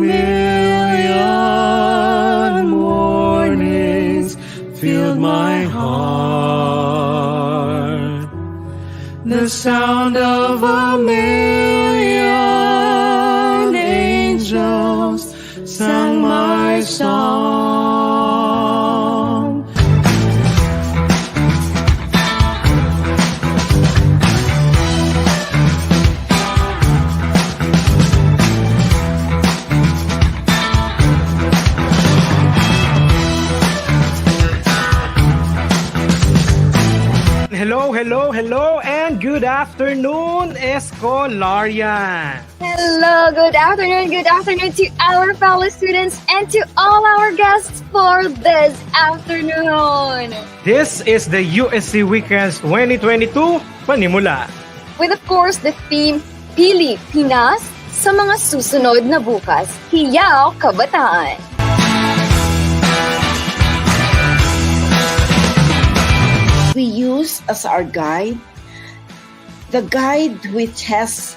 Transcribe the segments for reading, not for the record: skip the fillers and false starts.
million mornings filled my heart. The sound of a million angels sang my song. Hello, and good afternoon, Escolarian. Hello, good afternoon to our fellow students and to all our guests for this afternoon. This is the USC Weekends 2022 Panimula. With of course the theme, Pilipinas sa mga susunod na bukas, Hiyaw Kabataan. We use as our guide the guide which has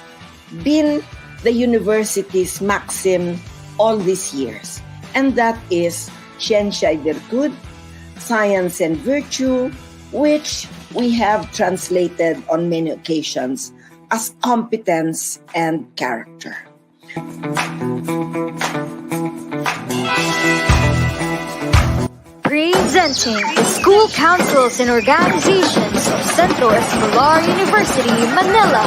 been the university's maxim all these years, and that is Ciencia y Virtud, Science and Virtue, which we have translated on many occasions as competence and character. Presenting the school councils and organizations of Centro Escolar University, Manila.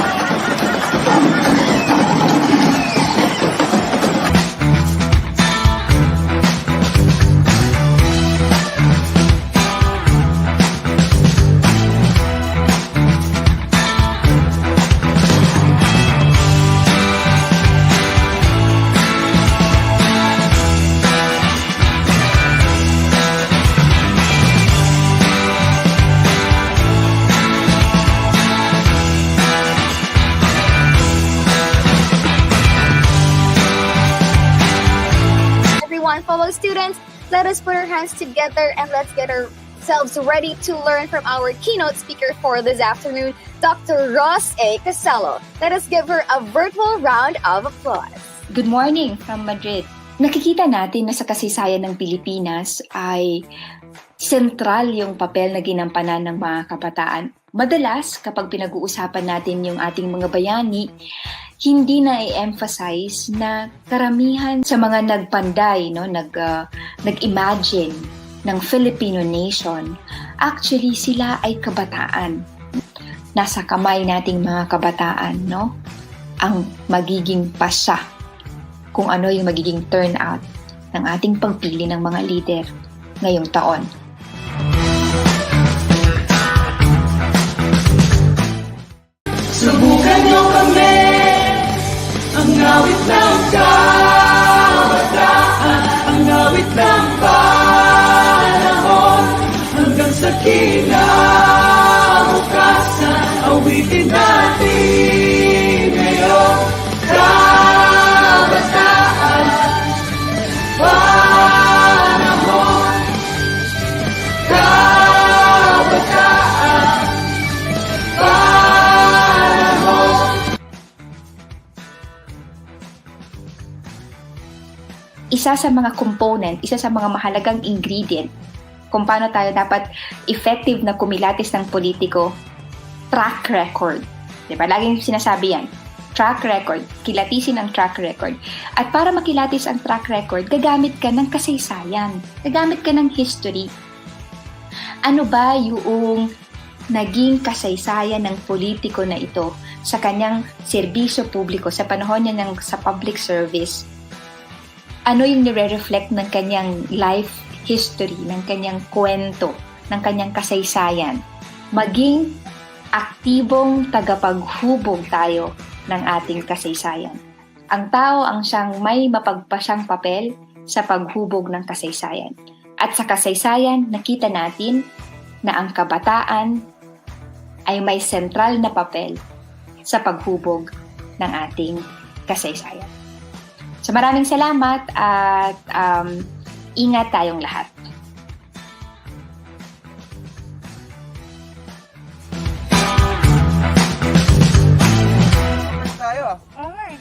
Fellow students, let us put our hands together and let's get ourselves ready to learn from our keynote speaker for this afternoon, Dr. Ross A. Casalo. Let us give her a virtual round of applause. Good morning from Madrid. Nakikita natin na sa kasaysayan ng Pilipinas ay sentral yung papel na ginampanan ng mga kabataan. Madalas, kapag pinag-uusapan natin yung ating mga bayani, hindi na i-emphasize na karamihan sa mga nagpanday, nag-imagine ng Filipino nation, actually sila ay kabataan. Nasa kamay nating mga kabataan, ang magiging pasa kung ano yung magiging turnout ng ating pagpili ng mga leader ngayong taon. Subukan niyo kami, ang awit ng kabataan, ang awit ng panahon, hanggang sa kinabukasan, awitin natin ngayon. Kabataan, panahon, kabataan, isa sa mga component, isa sa mga mahalagang ingredient kung paano tayo dapat effective na kumilatis ng politiko, track record. Diba? Laging sinasabi yan. Track record. Kilatisin ang track record. At para makilatis ang track record, gagamit ka ng kasaysayan. Gagamit ka ng history. Ano ba yung naging kasaysayan ng politiko na ito sa kanyang serbisyo publiko, sa panahon niya sa public service? Ano yung nire-reflect ng kanyang life history, ng kanyang kwento, ng kanyang kasaysayan. Maging aktibong tagapaghubog tayo ng ating kasaysayan. Ang tao ang siyang may mapagpasyang papel sa paghubog ng kasaysayan. At sa kasaysayan, nakita natin na ang kabataan ay may sentral na papel sa paghubog ng ating kasaysayan. So maraming salamat at ingat tayong lahat. Tayo. Okay.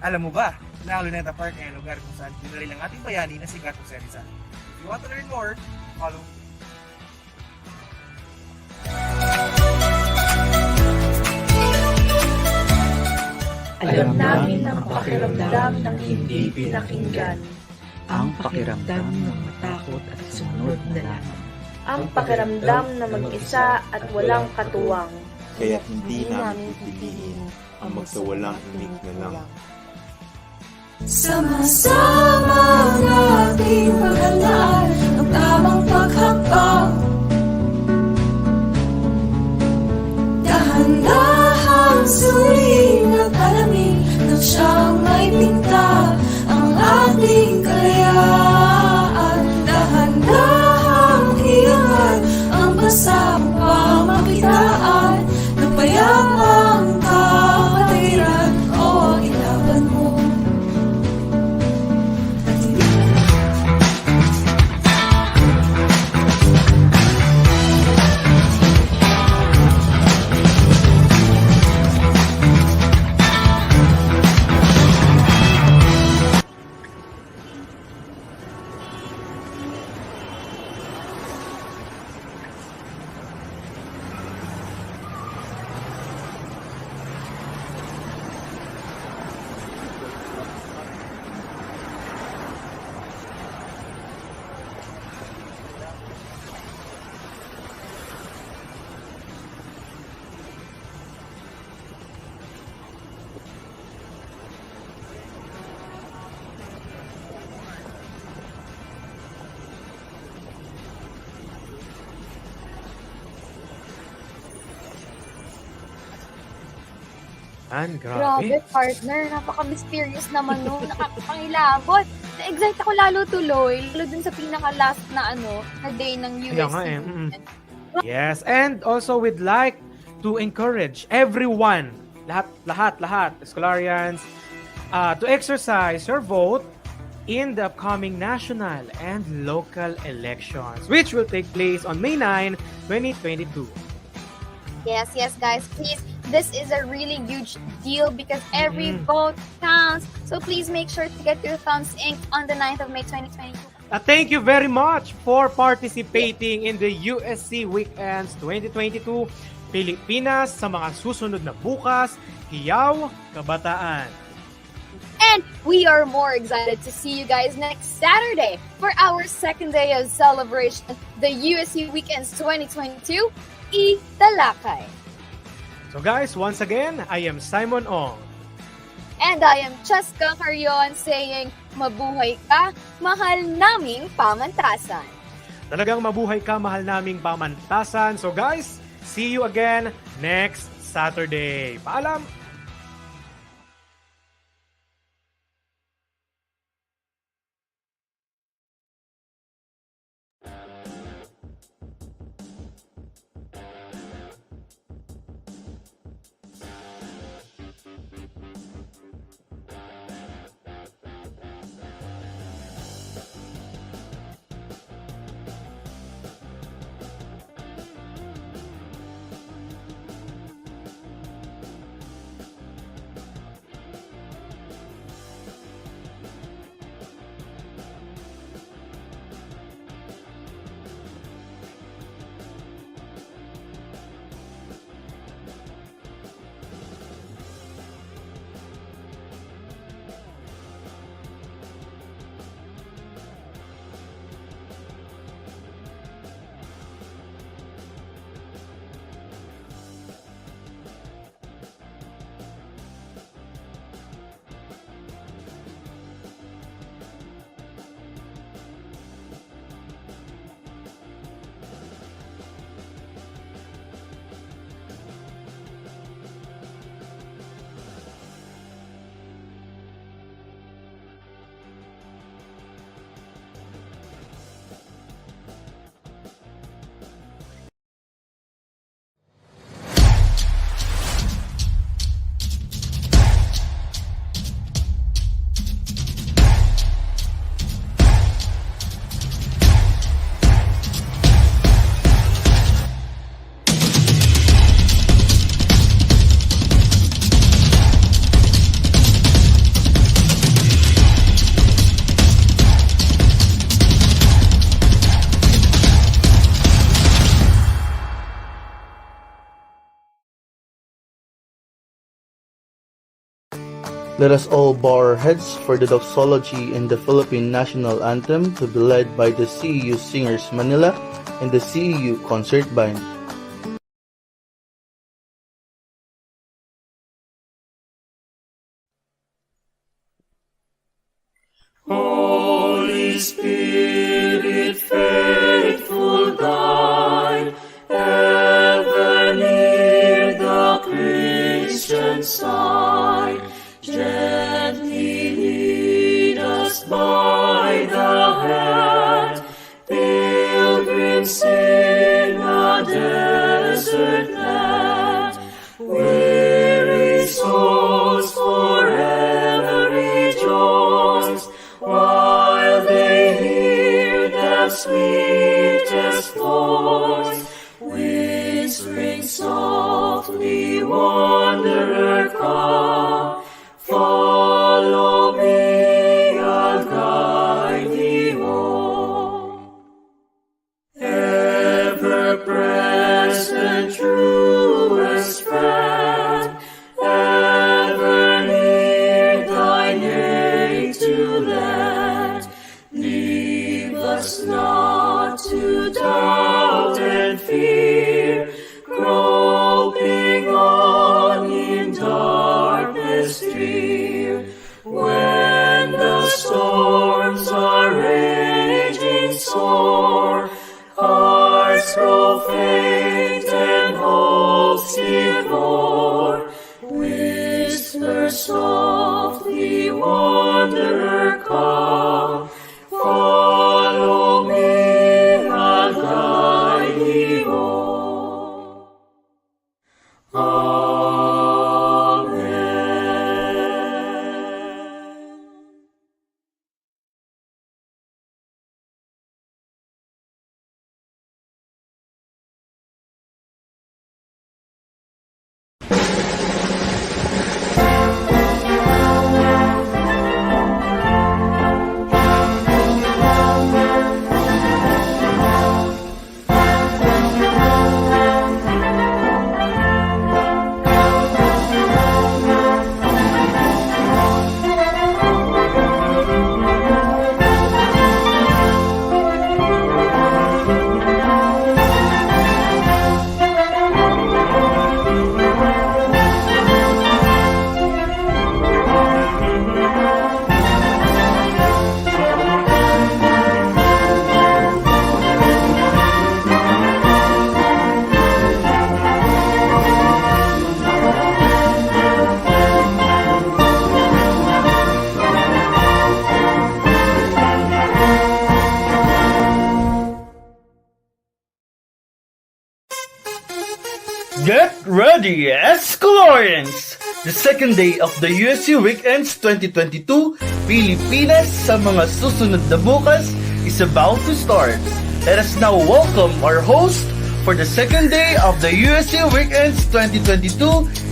Alam mo ba, na Luneta Park ay lugar kung saan dinaril ang ating bayani na si Gato Rizal. If you want to learn more, follow me. Alam namin ang pakiramdam ng hindi pinakinggan. Ang pakiramdam ng matakot at sumunod na lang. Ang pakiramdam na mag-isa at walang katuwang. Kaya hindi namin pipiliin ang magsawalang imig na lang. Sama-sama nating paghandaan ang tamang paghakbang. Dahan-dahang suriin at alamin na siyang may pinta ang ating kalayaan. Dahan-dahang hiyangan ang basa upang makitaan ng payapang kapatiran o ang ilaban mo. Grabe, partner. Napaka-mysterious naman nun. Nakakapangilabot. Na-excite ako lalo tuloy. Lalo dun sa pinaka-last na na day ng Kaya USC. nga Yes, and also we'd like to encourage everyone, lahat, Escolarians, to exercise your vote in the upcoming national and local elections, which will take place on May 9, 2022. Yes, guys. Please, this is a really huge deal because every vote counts. So please make sure to get your thumbs inked on the 9th of May 2022. Thank you very much for participating in the USC Weekends 2022 Pilipinas sa mga susunod na bukas, Hiyaw, Kabataan. And we are more excited to see you guys next Saturday for our second day of celebration, the USC Weekends 2022 E-Talakay. So guys, once again, I am Simon Ong. And I am Cheska Carrion saying, mabuhay ka, mahal naming pamantasan. Talagang mabuhay ka, mahal naming pamantasan. So guys, see you again next Saturday. Paalam! Let us all bow our heads for the doxology in the Philippine National Anthem to be led by the CEU Singers Manila and the CEU Concert Band. Holy Spirit, faithful guide, ever near the Christian side, gently lead us by the hand, pilgrims in a desert land, weary souls forever rejoice, while they hear that sweetest voice, whispering softly, wanderer, come, follow me, I'll guide thee home. Ever present, truest friend, ever near thine aid to lend, leave us not to doubt and fear, groping on in darkness drear, when the storms are raging sore, hearts grow faint and hopes give o'er, whisper softly, wanderer, come, follow me, I'll guide thee home. Amen. Get ready, Escolarians! The second day of the USC Weekends 2022, Pilipinas sa mga susunod na bukas is about to start. Let us now welcome our host for the second day of the USC Weekends 2022,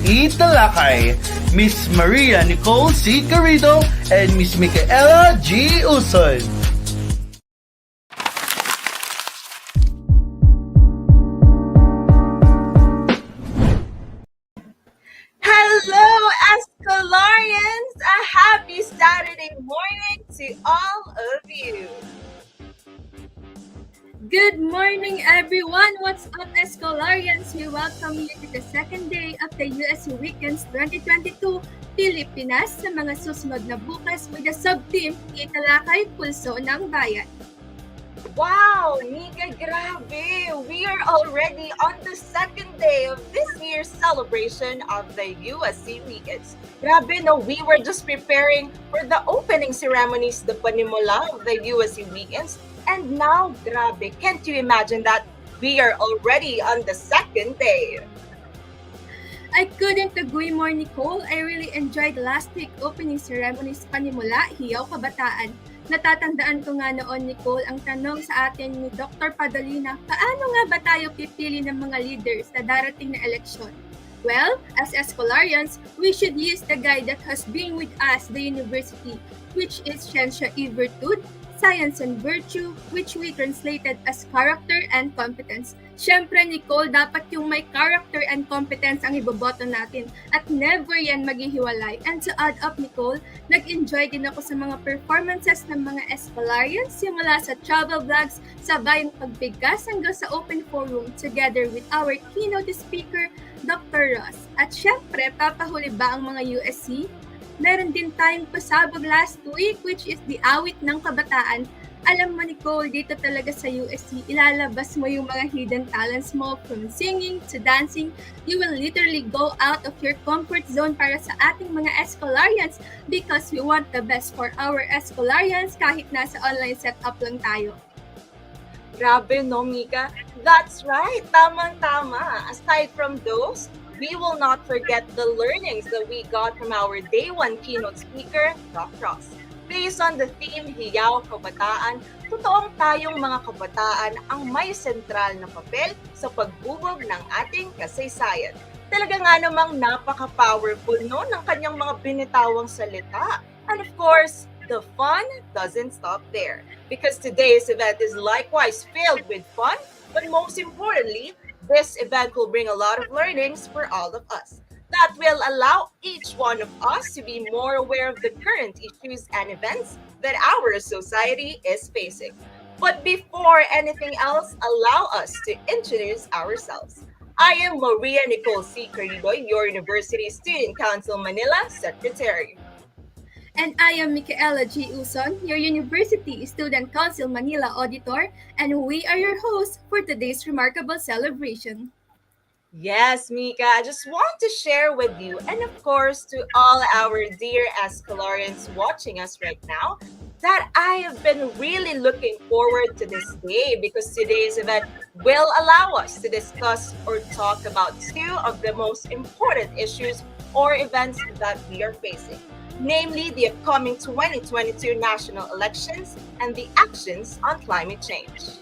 E-Talakay, Miss Maria Nicole C. Garrido and Miss Micaela G. Uson. Hello, Escolarians! A happy Saturday morning to all of you. Good morning, everyone! What's up, Escolarians? We welcome you to the second day of the USC Weekends 2022 Pilipinas sa mga susunod na bukas with the sub-team E-Talakay, Pulso ng Bayan. Wow, Nika, grabe! We are already on the second day of this year's celebration of the USC Weekends. Grabe, no? We were just preparing for the opening ceremonies, the panimula of the USC Weekends. And now, grabe, can't you imagine that? We are already on the second day. I couldn't agree more, Nicole. I really enjoyed last week opening ceremonies panimula, Hiyaw Kabataan. Natatandaan ko nga noon, Nicole, ang tanong sa atin ni Dr. Padolina, paano nga ba tayo pipili ng mga leaders sa darating na eleksyon? Well, as Escolarians, we should use the guide that has been with us, the university, which is Siyensya E. Virtud, Science and Virtue, which we translated as Character and Competence. Siyempre, Nicole, dapat yung may character and competence ang iboboto natin at never yan maghihiwalay. And to add up, Nicole, nag-enjoy din ako sa mga performances ng mga Escolarians simula sa travel vlogs, sa bayang pagbigkas hanggang sa open forum together with our keynote speaker, Dr. Ross. At syempre, papahuli ba ang mga USC? Meron din tayong pasabog last week which is the awit ng kabataan. Alam mo, Nicole, dito talaga sa USC, ilalabas mo yung mga hidden talents mo from singing to dancing. You will literally go out of your comfort zone para sa ating mga Escolarians because we want the best for our Escolarians kahit nasa online setup lang tayo. Grabe, no, Mika? That's right. Tamang-tama. Aside from those, we will not forget the learnings that we got from our day one keynote speaker, Doc Ross. Based on the theme, Hiyaw Kabataan, totoong tayong mga kabataan ang may sentral na papel sa pagbubog ng ating kasaysayan. Talaga nga namang napaka-powerful no ng kanyang mga binitawang salita. And of course, the fun doesn't stop there. Because today's event is likewise filled with fun, but most importantly, this event will bring a lot of learnings for all of us that will allow each one of us to be more aware of the current issues and events that our society is facing. But before anything else, allow us to introduce ourselves. I am Maria Nicole C. Carridoy, your University Student Council Manila Secretary. And I am Micaela G. Uson, your University Student Council Manila Auditor, and we are your hosts for today's remarkable celebration. Yes, Mika, I just want to share with you, and of course to all our dear Escolarians watching us right now, that I have been really looking forward to this day because today's event will allow us to discuss or talk about two of the most important issues or events that we are facing, namely the upcoming 2022 national elections and the actions on climate change.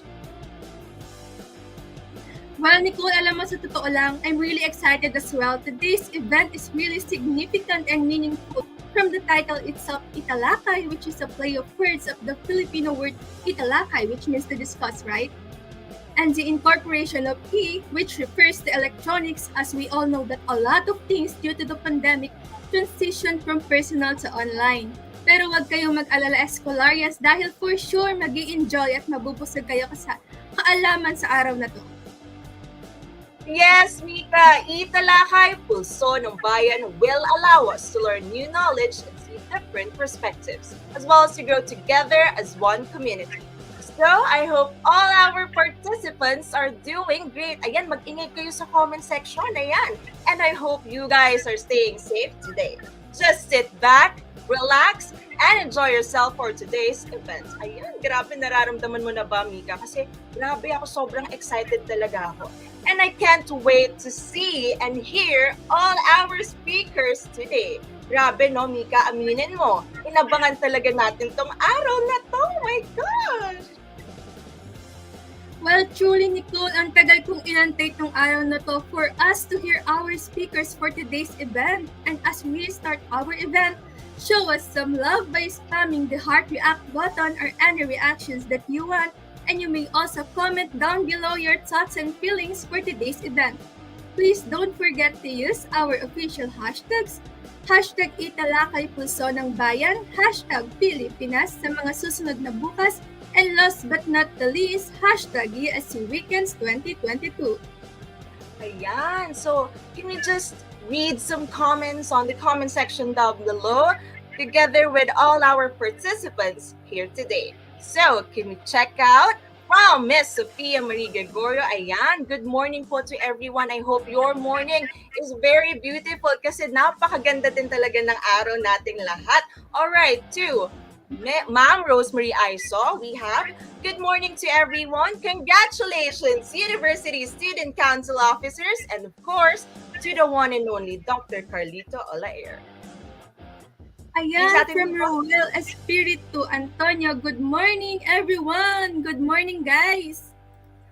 Well, Nicole, alam mo, sa totoo lang, I'm really excited as well. Today's event is really significant and meaningful. From the title itself, E-Talakay, which is a play of words of the Filipino word E-Talakay, which means to discuss, right? And the incorporation of E, which refers to electronics, as we all know that a lot of things due to the pandemic transition from personal to online. Pero wag kayong mag-alala, Escolarians, dahil for sure mag-i-enjoy at mabubusog kayo sa kaalaman sa araw na to. Yes, Mika, E-Talakay, Pulso ng Bayan will allow us to learn new knowledge and see different perspectives, as well as to grow together as one community. So, I hope all our participants are doing great. Ayan, mag-ingay kayo sa comment section. Ayan. And I hope you guys are staying safe today. Just sit back, relax, and enjoy yourself for today's event. Ayan, grabe, nararamdaman mo na ba, Mika? Kasi grabe ako, sobrang excited talaga ako. And I can't wait to see and hear all our speakers today. Grabe, no, Mika? Aminin mo, inabangan talaga natin tong araw na to. Oh my gosh! Well, truly, Nicole, ang tagal kong inantay tong araw na to for us to hear our speakers for today's event. And as we start our event, show us some love by spamming the heart react button or any reactions that you want. And you may also comment down below your thoughts and feelings for today's event. Please don't forget to use our official hashtags, hashtag E-Talakay Pulso ng Bayan, hashtag Pilipinas sa mga susunod na bukas, and last but not the least, hashtag Usc Weekends 2022. Ayan, so can we just read some comments on the comment section down below together with all our participants here today. So, can we check out from Miss Sofia Marie Gregorio? Ayan, good morning po to everyone. I hope your morning is very beautiful kasi napakaganda din talaga ng araw nating lahat. Alright, to Ma'am Rosemary Aiso, we have, good morning to everyone. Congratulations, University Student Council officers, and of course, to the one and only Dr. Carlito Olaer. Ayan, from Roel Espiritu Antonio, good morning everyone! Good morning guys!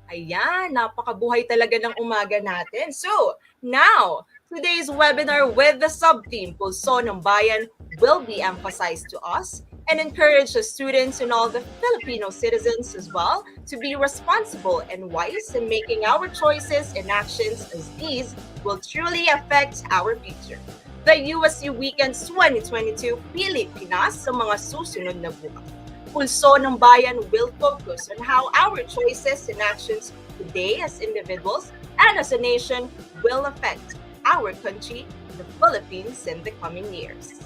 Ayan, napakabuhay talaga ng umaga natin. So, now, today's webinar with the sub-theme Pulso ng Bayan will be emphasized to us. and encourage the students and all the Filipino citizens as well to be responsible and wise in making our choices and actions, as these will truly affect our future. The USC Weekends 2022 Pilipinas sa mga susunod na buwan. Pulso ng Bayan will focus on how our choices and actions today as individuals and as a nation will affect our country, the Philippines, in the coming years.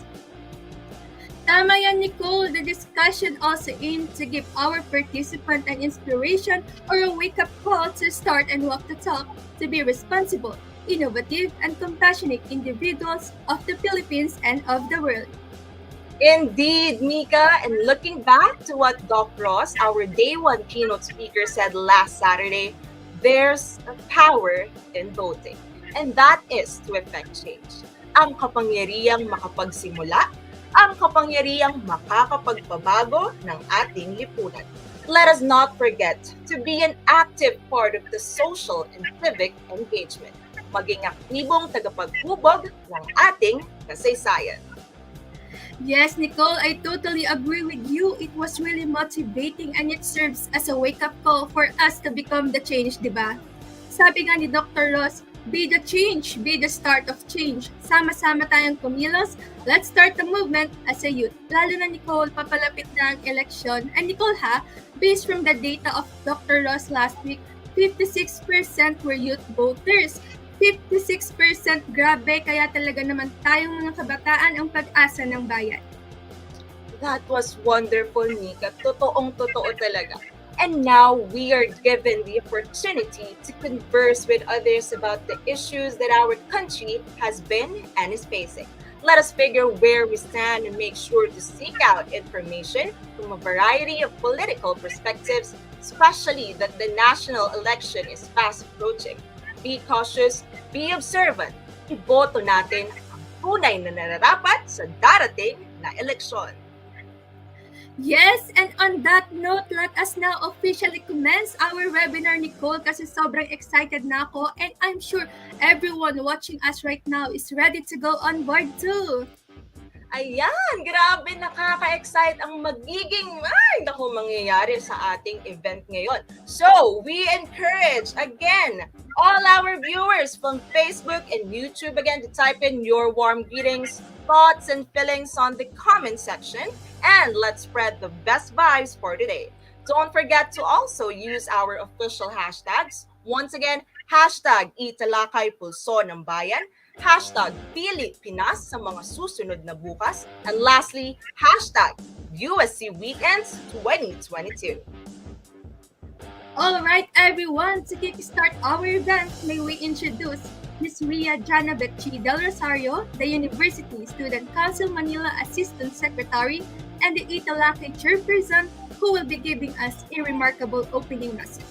Tama yan, Nicole. The discussion also aimed to give our participant an inspiration or a wake-up call to start and walk the talk, to be responsible, innovative, and compassionate individuals of the Philippines and of the world. Indeed, Mika, and looking back to what Doc Ross, our day one keynote speaker, said last Saturday, there's a power in voting, and that is to effect change. Ang kapangyarihang makapagsimula, ang kapangyarihang makakapagpabago ng ating lipunan. Let us not forget to be an active part of the social and civic engagement. Maging aktibong tagapaghubog ng ating kasaysayan. Yes, Nicole, I totally agree with you. It was really motivating and it serves as a wake-up call for us to become the change, di ba? Sabi nga ni Dr. Ross, be the change, be the start of change. Sama-sama tayong kumilos. Let's start the movement as a youth. Lalo na, Nicole, papalapit na ang eleksyon. And Nicole ha, based from the data of Dr. Ross last week, 56% were youth voters. 56%, grabe, kaya talaga naman tayong mga kabataan ang pag-asa ng bayan. That was wonderful, Nika. Totoong-totoo talaga. And now we are given the opportunity to converse with others about the issues that our country has been and is facing. Let us figure where we stand and make sure to seek out information from a variety of political perspectives, especially that the national election is fast approaching. Be cautious, be observant. Iboto natin ang tunay na nararapat sa darating na eleksyon. Yes, and on that note, let us now officially commence our webinar, Nicole, kasi sobrang excited na ako and I'm sure everyone watching us right now is ready to go on board too. Ayan, grabe, nakaka-excite ang magiging, mangyayari sa ating event ngayon. So, we encourage, again, all our viewers from Facebook and YouTube, again, to type in your warm greetings, thoughts, and feelings on the comment section, and let's spread the best vibes for today. Don't forget to also use our official hashtags. Once again, hashtag E-Talakay Pulso ng Bayan, hashtag Pilipinas sa mga susunod na bukas, and lastly, hashtag USC Weekends 2022. All right, everyone, to kickstart our event, may we introduce Ms. Ria Jana Betchi Del Rosario, the University Student Council Manila Assistant Secretary, and the E-Talakay Chairperson, who will be giving us a remarkable opening message.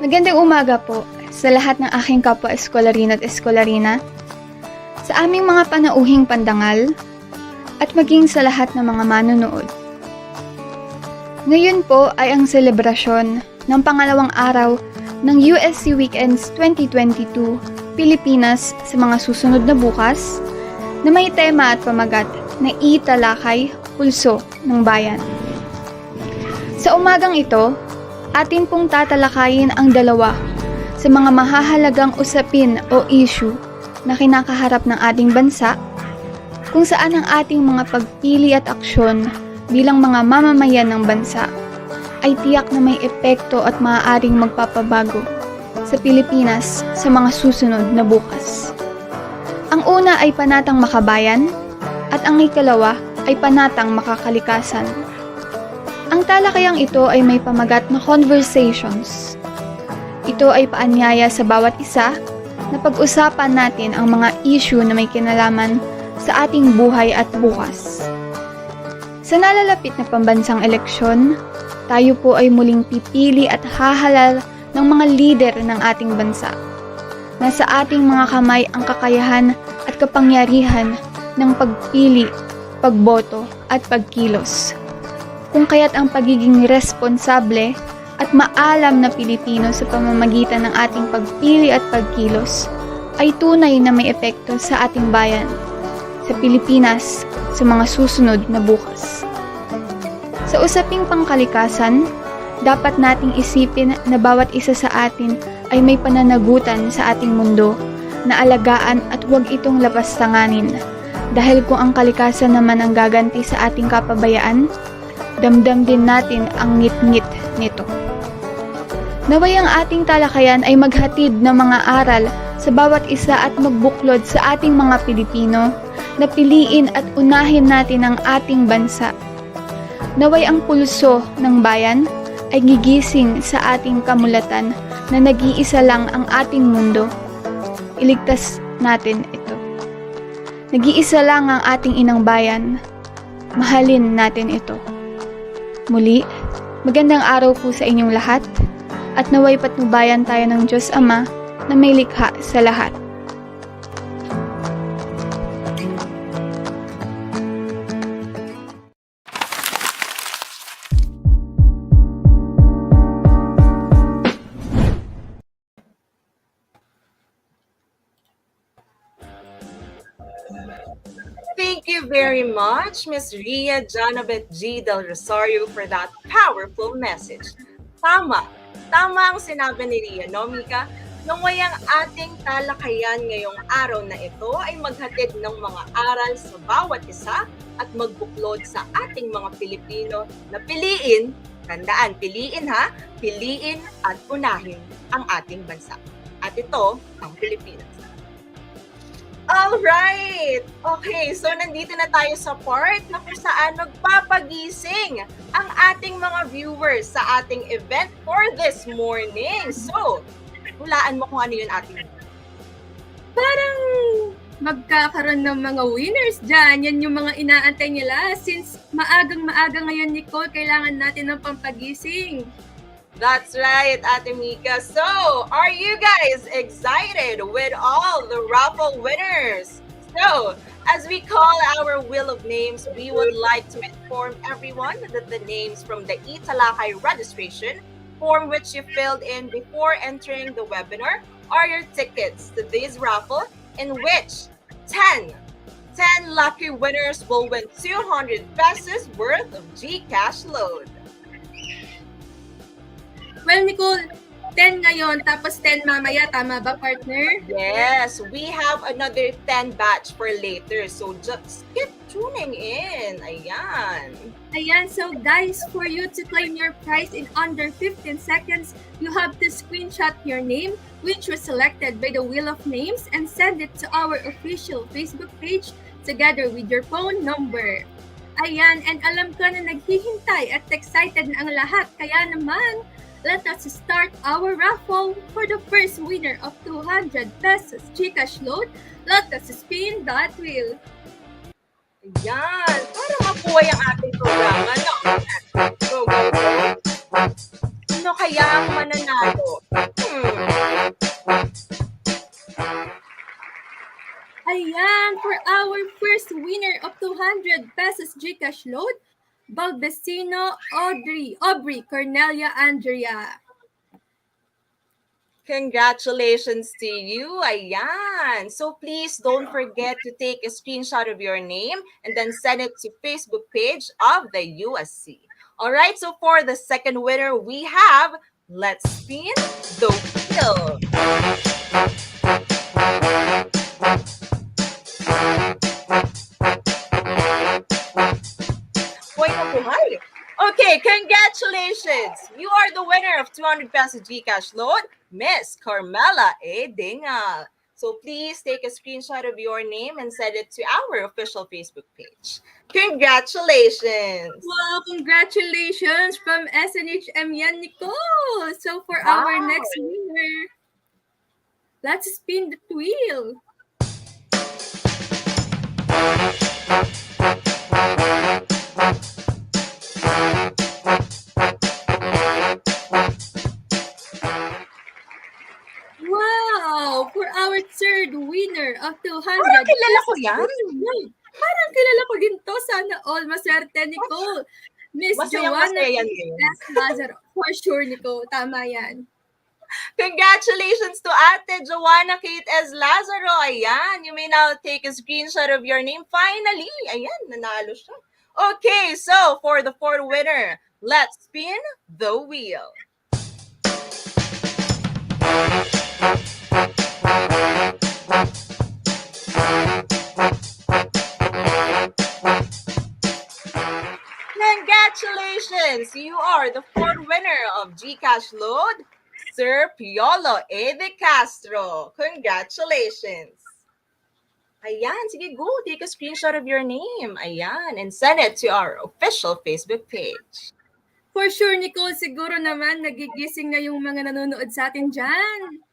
Magandang umaga po sa lahat ng aking kapwa eskolarino at eskolarina, sa aming mga panauhing pandangal, at maging sa lahat ng mga manunood. Ngayon po ay ang selebrasyon ng pangalawang araw ng USC Weekends 2022 Pilipinas sa mga susunod na bukas na may tema at pamagat na E-Talakay, Pulso ng Bayan. Sa umagang ito, atin pong tatalakayin ang dalawa sa mga mahahalagang usapin o issue na kinakaharap ng ating bansa, kung saan ang ating mga pagpili at aksyon bilang mga mamamayan ng bansa ay tiyak na may epekto at maaaring magpapabago sa Pilipinas sa mga susunod na bukas. Ang una ay panatang makabayan at ang ikalawa ay panatang makakalikasan. Ang talakayang ito ay may pamagat na conversations. Ito ay paanyaya sa bawat isa na pag-usapan natin ang mga issue na may kinalaman sa ating buhay at bukas. Sa nalalapit na pambansang eleksyon, tayo po ay muling pipili at hahalal ng mga lider ng ating bansa. Nasa ating mga kamay ang kakayahan at kapangyarihan ng pagpili pagboto at pagkilos. Kung kaya't ang pagiging responsable at maalam na Pilipino sa pamamagitan ng ating pagpili at pagkilos ay tunay na may epekto sa ating bayan, sa Pilipinas, sa mga susunod na bukas. Sa usaping pangkalikasan, dapat nating isipin na bawat isa sa atin ay may pananagutan sa ating mundo na alagaan at huwag itong lapastanganin. Dahil kung ang kalikasan naman ang gaganti sa ating kapabayaan, damdam din natin ang ngit-ngit nito. Naway ang ating talakayan ay maghatid ng mga aral sa bawat isa at magbuklod sa ating mga Pilipino na piliin at unahin natin ang ating bansa. Naway ang pulso ng bayan ay gigising sa ating kamulatan na nag-iisa lang ang ating mundo. Iligtas natin ito. Nag-iisa lang ang ating inang bayan. Mahalin natin ito. Muli, magandang araw po sa inyong lahat at naway patnubayan tayo ng Diyos Ama na may likha sa lahat. Thank you very much, Miss Ria Janabet G. Del Rosario, for that powerful message. Tama ang sinabi ni Ria, no, Mika? Nung ang ating talakayan ngayong araw na ito ay maghatid ng mga aral sa bawat isa at magbuklod sa ating mga Pilipino na piliin, tandaan, piliin ha, piliin at unahin ang ating bansa. At ito, ang Pilipinas. Alright! Okay, so nandito na tayo sa part na kung saan magpapagising ang ating mga viewers sa ating event for this morning. So, hulaan mo kung ano yun ating. Parang magkakaroon ng mga winners dyan. Yan yung mga inaantay nila. Since maagang-maaga ngayon, Nicole, kailangan natin ng pampagising. That's right, Ate Mika. So, are you guys excited with all the raffle winners? So, as we call our Wheel of Names, we would like to inform everyone that the names from the E-Talakay registration form which you filled in before entering the webinar are your tickets to this raffle, in which 10 lucky winners will win 200 pesos worth of GCash load. Well, Nicole, 10 ngayon, tapos 10 mamaya. Tama ba, partner? Yes, we have another 10 batch for later. So just keep tuning in. Ayan, so guys, for you to claim your prize in under 15 seconds, you have to screenshot your name, which was selected by the Wheel of Names, and send it to our official Facebook page together with your phone number. Ayan, and alam ko na naghihintay at excited na ang lahat. Kaya naman, let us start our raffle for the first winner of 200 pesos GCash load. Let us spin that wheel. Ayan, para mabuhay ang ating programa. No? Go. Sino kaya ang mananalo? Ayan, for our first winner of 200 pesos GCash load, Balbesino Aubrey Cornelia Andrea. Congratulations to you. Ayan. So please don't forget to take a screenshot of your name and then send it to Facebook page of the USC. All right, so for the second winner, we have, let's spin the wheel. Okay, congratulations! You are the winner of 200 pesos GCash load, Miss Carmela A. Dingal. So please take a screenshot of your name and send it to our official Facebook page. Congratulations! Wow, congratulations from SNHM yan, Nicole! So for our next winner, let's spin the wheel. Wow! For our third winner of 200 Parang kilala ko yan. Parang kilala ko din to. Sana all. Maswerte, Nicole. Miss Joanna Masayang-masaya yan ngayon. S. Lazaro. For sure, Nicole. Tama yan. Congratulations to Ate Joanna Kate S. Lazaro. Ayan, you may now take a screenshot of your name. Finally, ayan, nanalo siya. Okay, so for the fourth winner, let's spin the wheel. Congratulations! You are the fourth winner of GCash Load, Sir Piolo A. De Castro. Congratulations! Ayan, sige, go. Take a screenshot of your name. Ayan, and send it to our official Facebook page. For sure, Nicole, siguro naman nagigising na yung mga nanonood sa atin dyan.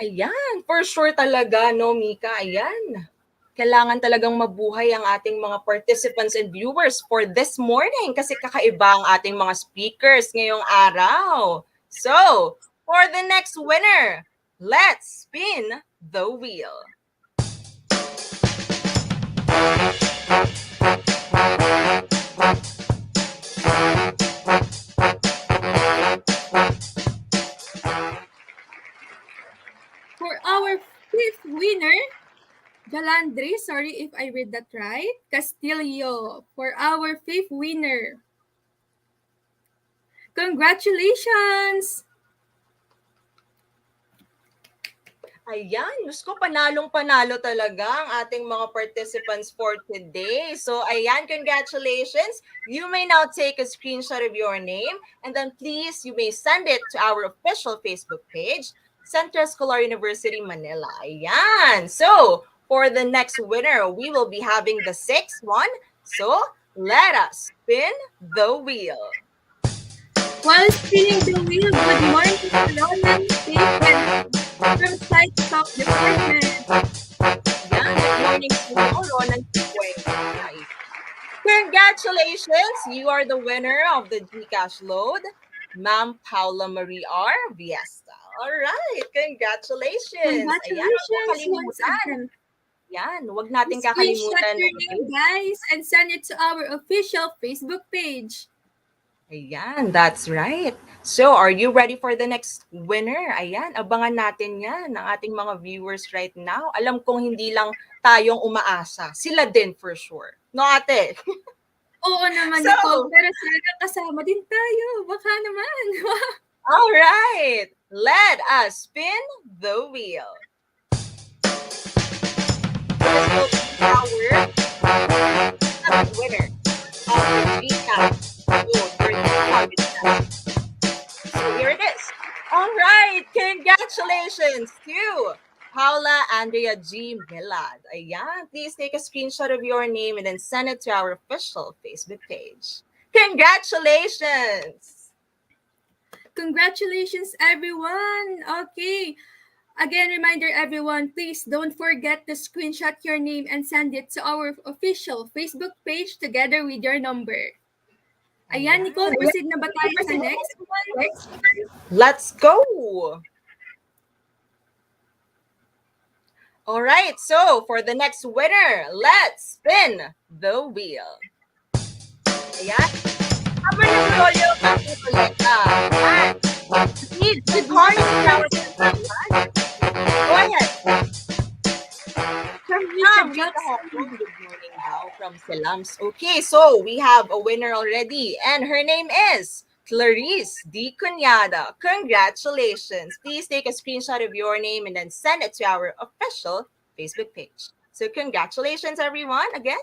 Ayan, for sure talaga, no, Mika? Ayan. Kailangan talagang mabuhay ang ating mga participants and viewers for this morning kasi kakaiba ang ating mga speakers ngayong araw. So, for the next winner, let's spin the wheel. For our fifth winner, Jalandri, sorry if I read that right, Castillo, for our fifth winner. Congratulations! Ayan, Diyos ko, panalong-panalo talaga ang ating mga participants for today. So, ayan, congratulations. You may now take a screenshot of your name and then please, you may send it to our official Facebook page, Central Escolar University, Manila. Ayan. So, for the next winner, we will be having the sixth one. So, let us spin the wheel. While spinning the wheel, good morning to Ronan Stephen from Site Stock Department. Yan, good morning to you, Ronan Stephen. Congratulations! You are the winner of the GCash Load, Ma'am Paula Marie R. Viesta. All right, congratulations! Congratulations! Ayan, yan, huwag natin Screenshot kakalimutan. your name, guys, and send it to our official Facebook page. Ayan, that's right. So, are you ready for the next winner? Ayan, abangan natin yan ng ating mga viewers right now. Alam kong hindi lang tayong umaasa. Sila din for sure. No, ate? Oo naman, Nicole, pero sana kasama din tayo. Baka naman. All right, let us spin the wheel. This will be our seventh winner of the GCash. So here it is. All right, congratulations to Paula Andrea G. Milad. Ayan, please take a screenshot of your name and then send it to our official Facebook page. Congratulations! Congratulations, everyone! Okay. Again, reminder everyone, please don't forget to screenshot your name and send it to our official Facebook page together with your number. Ayan, Nicole, proceed na ba tayo sa next one? Let's go! All right, so for the next winner, let's spin the wheel. Ayan. Habang nag-rolyo ang ating kolekta. Ayan. Good morning to our Go ahead. From good morning daw from Selams. Okay, so we have a winner already and her name is Clarice D. Cunyada. Congratulations. Please take a screenshot of your name and then send it to our official Facebook page. So congratulations everyone again.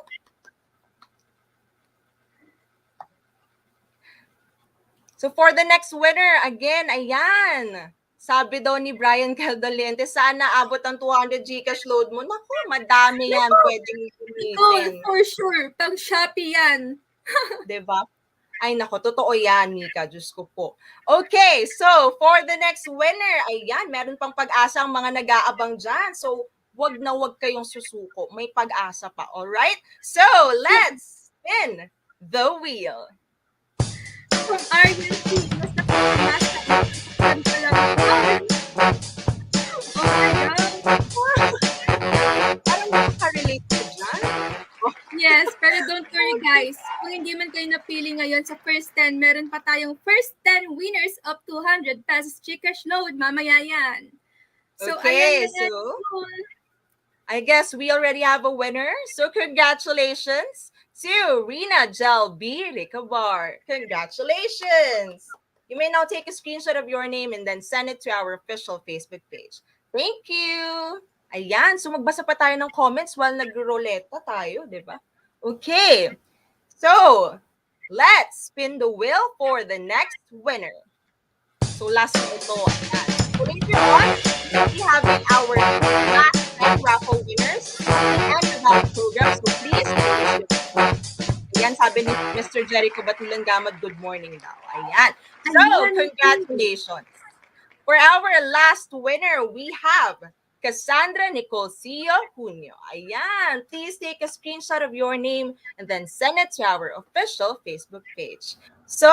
So for the next winner, again, ayan. Sabi daw ni Brian Caldolente, sana abot ang 200 GCash load mo. Naku, madami yan pwedeng gamitin. For sure. Pang Shopee yan. Diba? Ay nako, totoo yan, Mika. Diyos ko po. Okay, so for the next winner, ayan, meron pang pag-asa ang mga nag-aabang dyan. So, wag na wag kayong susuko. May pag-asa pa, alright? So, let's spin the wheel. From Argentina, basta oh my God. Parang nakaka-relate ko dyan. Yes, pero naman sa first 10, meron pa tayong first 10 winners of 200 pesos Gcash load. Mamaya yan. So, Okay, ayan na so I guess we already have a winner. So congratulations to Rina Gel B. Ricabar. Congratulations. You may now take a screenshot of your name and then send it to our official Facebook page. Thank you. Ayan, so magbasa pa tayo ng comments while nag-roleta tayo, di ba? Okay. So, let's spin the wheel for the next winner. So, last na ito. Ayan. So, later on, we'll be having our last 10 raffle winners at the end of our program. So, please, ayan, sabi ni Mr. Jericho Batulan Gamad, good morning daw. Ayan. So, congratulations. For our last winner, we have Cassandra Nicole Cio Junio. Ayan. Please take a screenshot of your name and then send it to our official Facebook page. So,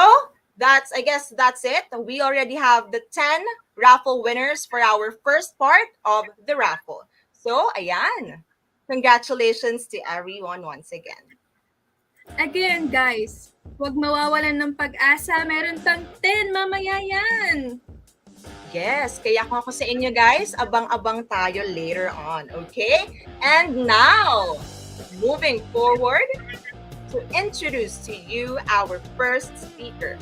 I guess that's it. We already have the 10 raffle winners for our first part of the raffle. So, ayan. Congratulations to everyone once again. Again, guys, huwag mawawalan ng pag-asa. Meron pang 10 mamaya yan. Yes, kaya kung ako sa inyo guys, abang-abang tayo later on, okay? And now, moving forward, to introduce to you our first speaker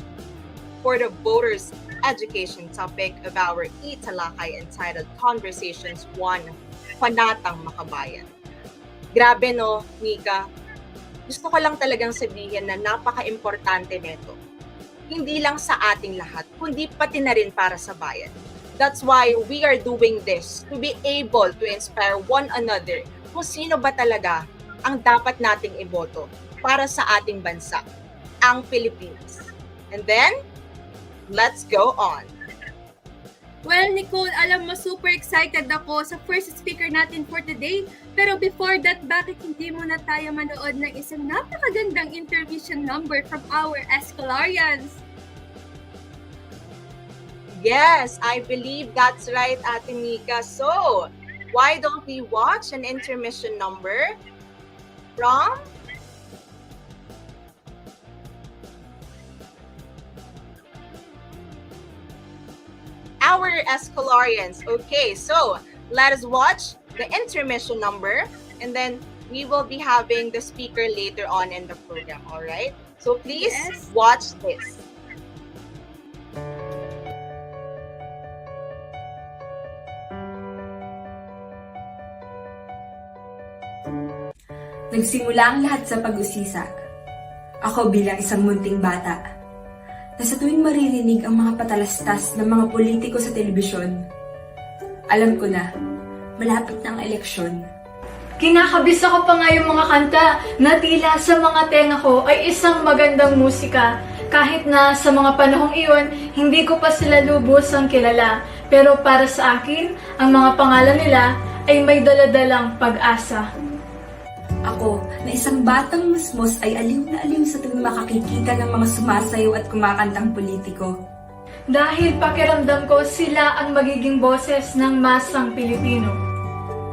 for the voters' education topic of our E-Talakay entitled Conversations 1, Panatang Makabayan. Grabe no, Mika. Gusto ko lang talagang sabihin na napaka-importante nito. Hindi lang sa ating lahat, kundi pati na rin para sa bayan. That's why we are doing this, to be able to inspire one another kung sino ba talaga ang dapat nating iboto para sa ating bansa, ang Pilipinas. And then, let's go on. Well, Nicole, alam mo, super excited ako sa first speaker natin for today. Pero before that, bakit hindi muna tayo manood ng isang napakagandang intervention number from our Escolarians? Yes, I believe that's right, Ate Mika. So, why don't we watch an intermission number from our Escolarians? Okay, so let us watch the intermission number and then we will be having the speaker later on in the program, all right? So please watch this. Nagsimula ang lahat sa pag-usisa. Ako bilang isang munting bata, na sa tuwing maririnig ang mga patalastas ng mga politiko sa telebisyon, alam ko na, malapit na ang eleksyon. Kinakabis ako pa nga yung mga kanta na tila sa mga tenga ko ay isang magandang musika. Kahit na sa mga panahong iyon, hindi ko pa sila lubusang kilala. Pero para sa akin, ang mga pangalan nila ay may daladalang pag-asa. Ako, na isang batang musmos ay aliw na aliw sa tuwing makakikita ng mga sumasayaw at kumakantang politiko. Dahil pakiramdam ko sila ang magiging boses ng masang Pilipino.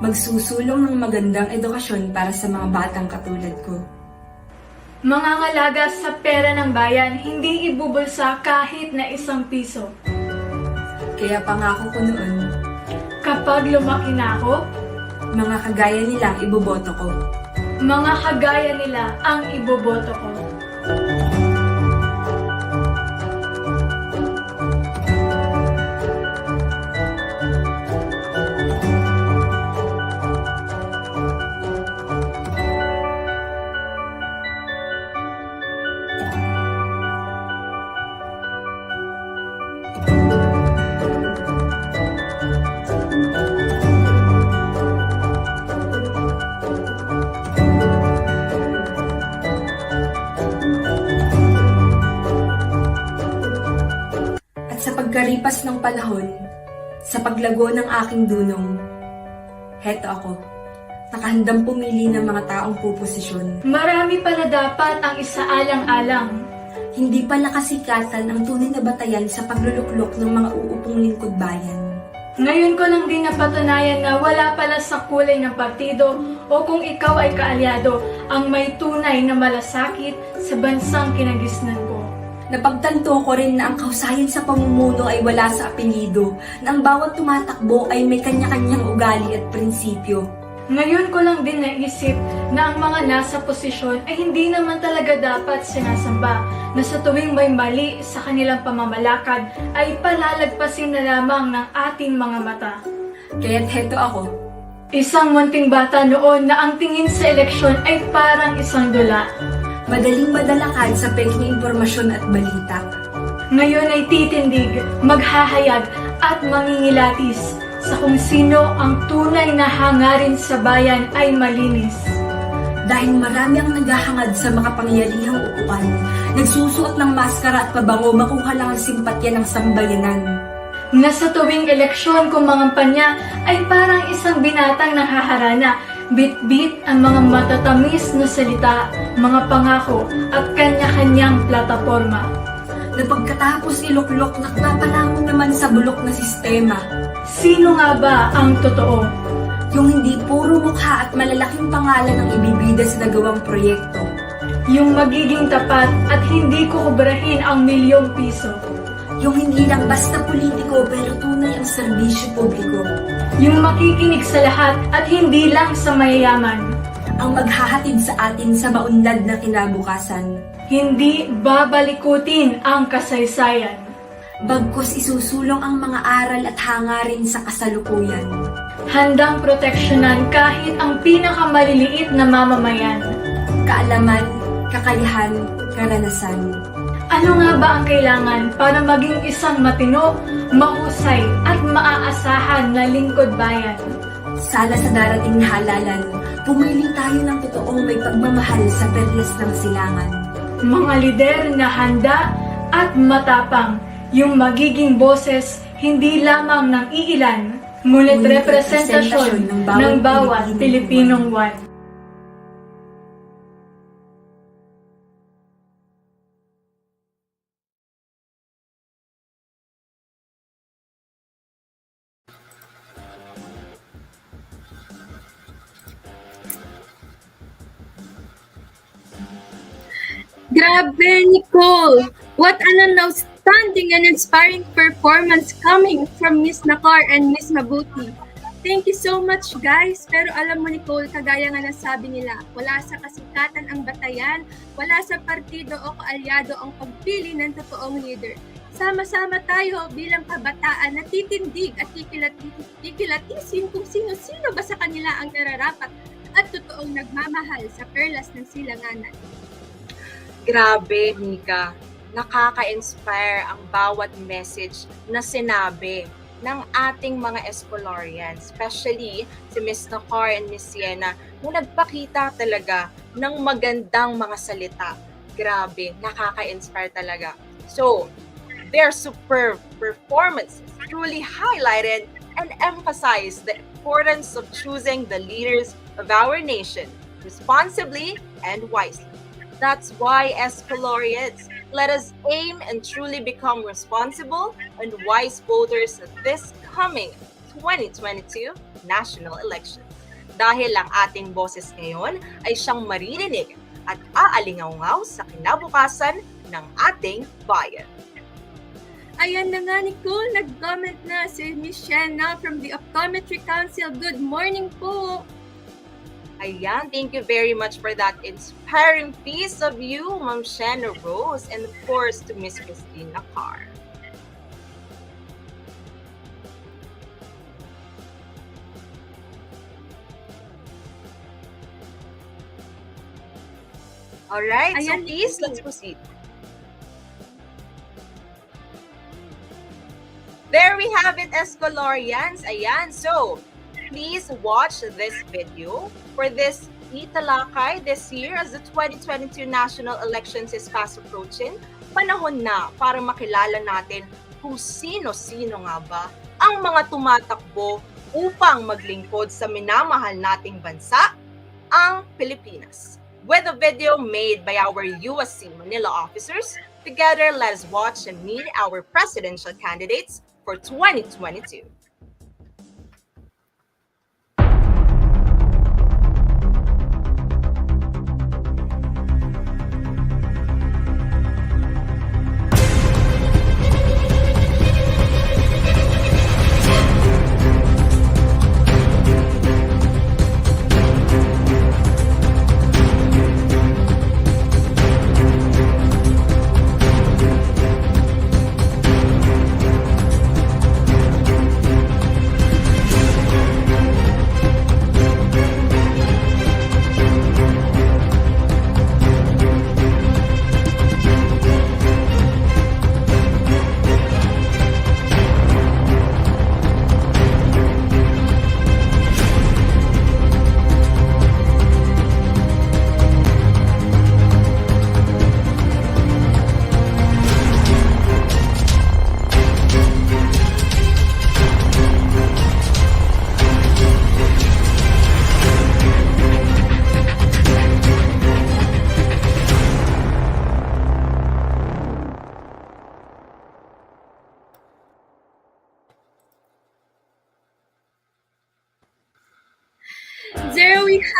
Magsusulong ng magandang edukasyon para sa mga batang katulad ko. Mangangalaga sa pera ng bayan, hindi ibubulsa kahit na 1 piso. Kaya pangako ko noon, kapag lumaki na ako, mga kagaya nilang iboboto ko. Mga kagaya nila ang iboboto ko. Pagkaripas ng panahon, sa paglago ng aking dunong, heto ako, nakahandang pumili ng mga taong puposisyon. Marami pala dapat ang isaalang-alang. Hindi pala kasikatan ang tunay na batayan sa pagluluklok ng mga uupong lingkod bayan. Ngayon ko lang din napatunayan na wala pala sa kulay ng partido o kung ikaw ay kaalyado ang may tunay na malasakit sa bansang kinagisnan ko. Napagtanto ko rin na ang kahusayan sa pamumuno ay wala sa apelyido, na ang bawat tumatakbo ay may kanya-kanyang ugali at prinsipyo. Ngayon ko lang din naisip na ang mga nasa posisyon ay hindi naman talaga dapat sinasamba, na sa tuwing may mali sa kanilang pamamalakad ay palalagpasin na lamang ng ating mga mata. Kaya't heto ako. Isang munting bata noon na ang tingin sa eleksyon ay parang isang dula. Madaling madalakad sa peking impormasyon at balita. Ngayon ay titindig, maghahayag at mangingilatis sa kung sino ang tunay na hangarin sa bayan ay malinis. Dahil marami ang naghahangad sa makapangyarihang upuan, nagsusuot ng maskara at pabango makuha lang ang simpatya ng sambayanan. Na sa tuwing eleksyon kumangampanya ay parang isang binatang nanghaharana, bit-bit ang mga matatamis na salita, mga pangako at kanya-kanyang plataforma. Na pagkatapos iluklok nagpapalamon naman sa bulok na sistema. Sino nga ba ang totoo? Yung hindi puro mukha at malalaking pangalan ang ibibida sa nagawang proyekto. Yung magiging tapat at hindi kukubrahin ang milyong piso. Yung hindi lang basta politiko pero tunay ang serbisyo publiko. Yung makikinig sa lahat at hindi lang sa mayayaman. Ang maghahatid sa atin sa maunlad na kinabukasan. Hindi babalikutin ang kasaysayan. Bagkus isusulong ang mga aral at hangarin sa kasalukuyan. Handang proteksyonan kahit ang pinakamaliliit na mamamayan. Kaalaman, kakayahan, karanasan. Ano nga ba ang kailangan para maging isang matino, mahusay at maaasahan na lingkod bayan? Sana sa darating na halalan, pumili tayo ng totoong may pagmamahal sa perlas ng silangan. Mga lider na handa at matapang, yung magiging boses hindi lamang ng iilan, ngunit representasyon ng bawat Pilipinong one. Grabe, Nicole! What an outstanding and inspiring performance coming from Miss Nakar and Miss Mabuti. Thank you so much, guys. Pero alam mo, Nicole, kagaya nga nasabi nila, wala sa kasikatan ang batayan, wala sa partido o kaalyado ang pagpili ng totoong leader. Sama-sama tayo bilang kabataan na titindig at kikilatisin kung sino-sino ba sa kanila ang nararapat at totoong nagmamahal sa perlas ng silanganan. Grabe, Mika. Nakaka-inspire ang bawat message na sinabi ng ating mga Escolarians, especially si Miss Nakar and Miss Sienna, na nagpakita talaga ng magandang mga salita. Grabe, nakaka-inspire talaga. So, their superb performances truly highlighted and emphasized the importance of choosing the leaders of our nation responsibly and wisely. That's why, Escolarians, let us aim and truly become responsible and wise voters at this coming 2022 national election. Dahil ang ating boses ngayon ay siyang maririnig at aalingaw-ngaw sa kinabukasan ng ating bayan. Ayan na nga, Nicole, nag-comment na si Miss Shenna from the Optometry Council. Good morning po! Ayan, thank you very much for that inspiring piece of you, Ma'am Shenna Rose, and of course to Miss Christine Nakar. Alright, so please, let's proceed. There we have it, Escolarians. Ayan, so please watch this video for this E-Talakay this year as the 2022 national elections is fast approaching. Panahon na para makilala natin kung sino-sino nga ba ang mga tumatakbo upang maglingkod sa minamahal nating bansa, ang Pilipinas. With a video made by our USC Manila officers, together let us watch and meet our presidential candidates for 2022.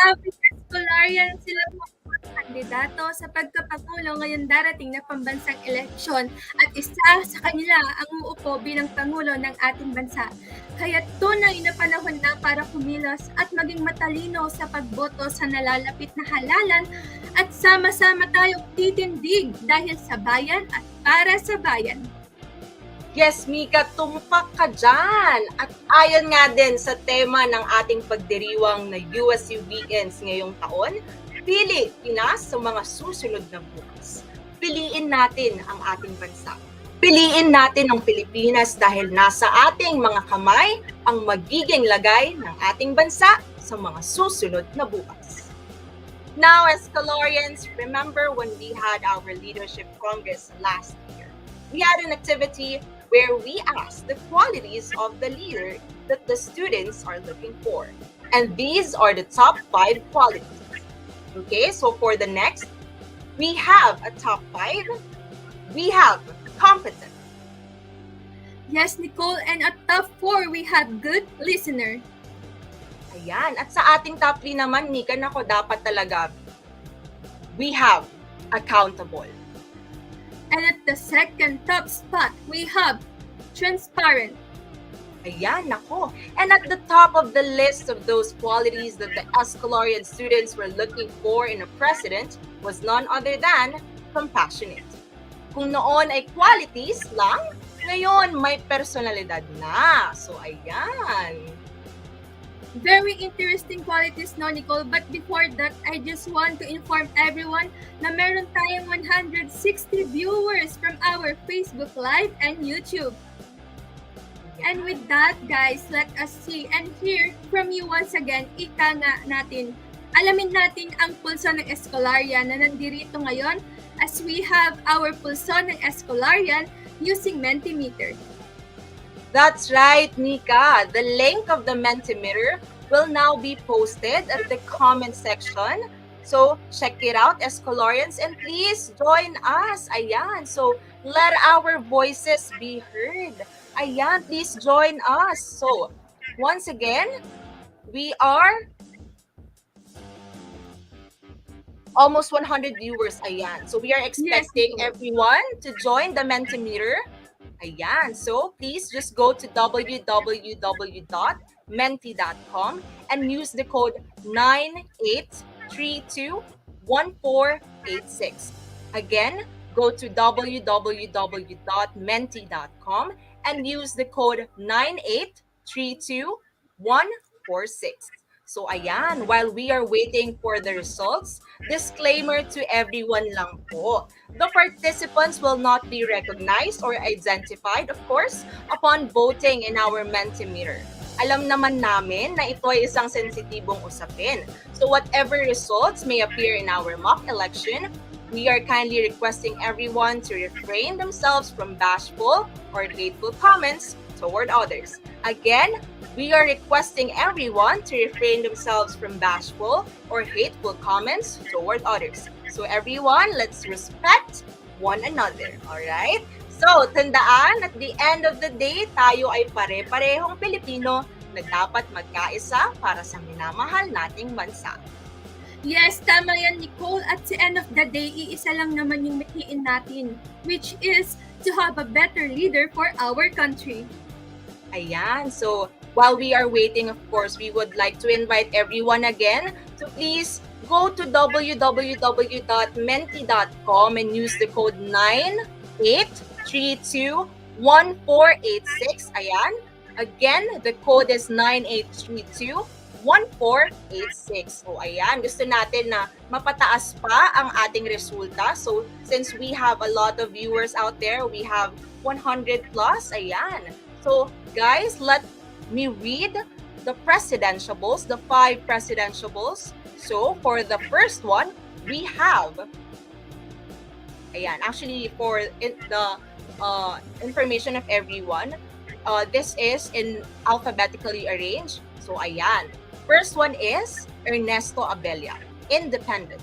happy Escolarian sila mga kandidato sa pagkapangulo ngayong darating na pambansang eleksyon at isa sa kanila ang uupo bilang pangulo ng ating bansa. Kaya tunay na panahon na para kumilos at maging matalino sa pagboto sa nalalapit na halalan at sama-sama tayong titindig dahil sa bayan at para sa bayan. Yes, Mika, tumpak ka dyan. At ayon nga din sa tema ng ating pagdiriwang na USC Weekends ngayong taon, pili Pinas sa mga susunod na bukas. Piliin natin ang ating bansa. Piliin natin ang Pilipinas dahil nasa ating mga kamay ang magiging lagay ng ating bansa sa mga susunod na bukas. Now, Escolarians, remember when we had our Leadership Congress last year? We had an activity where we asked the qualities of the leader that the students are looking for. And these are the top 5 qualities. Okay, so for the next, we have a top 5. We have competent. Yes, Nicole, and at top 4, we have good listener. Ayan, at sa ating top 3 naman, Mika, nako dapat talaga, we have accountable. And at the second top spot, we have transparent. Ayan, nako. And at the top of the list of those qualities that the Escolarian students were looking for in a president was none other than compassionate. Kung noon ay qualities lang, ngayon may personalidad na. So, ayan. Very interesting qualities, no, Nicole? But before that, I just want to inform everyone na meron tayong 160 viewers from our Facebook Live and YouTube. And with that, guys, let us see and hear from you once again. Ika nga natin. Alamin natin ang pulso ng Escolarian na nandirito ngayon as we have our pulso ng Escolarian using Mentimeter. That's right, Nika. The link of the Mentimeter will now be posted at the comment section. So, check it out, Escolarians, and please join us. Ayan. So, let our voices be heard. Ayan, please join us. So, once again, we are almost 100 viewers. Ayan. So, we are expecting everyone to join the Mentimeter. Ayan. So, please just go to www.menti.com and use the code 98321486. Again, go to www.menti.com and use the code 98321486. So ayan, while we are waiting for the results, disclaimer to everyone lang po. The participants will not be recognized or identified, of course, upon voting in our Mentimeter. Alam naman namin na ito ay isang sensitibong usapin. So whatever results may appear in our mock election, we are kindly requesting everyone to refrain themselves from bashful or hateful comments toward others. Again, we are requesting everyone to refrain themselves from bashful or hateful comments toward others. So everyone, let's respect one another, alright? So, tandaan, at the end of the day, tayo ay pare-parehong Pilipino na dapat magkaisa para sa minamahal nating bansa. Yes, tama yan, Nicole. At sa end of the day, iisa lang naman yung mithiin natin, which is to have a better leader for our country. Ayan, so while we are waiting, of course, we would like to invite everyone again to please go to www.menti.com and use the code 98321486. Ayan. Again, the code is 98321486. So ayan, gusto natin na mapataas pa ang ating resulta. So since we have a lot of viewers out there, we have 100 plus. Ayan. So guys, let me read the presidentiables, the 5 presidentiables. So for the first one, we have, ayan, actually for the information of everyone, this is in alphabetically arranged. So ayan, first one is Ernesto Abella, independent.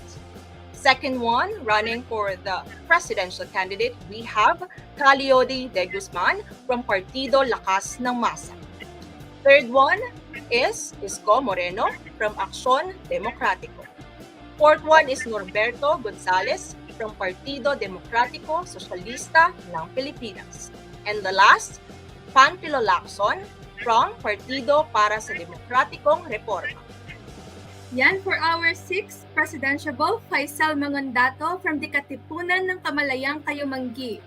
Second one, running for the presidential candidate, we have Caliodi de Guzman from Partido Lakas ng Masa. Third one, is Isko Moreno from Aksyon Demokratiko. Fourth one is Norberto Gonzales from Partido Demokratiko Sosyalista ng Pilipinas. And the last, Panfilo Lacson from Partido para sa Demokratikong Reforma. Yan for our 6th presidential, Faisal Mangondato from the Katipunan ng Kamalayang Kayumanggi.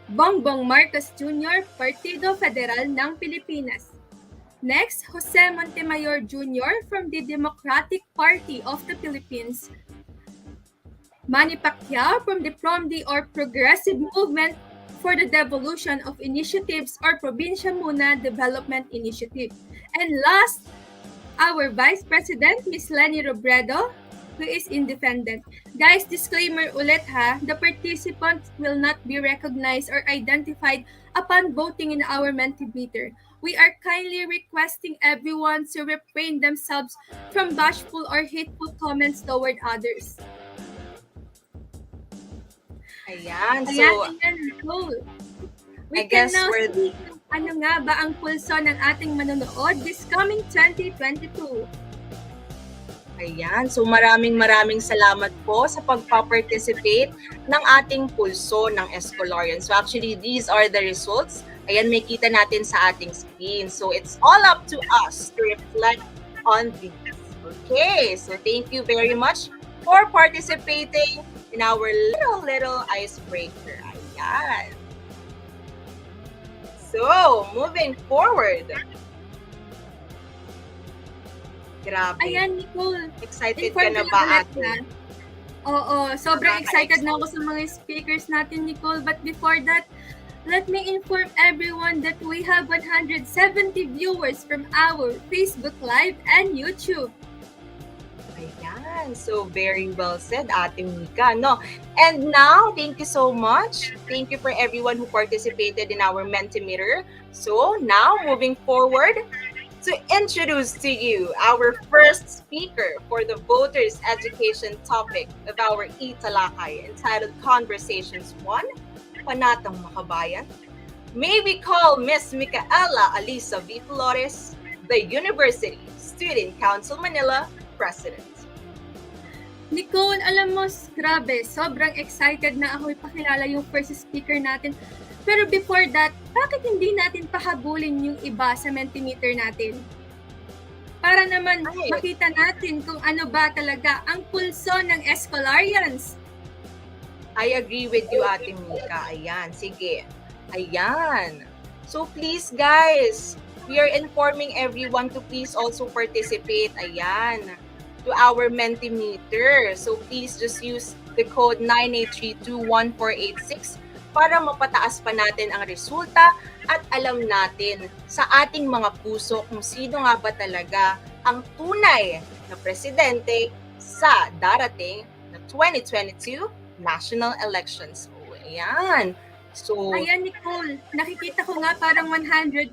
Bongbong Marcos Jr., Partido Federal ng Pilipinas. Next, Jose Montemayor Jr. from the Democratic Party of the Philippines. Manny Pacquiao from the PROMDI or Progressive Movement for the Devolution of Initiatives or Probinsya Muna Development Initiative. And last, our Vice President, Ms. Leni Robredo, who is independent. Guys, disclaimer ulit ha, the participants will not be recognized or identified upon voting in our Mentimeter. We are kindly requesting everyone to refrain themselves from bashful or hateful comments toward others. Ayan, so Nicole. I We can guess now we're- see ano nga ba ang pulso ng ating manonood this coming 2022. Ayan, so maraming salamat po sa pagpa-participate ng ating pulso ng Escolarian. So actually, these are the results. Ayan, may kita natin sa ating screen. So it's all up to us to reflect on these. Okay, so thank you very much for participating in our little icebreaker. Ayan. So, moving forward. Grabe. Ayan, Nicole. Excited ka inform na ko ba, lang ate? ulit, Oo, sobrang excited na ako Nakaka-excite. sa mga speakers natin, Nicole. But before that, let me inform everyone that we have 170 viewers from our Facebook Live and YouTube. Ayan. So, very well said, Ate Mika, no? And now, thank you so much. Thank you for everyone who participated in our Mentimeter. So, now, moving forward, to introduce to you our first speaker for the voters' education topic of our E-Talakay entitled Conversations 1, Panatang Makabayan. May we call Miss Micaela Alisa V. Flores, the University Student Council Manila President. Nicole, alam mo, grabe, sobrang excited na ako ipakilala yung first speaker natin. Pero before that, bakit hindi natin pahabulin yung iba sa Mentimeter natin? Para naman makita natin kung ano ba talaga ang pulso ng Escolarians. I agree with you, Ate Mika. Ayan, sige. Ayan. So please, guys, we are informing everyone to please also participate. Ayan. To our Mentimeter. So please just use the code 98321486 para mapataas pa natin ang resulta at alam natin sa ating mga puso kung sino nga ba talaga ang tunay na presidente sa darating na 2022 national elections. So, ayan. So, Ayan, Nicole, nakikita ko nga parang 122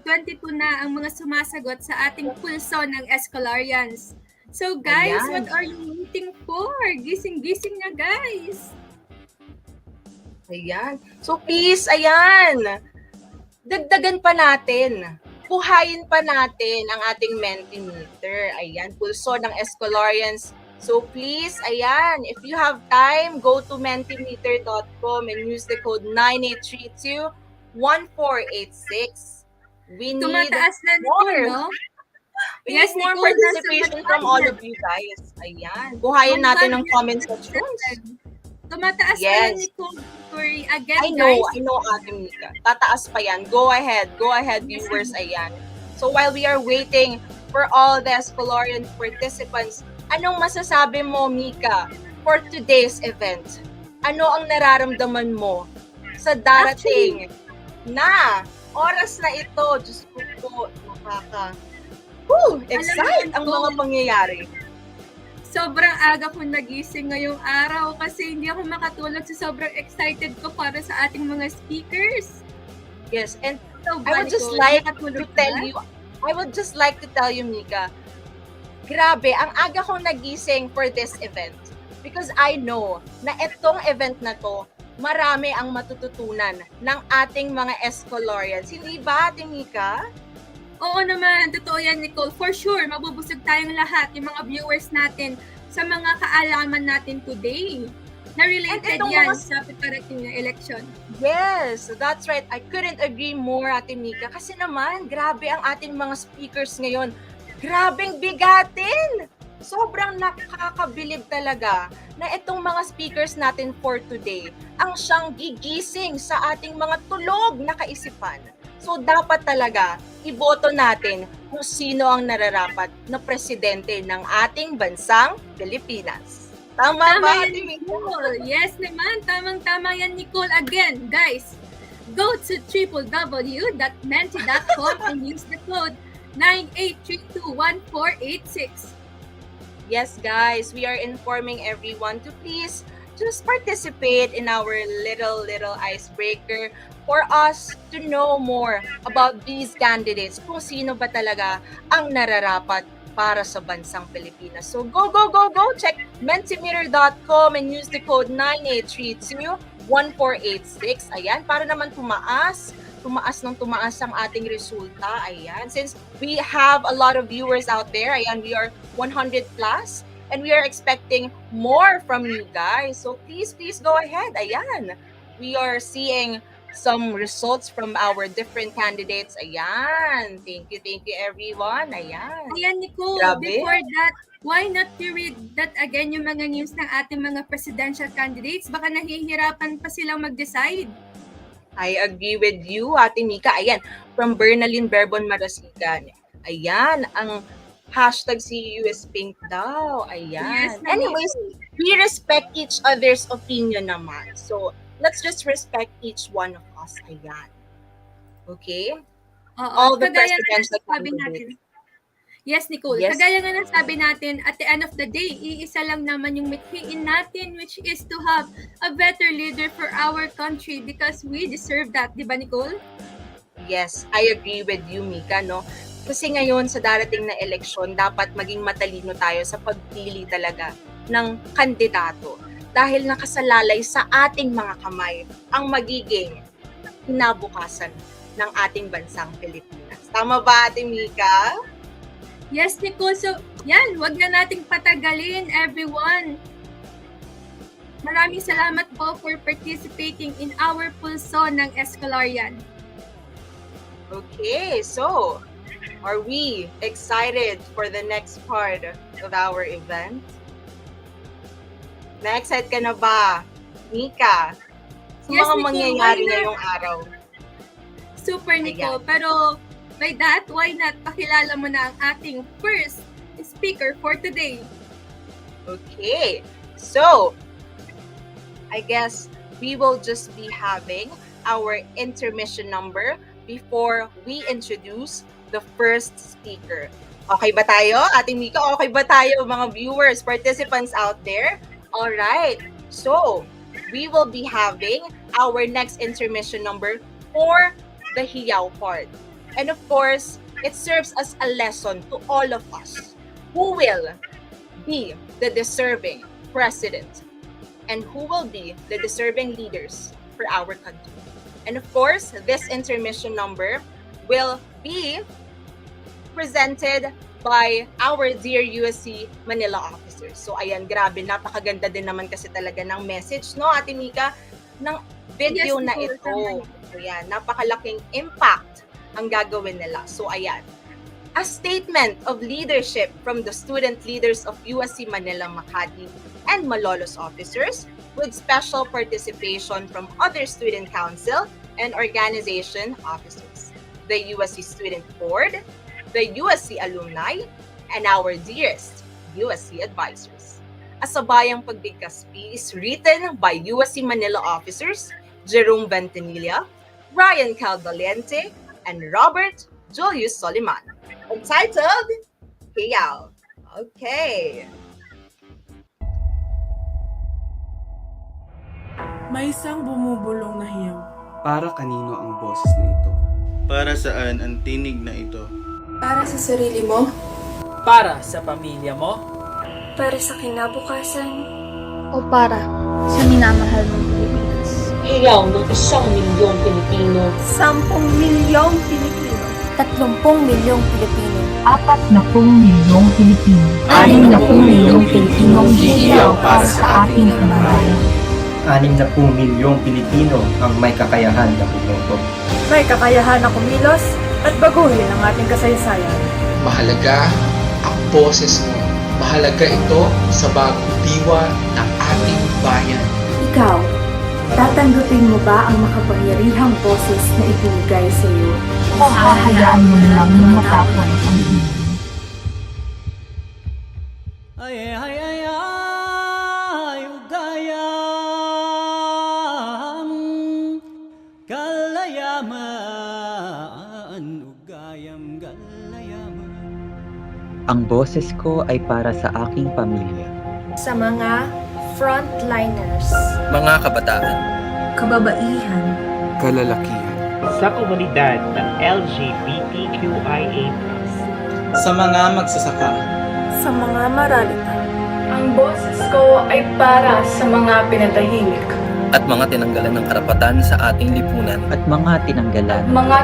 na ang mga sumasagot sa ating pulso ng Escolarians. So guys, Ayan. what are you waiting for? Gising-gising na, guys! Ayan. So please, ayan. Dagdagan pa natin. Buhayin pa natin ang ating Mentimeter. Ayan, pulso ng Escolarians. So please, ayan, if you have time, go to mentimeter.com and use the code 98321486. We need Tumataas na, more. Nicole, no? We Yes, need more Nicole, nasa participation 100. from all of you guys. Ayan. Buhayin natin ang comment sections. Tumataas Yes. pa yan, Nicole. Sorry, again, I know, guys. Ate Mika. Tataas pa yan. Go ahead, viewers. Ayan. So while we are waiting for all the Escolarian participants, anong masasabi mo, Mika, for today's event? Ano ang nararamdaman mo sa darating na oras na ito? Diyos ko po, excite ang mga pangyayari. Sobrang aga ko nagising ngayong araw kasi hindi ako makatulog sa sobrang excited ko para sa ating mga speakers. Yes, and So, I would just Nicole, like nakatulog to tell ka? you, Mika, grabe, ang aga kong nagising for this event because I know na itong event na to, marami ang matututunan ng ating mga Escolarians. Hindi ba, Ate Mika? Oo naman, totoo yan, Nicole. For sure, mabubusog tayong lahat, yung mga viewers natin, sa mga kaalaman natin today na related yan sa parating na election. Yes, that's right. I couldn't agree more, Ate Mika. Kasi naman, grabe ang ating mga speakers ngayon. Grabeng bigatin! Sobrang nakakabilib talaga na itong mga speakers natin for today ang siyang gigising sa ating mga tulog na kaisipan. So dapat talaga iboto natin kung sino ang nararapat na presidente ng ating bansang Pilipinas. Tama ba, yan, Nicole? Yes naman, tamang-tama yan, Nicole. Again, guys, go to www.menti.com and use the code 98321486. Yes, guys, we are informing everyone to please just participate in our little icebreaker for us to know more about these candidates, kung sino ba talaga ang nararapat para sa bansang Pilipinas. So go! Check mentimeter.com and use the code 98321486. Ayan, para naman tumaas ang ating resulta. Ayan, since we have a lot of viewers out there, ayan, we are 100 plus and we are expecting more from you guys. So please go ahead. Ayan, we are seeing some results from our different candidates. Ayan, thank you everyone. Ayan, Nicole, grabe. Before that, why not to read that again, yung mga news ng ating mga presidential candidates? Baka nahihirapan pa silang mag-decide. I agree with you, Ate Mika. Ayan, from Bernalyn Berbon Marasigan. Ayan, ang hashtag si US Pink daw. Ayan. Yes, anyways, we respect each other's opinion naman. So, let's just respect each one of us. Ayan. Okay? All the presidential candidates. Yes, Nicole. Yes. Kagaya nga ng sabi natin, at the end of the day, iisa lang naman yung mithiin natin, which is to have a better leader for our country because we deserve that. Di ba, Nicole? Yes, I agree with you, Mika, no? Kasi ngayon sa darating na eleksyon, dapat maging matalino tayo sa pagpili talaga ng kandidato dahil nakasalalay sa ating mga kamay ang magiging kinabukasan ng ating bansang Pilipinas. Tama ba, Ate Mika? Yes, Nicole. So, yan, wag na nating patagalin, everyone. Maraming salamat po for participating in our pulso ng Escolarian. Okay, so are we excited for the next part of our event? Na-excite ka na ba, Mika? Sa Yes, mga Nicole, mangyayari why not? ngayong araw. Super, Nicole. Pero by that, why not pakilala mo na ang ating first speaker for today? Okay, so I guess we will just be having our intermission number before we introduce the first speaker. Okay ba tayo, Ate Mika? Okay ba tayo, mga viewers, participants out there? All right. So, we will be having our next intermission number for the hiyaw part. And of course, it serves as a lesson to all of us who will be the deserving president and who will be the deserving leaders for our country. And of course, this intermission number will be presented by our dear USC Manila officers. So ayan, grabe, napakaganda din naman kasi talaga ng message, no, Ate Mika, ng video Yes, na Nicole, ito. Ayan, napakalaking impact ang gagawin nila. So ayan, a statement of leadership from the student leaders of USC Manila, Makati, and Malolos officers with special participation from other student council and organization officers, the USC Student Board, the USC alumni, and our dearest USC advisors. A sabayang pagbigkaspi is written by USC Manila officers Jerome Ventanilla, Ryan Caldaliente, and Robert Julius Soliman. Entitled, Hiyaw. Okay. May isang bumubulong na hiyaw. Para kanino ang boses na ito? Para saan ang tinig na ito? Para sa sarili mo? Para sa pamilya mo? Para sa kinabukasan? O para sa minamahal mong Pilipinas? Hiyaw ng 1 milyong Pilipino. 10 milyong Pilipino. 30 milyong Pilipino. 40 milyong Pilipino. 60 milyong Pilipinong hihiyaw para sa ating bayan. 60 milyong Pilipino ang may kakayahan na bumoto. May kakayahan na kumilos at baguhin ang ating kasaysayan. Mahalaga ang boses mo. Mahalaga ito sa bagong diwa ng ating bayan. Ikaw, tatanggapin mo ba ang makapangyarihang boses na ibinigay sa iyo? O hahayaan mo lang na matapon ang ibig? Ang boses ko ay para sa aking pamilya. Sa mga frontliners. Mga kabataan. Kababaihan. Kalalakihan. Sa komunidad ng LGBTQIA+. Sa mga magsasaka. Sa mga maralita. Ang boses ko ay para sa mga pinatahimik. At mga tinanggalan ng karapatan sa ating lipunan. At mga tinanggalan. Mga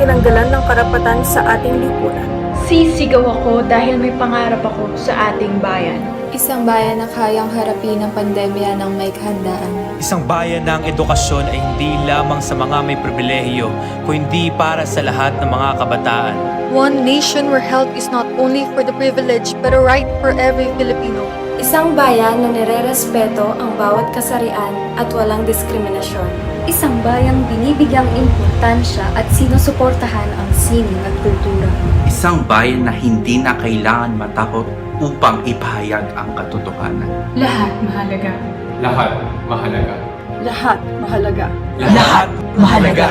tinanggalan ng karapatan sa ating lipunan. Sisigaw ako dahil may pangarap ako sa ating bayan. Isang bayan na kayang harapin ang pandemya ng may kahandaan. Isang bayan na ang edukasyon ay hindi lamang sa mga may pribilehiyo, kundi para sa lahat ng mga kabataan. One nation where health is not only for the privileged but a right for every Filipino. Isang bayan na nirerespeto ang bawat kasarian at walang diskriminasyon. Isang bayang binibigyang importansya at sinusuportahan ang sining at kultura. Isang bayan na hindi na kailangan matakot upang ipahayag ang katotohanan. Lahat mahalaga. Lahat mahalaga. Lahat mahalaga. Lahat mahalaga.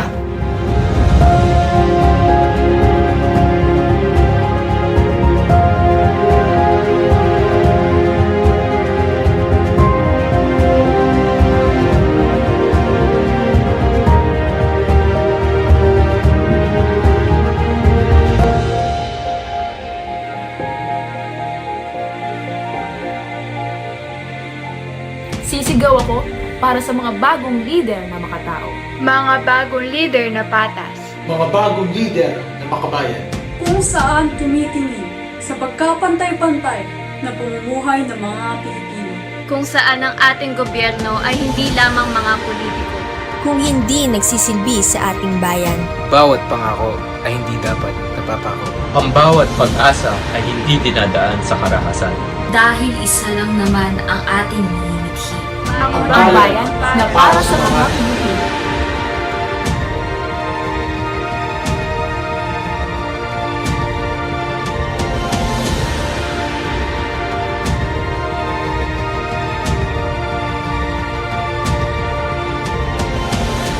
Sisigaw ako para sa mga bagong leader na makatao. Mga bagong leader na patas. Mga bagong leader na makabayan. Kung saan tumitingin sa pagkapantay-pantay na pamumuhay ng mga Pilipino. Kung saan ang ating gobyerno ay hindi lamang mga politiko. Kung hindi nagsisilbi sa ating bayan. Bawat pangako ay hindi dapat napapako. Ang bawat pag-asa ay hindi dinadaan sa karahasan. Dahil isa lang naman ang ating minimithi. Ang bayan na para sa mga Pilipino.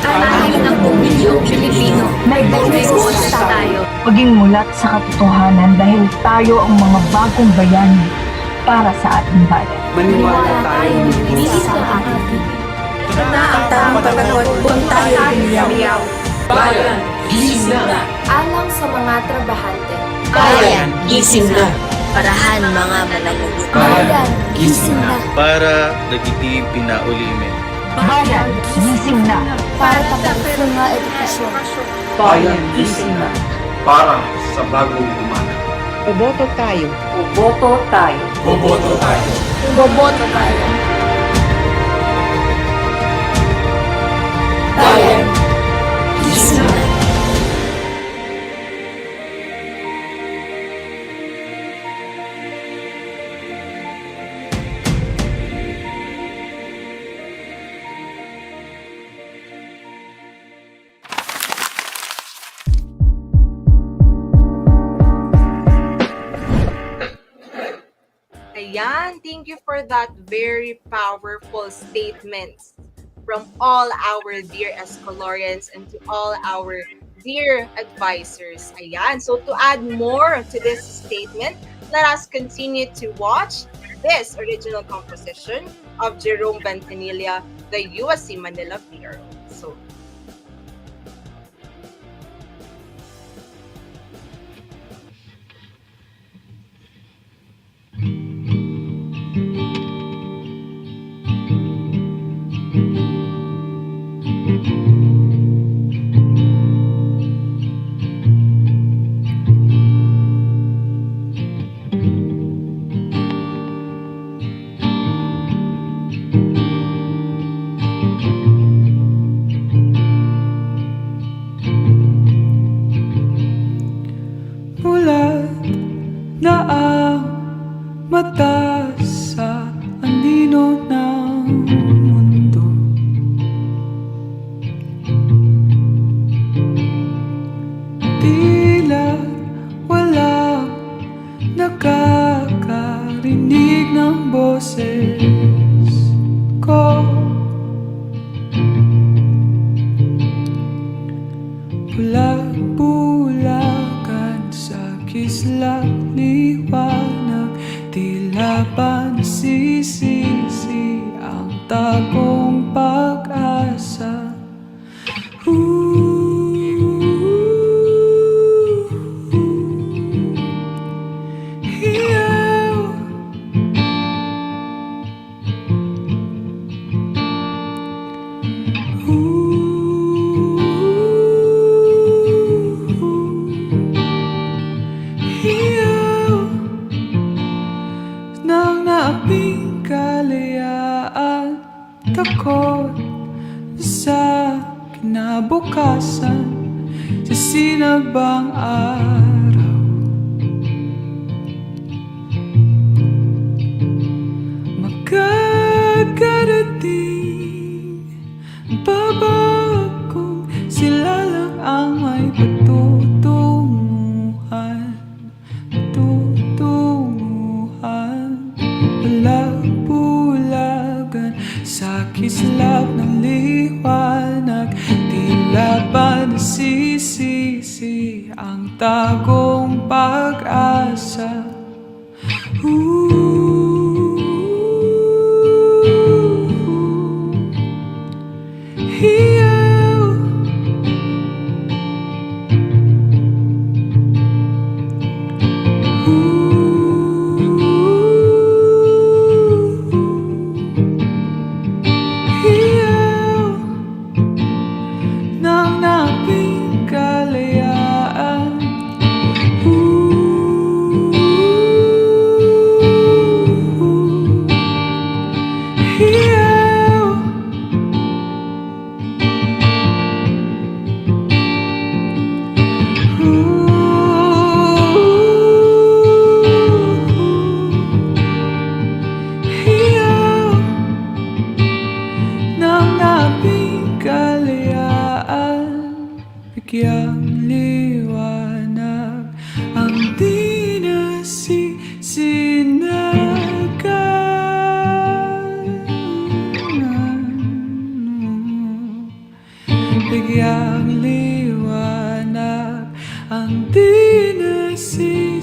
Dahil ng milyong Pilipino, may boses tayo. Maging mulat sa katotohanan dahil tayo ang mga bagong bayani para sa ating bayan. Maniwala tayo Hindi sa ating Na ang tamang panahon kung tayo biniyaw. Bayan, gising na! Alang sa mga trabahante. Bayan, gising na! Parahan mga malagugot. Bayan, gising na! Para nagiti pinaulimin. Bayan, gising na! Para tapusin mga edukasyon. Bayan, gising na! Para sa bagong umaga. Boboto tayo. Boboto tayo. Boboto tayo. Boboto tayo. Bayan, gising na! Ayan, thank you for that very powerful statements from all our dear Escolorians and to all our dear advisors. Ayan, so to add more to this statement, let us continue to watch this original composition of Jerome Ventanilla, the USC Manila Bureau. So, mata sa anino ng mundo. Tila walang nakakarinig ng boses ko. Bulag-bulagan sa kislap liwanag, tila ba nasisisi ang tagong pag-asa. Nang naaping kalayaan, takot sa kinabukasan, sa sinabang araw. Magkakarating ang pabagong sila lang ang may patutunguhan. Bulag-bulagan sa kislap ng liwanag, tila ba nasisisi ang tagong pag-asa. Nang naping kalayaan, nang naping kalayaan, bigyang liwanag ang di nasisinagan. Bigyang liwanag ang di nasisinagan.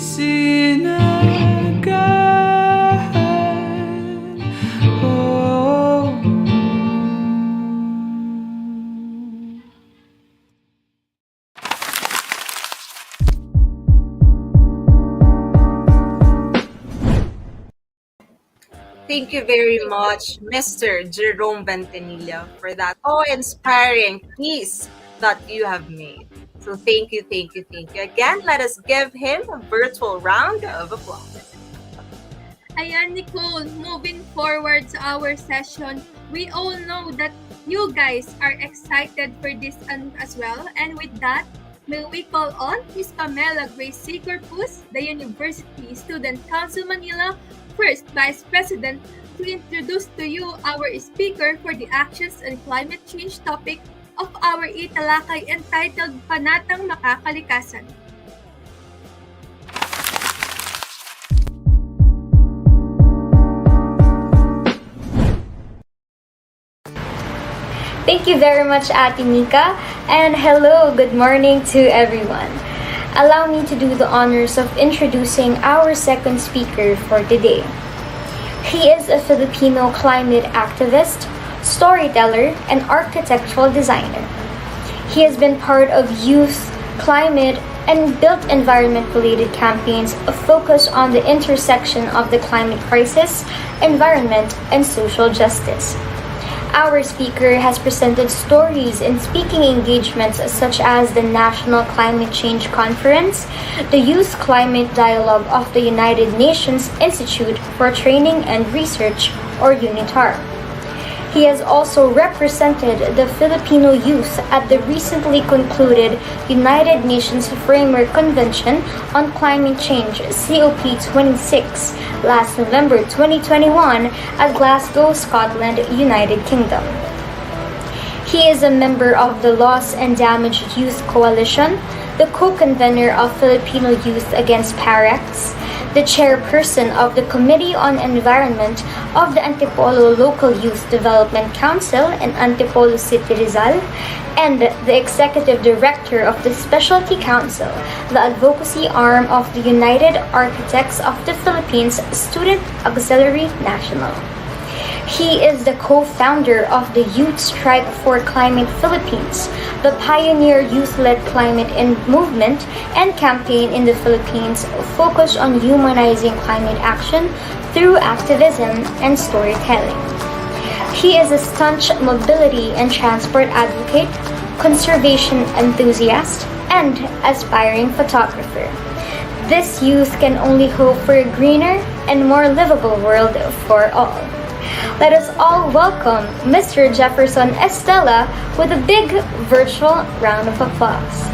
Oh. Thank you very much, Mr. Jerome Ventanilla, for that awe-inspiring piece that you have made. So thank you, thank you, thank you. Again, let us give him a virtual round of applause. Ayan, Nicole, moving forward to our session, we all know that you guys are excited for this as well. And with that, may we call on Ms. Pamela Grace Sigurpus, the University Student Council Manila First Vice President, to introduce to you our speaker for the actions and climate change topic of our E-Talakay entitled Panatang Makakalikasan. Thank you very much, Ate Nika, and hello, good morning to everyone. Allow me to do the honors of introducing our second speaker for today. He is a Filipino climate activist, storyteller, and architectural designer. He has been part of youth, climate, and built environment-related campaigns focused on the intersection of the climate crisis, environment, and social justice. Our speaker has presented stories in speaking engagements such as the National Climate Change Conference, the Youth Climate Dialogue of the United Nations Institute for Training and Research, or UNITAR. He has also represented the Filipino youth at the recently concluded United Nations Framework Convention on Climate Change COP26 last November 2021 at Glasgow, Scotland, United Kingdom. He is a member of the Lost and Damaged Youth Coalition, the co-convener of Filipino Youth Against Parex, the chairperson of the Committee on Environment of the Antipolo Local Youth Development Council in Antipolo City, Rizal, and the executive director of the Specialty Council, the advocacy arm of the United Architects of the Philippines Student Auxiliary National. He is the co-founder of the Youth Strike for Climate Philippines, the pioneer youth-led climate movement and campaign in the Philippines focused on humanizing climate action through activism and storytelling. He is a staunch mobility and transport advocate, conservation enthusiast, and aspiring photographer. This youth can only hope for a greener and more livable world for all. Let us all welcome Mr. Jefferson Estella with a big virtual round of applause.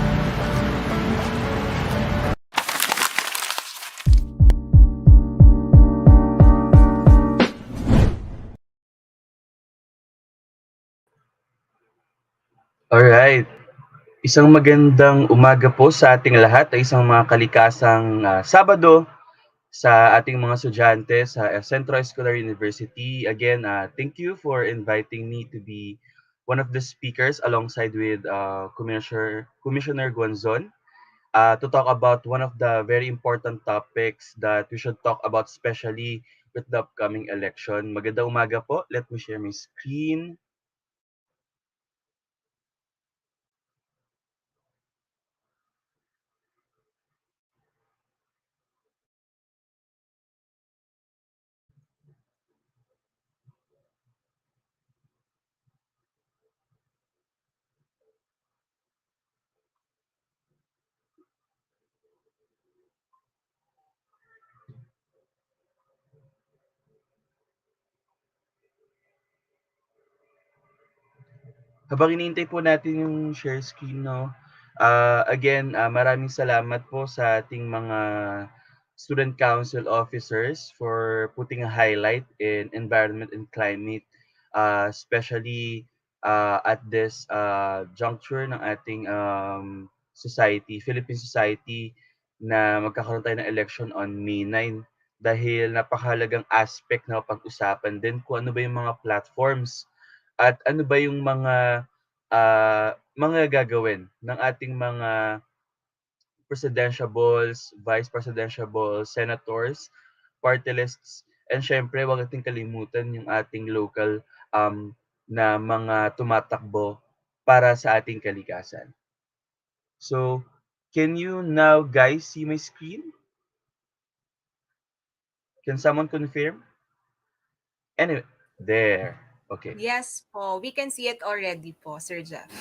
Alright. Isang magandang umaga po sa ating lahat ay isang mga kalikasang Sabado sa ating mga estudyante sa Centro Escolar University. Again, thank you for inviting me to be one of the speakers alongside with Commissioner Guanzon to talk about one of the very important topics that we should talk about, especially with the upcoming election. Magandang umaga po. Let me share my screen. Habang hinihintay po natin yung share screen, no? Again, maraming salamat po sa ating mga student council officers for putting a highlight in environment and climate, especially at this juncture ng ating society, Philippine society, na magkakaroon tayo ng election on May 9 dahil napakahalagang aspect na pag-usapan din kung ano ba yung mga platforms at ano ba yung mga gagawin ng ating mga presidential balls, vice presidential balls, senators, party lists, and syempre wag nating kalimutan yung ating local na mga tumatakbo para sa ating kalikasan. So, can you now guys see my screen? Can someone confirm? Anyway, there. Okay. Yes po, we can see it already po, Sir Jeff.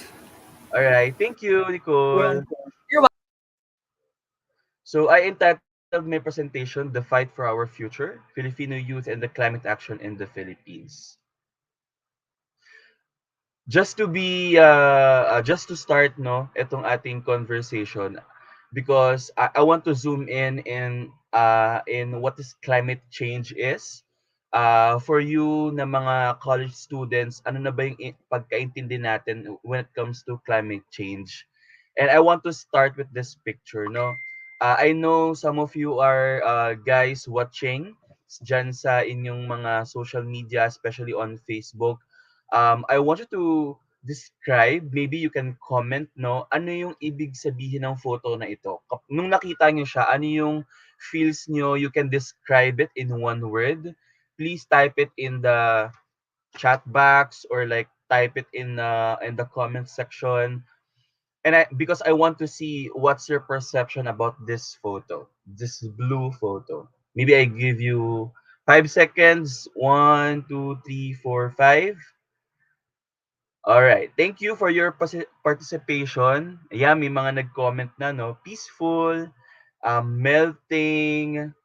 All right. Thank you, Nicole. You're welcome. So I entitled my presentation, The Fight for Our Future, Filipino Youth and the Climate Action in the Philippines. Just to start, no, itong ating conversation, because I want to zoom in what is climate change is. For you na mga college students, ano na ba yung pagkaintindi natin when it comes to climate change? And I want to start with this picture, no? I know some of you are guys watching dyan sa inyong mga social media, especially on Facebook. I want you to describe, maybe you can comment, no? Ano yung ibig sabihin ng photo na ito? Nung nakita nyo siya, ano yung feels nyo? You can describe it in one word. Please type it in the chat box or like type it in the comment section. And because I want to see what's your perception about this photo, this blue photo. Maybe I give you 5 seconds. 1, 2, 3, 4, 5. All right. Thank you for your participation. Ayan, may mga nag-comment na, no? Peaceful, melting.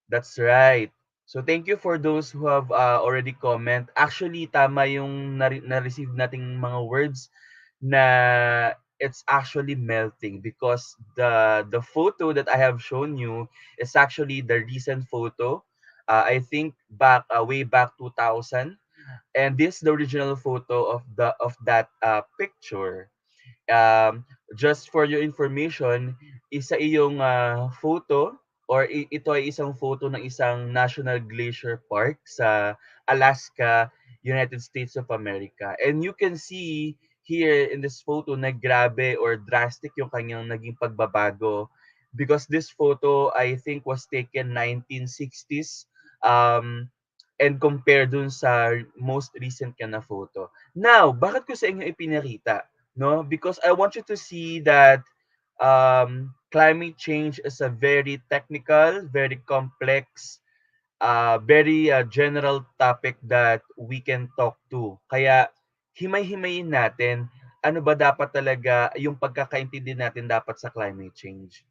That's right. So thank you for those who have already comment. Actually, tama yung na-receive nating mga words na it's actually melting because the photo that I have shown you is actually the recent photo. I think back way back 2000, and this is the original photo of that picture. Just for your information, isa iyong photo or ito ay isang photo ng isang national glacier park sa Alaska, United States of America. And you can see here in this photo na grabe or drastic yung kanyang naging pagbabago because this photo I think was taken 1960s um, and compare dun sa most recent ka na photo. Now, bakit ko sa inyo ipinakita? No, because I want you to see that climate change is a very technical, very complex, very general topic that we can talk to. Kaya himay-himayin natin ano ba dapat talaga yung pagkakaintindi natin dapat sa climate change.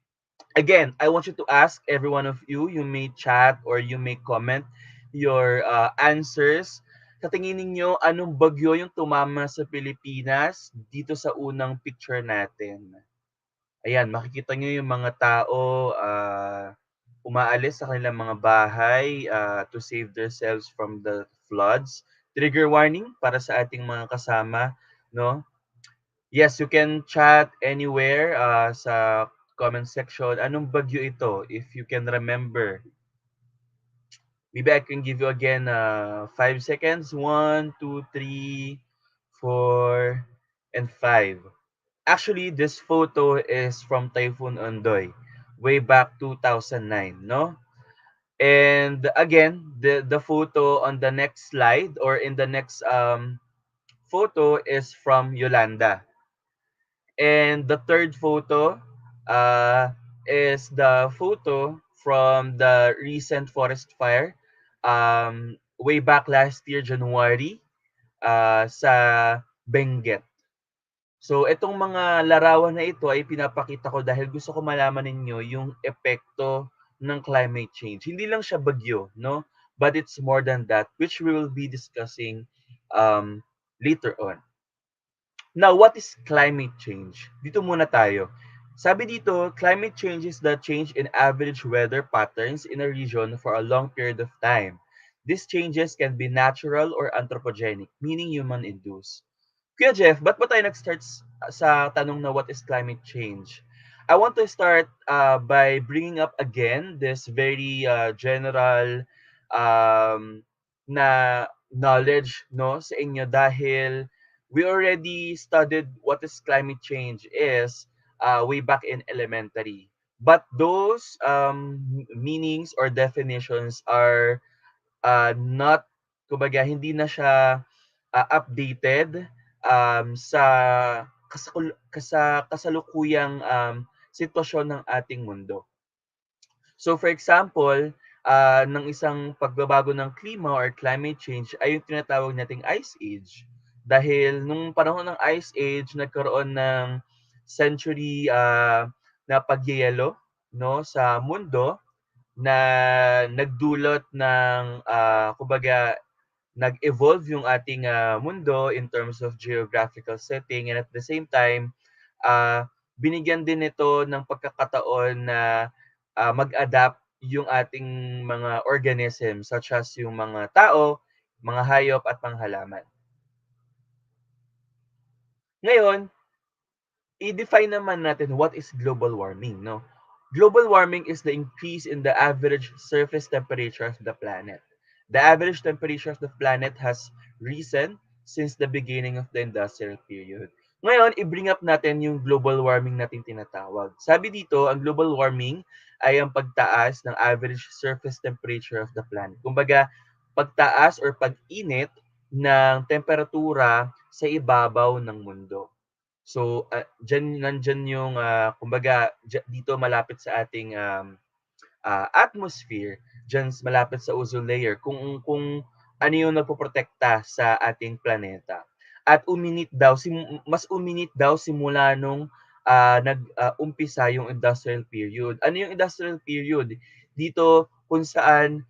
Again, I want you to ask every one of you. You may chat or you may comment your answers. Sa tingin ninyo, anong bagyo yung tumama sa Pilipinas dito sa unang picture natin? Ayan, makikita nyo yung mga tao umaalis sa kanilang mga bahay to save themselves from the floods. Trigger warning para sa ating mga kasama, no? Yes, you can chat anywhere sa comment section. Anong bagyo ito? If you can remember. Maybe I can give you again 5 seconds. 1, 2, 3, 4, and 5. Actually, this photo is from Typhoon Ondoy, way back 2009, no? And again, the photo on the next slide or in the next photo is from Yolanda. And the third photo is the photo from the recent forest fire way back last year, January, sa Benguet. So, itong mga larawan na ito ay pinapakita ko dahil gusto ko malaman ninyo yung epekto ng climate change. Hindi lang siya bagyo, no? But it's more than that, which we will be discussing later on. Now, what is climate change? Dito muna tayo. Sabi dito, climate change is the change in average weather patterns in a region for a long period of time. These changes can be natural or anthropogenic, meaning human-induced. Kuya Jeff, ba't ba tayo nag-start sa tanong na what is climate change? I want to start by bringing up again this very general na knowledge no sa inyo dahil we already studied what is climate change is way back in elementary. But those meanings or definitions are not, kumbaga, hindi na siya updated sa kasalukuyang sitwasyon ng ating mundo. So for example, ng isang pagbabago ng klima or climate change ay yung tinatawag nating ice age. Dahil nung panahon ng ice age, nagkaroon ng century na pagyayelo no sa mundo na nagdulot ng kumbaga nag-evolve yung ating mundo in terms of geographical setting, and at the same time binigyan din ito ng pagkakataon na mag-adapt yung ating mga organisms such as yung mga tao, mga hayop at panghalaman. Ngayon, i-define naman natin what is global warming, no? Global warming is the increase in the average surface temperature of the planet. The average temperature of the planet has risen since the beginning of the industrial period. Ngayon, i-bring up natin yung global warming natin tinatawag. Sabi dito, ang global warming ay ang pagtaas ng average surface temperature of the planet. Kumbaga, pagtaas or pag-init ng temperatura sa ibabaw ng mundo. So, nandyan yung, kumbaga, dito malapit sa ating atmosphere, dyan malapit sa ozone layer, kung ano yung nagpoprotekta sa ating planeta. At mas uminit daw simula nung nag-umpisa yung industrial period. Ano yung industrial period? Dito kung saan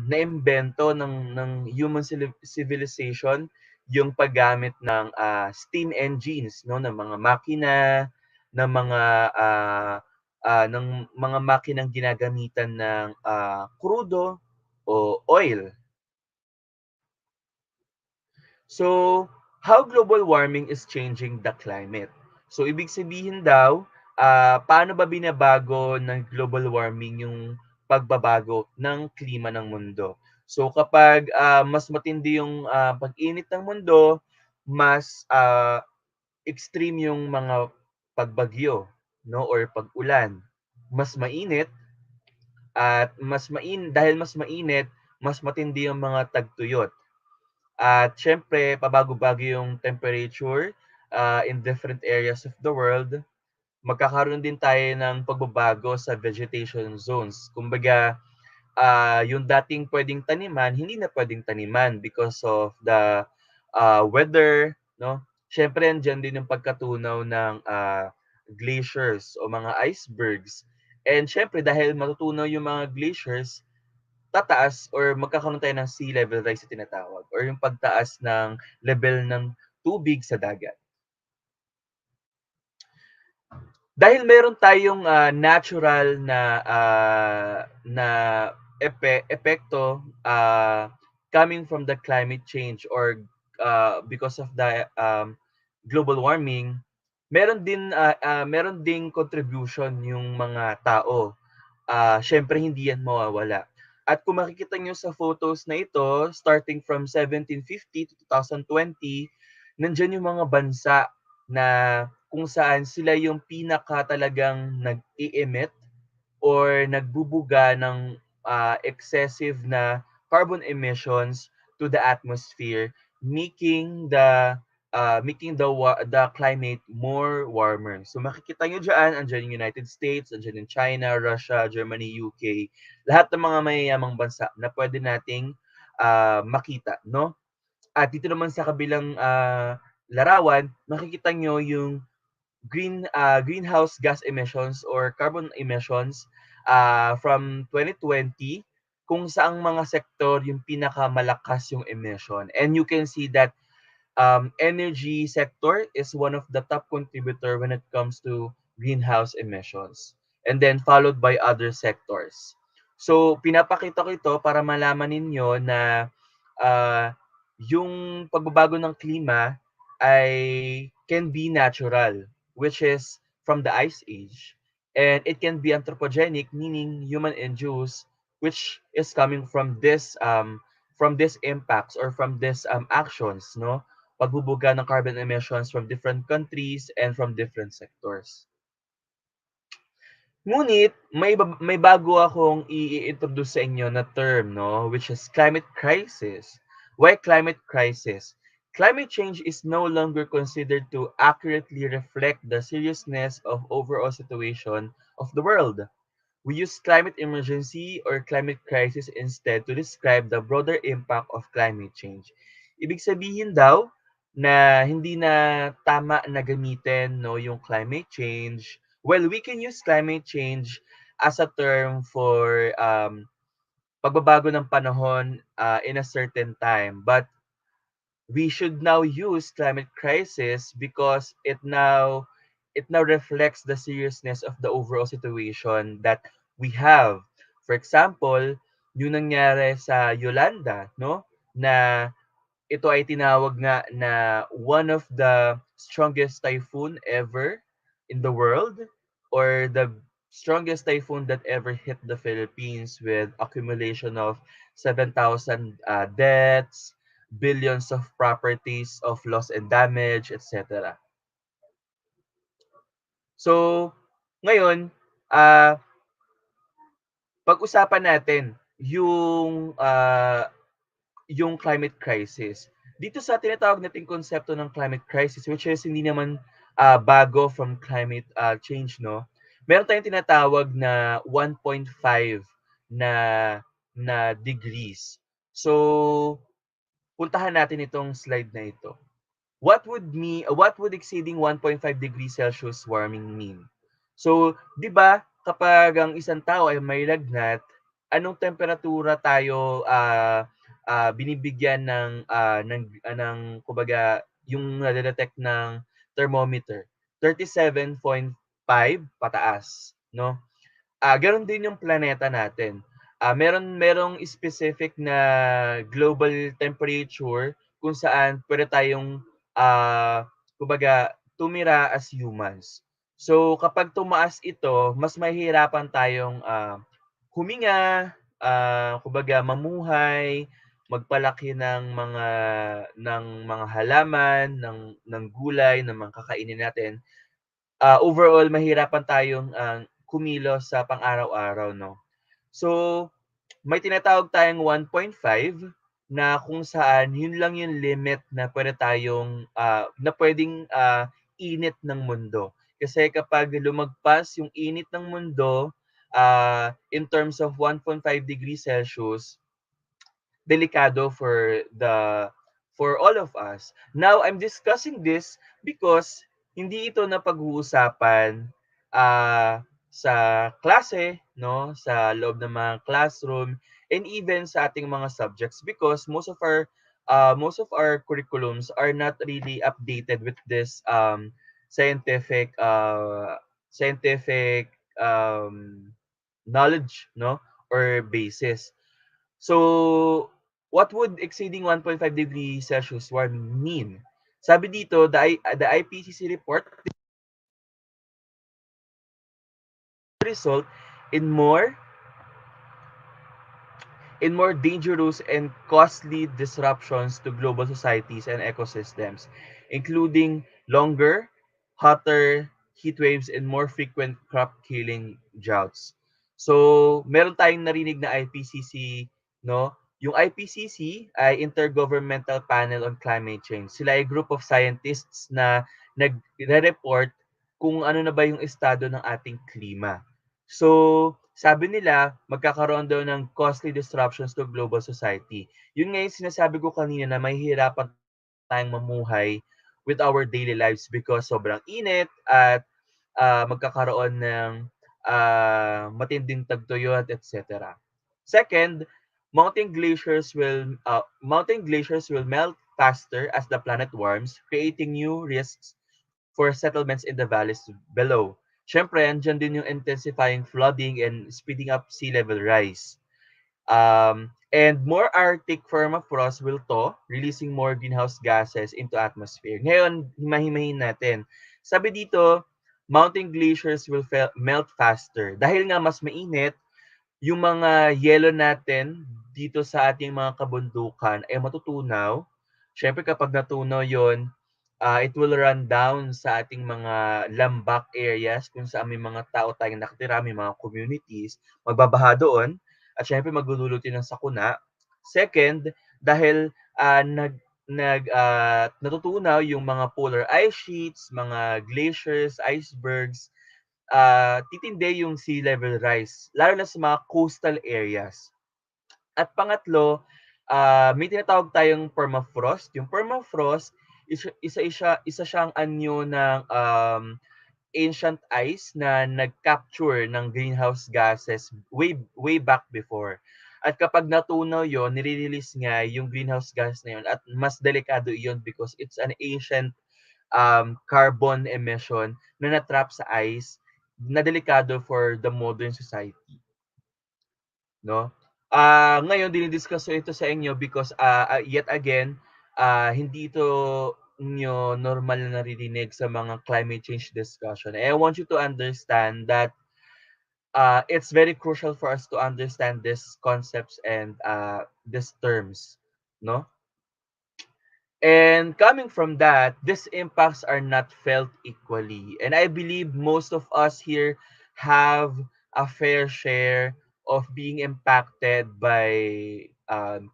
naimbento ng human civilization yung paggamit ng steam engines, no, ng mga makina, ng mga makinang ginagamitan ng krudo o oil. So, how global warming is changing the climate? So, ibig sabihin daw, paano ba binabago ng global warming yung pagbabago ng klima ng mundo? So, kapag mas matindi yung pag-init ng mundo, mas extreme yung mga pagbagyo, no, or pag-ulan. Mas mainit at dahil mas mainit, mas matindi yung mga tagtuyot. At siyempre, pabago-bago yung temperature in different areas of the world. Magkakaroon din tayo ng pagbabago sa vegetation zones. Kumbaga, yung dating pwedeng taniman, hindi na pwedeng taniman because of the weather, no? Siyempre, andyan din yung pagkatunaw ng glaciers o mga icebergs. And siyempre, dahil matutunaw yung mga glaciers, tataas or magkakaroon tayo ng sea level rise na tinatawag or yung pagtaas ng level ng tubig sa dagat. Dahil meron tayong natural na epekto coming from the climate change or because of the global warming, meron ding contribution yung mga tao. Siyempre hindi yan mawawala. At kung makikita nyo sa photos na ito, starting from 1750 to 2020, nandiyan yung mga bansa na kung saan sila yung pinaka talagang nag-i-emit or nagbubuga ng excessive na carbon emissions to the atmosphere, making the climate more warmer. So makikita nyo dyan, andyan yung United States, andyan yung China, Russia, Germany, UK, lahat ng mga mayayamang bansa na pwede nating makita, no? At dito naman sa kabilang larawan, makikita nyo yung greenhouse gas emissions or carbon emissions from 2020 kung saang mga sektor yung pinakamalakas yung emission. And you can see that energy sector is one of the top contributor when it comes to greenhouse emissions. And then followed by other sectors. So, pinapakita ko ito para malaman ninyo na uh, yung pagbabago ng klima ay can be natural, which is from the ice age. And it can be anthropogenic, meaning human-induced, which is coming from these impacts or from these actions, no? Pagbubuga ng carbon emissions from different countries and from different sectors. Ngunit may bago akong i-introduce sa inyo na term, no, which is climate crisis. Why climate crisis? Climate change is no longer considered to accurately reflect the seriousness of overall situation of the world. We use climate emergency or climate crisis instead to describe the broader impact of climate change. Ibig sabihin daw na hindi na tama na gamitin, no, yung climate change. Well, we can use climate change as a term for pagbabago ng panahon in a certain time. But we should now use climate crisis because it now reflects the seriousness of the overall situation that we have. For example, yung nangyari sa Yolanda, no? Na ito ay tinawag nga na one of the strongest typhoon ever in the world or the strongest typhoon that ever hit the Philippines with accumulation of 7,000 deaths, billions of properties of loss and damage, etc. So, ngayon, pag-usapan natin yung climate crisis. Dito sa tinatawag nating konsepto ng climate crisis, which is hindi naman bago from climate change, no? Meron tayong tinatawag na 1.5 na degrees. So, puntahan natin itong slide na ito. What would exceeding 1.5 degrees Celsius warming mean? So, 'di ba, kapag ang isang tao ay may lagnat, anong temperatura tayo binibigyan ng kumbaga yung nade-detect ng thermometer, 37.5 pataas, no? Gano'n din yung planeta natin. Merong specific na global temperature kung saan puwede tayong, kumbaga tumira as humans. So, kapag tumaas ito, mas mahihirapan tayong, huminga, kumbaga mamuhay, magpalaki ng mga halaman, ng gulay, ng mga kakainin natin. Overall mahirapan tayong, kumilos sa pang-araw-araw 'no. So, may tinatawag tayong 1.5 na kung saan yun lang yung limit na puwedeng, init ng mundo. Kasi kapag lumagpas yung init ng mundo, in terms of 1.5 degrees Celsius, delikado for all of us. Now, I'm discussing this because hindi ito napag-uusapan sa klase, no, sa loob ng mga classroom, and even sa ating mga subjects because most of our curriculums are not really updated with this scientific knowledge, no, or basis. So, what would exceeding 1.5 degrees Celsius warming mean? Sabi dito, the IPCC report result in more dangerous and costly disruptions to global societies and ecosystems, including longer, hotter heat waves and more frequent crop-killing droughts. So, meron tayong narinig na IPCC, no? Yung IPCC ay Intergovernmental Panel on Climate Change. Sila ay group of scientists na nagre-report kung ano na ba yung estado ng ating klima. So, sabi nila, magkakaroon daw ng costly disruptions to global society. Yun nga yung sinasabi ko kanina na mahihirapan tayong mamuhay with our daily lives because sobrang init at magkakaroon ng matinding tagtuyot, etc. Second, mountain glaciers will melt faster as the planet warms, creating new risks for settlements in the valleys below. Siyempre, andyan din yung intensifying flooding and speeding up sea level rise. And more Arctic permafrost will thaw, releasing more greenhouse gases into atmosphere. Ngayon, himahimahin natin. Sabi dito, mountain glaciers will melt faster. Dahil nga mas mainit, yung mga yelo natin dito sa ating mga kabundukan ay matutunaw. Siyempre kapag natunaw yon, it will run down sa ating mga lambak areas kung saan may mga tao tayong nakatira, may mga communities, magbabaha doon at siyempre magluluto ng sakuna. Second, dahil natutunaw yung mga polar ice sheets, mga glaciers, icebergs, titindi yung sea level rise, lalo na sa mga coastal areas. At pangatlo, may tinatawag tayong permafrost. Yung permafrost, isa siyang anyo ng ancient ice na nag-capture ng greenhouse gases way back before. At kapag natunaw yon, nire-release nga yung greenhouse gas na yon at mas delikado yon because it's an ancient carbon emission na na-trap sa ice na delikado for the modern society, no? Ngayon dinidiscuss ko ito sa inyo because yet again, hindi ito nyo normal na naririnig sa mga climate change discussion. I want you to understand that it's very crucial for us to understand these concepts and these terms, no? And coming from that, these impacts are not felt equally. And I believe most of us here have a fair share of being impacted by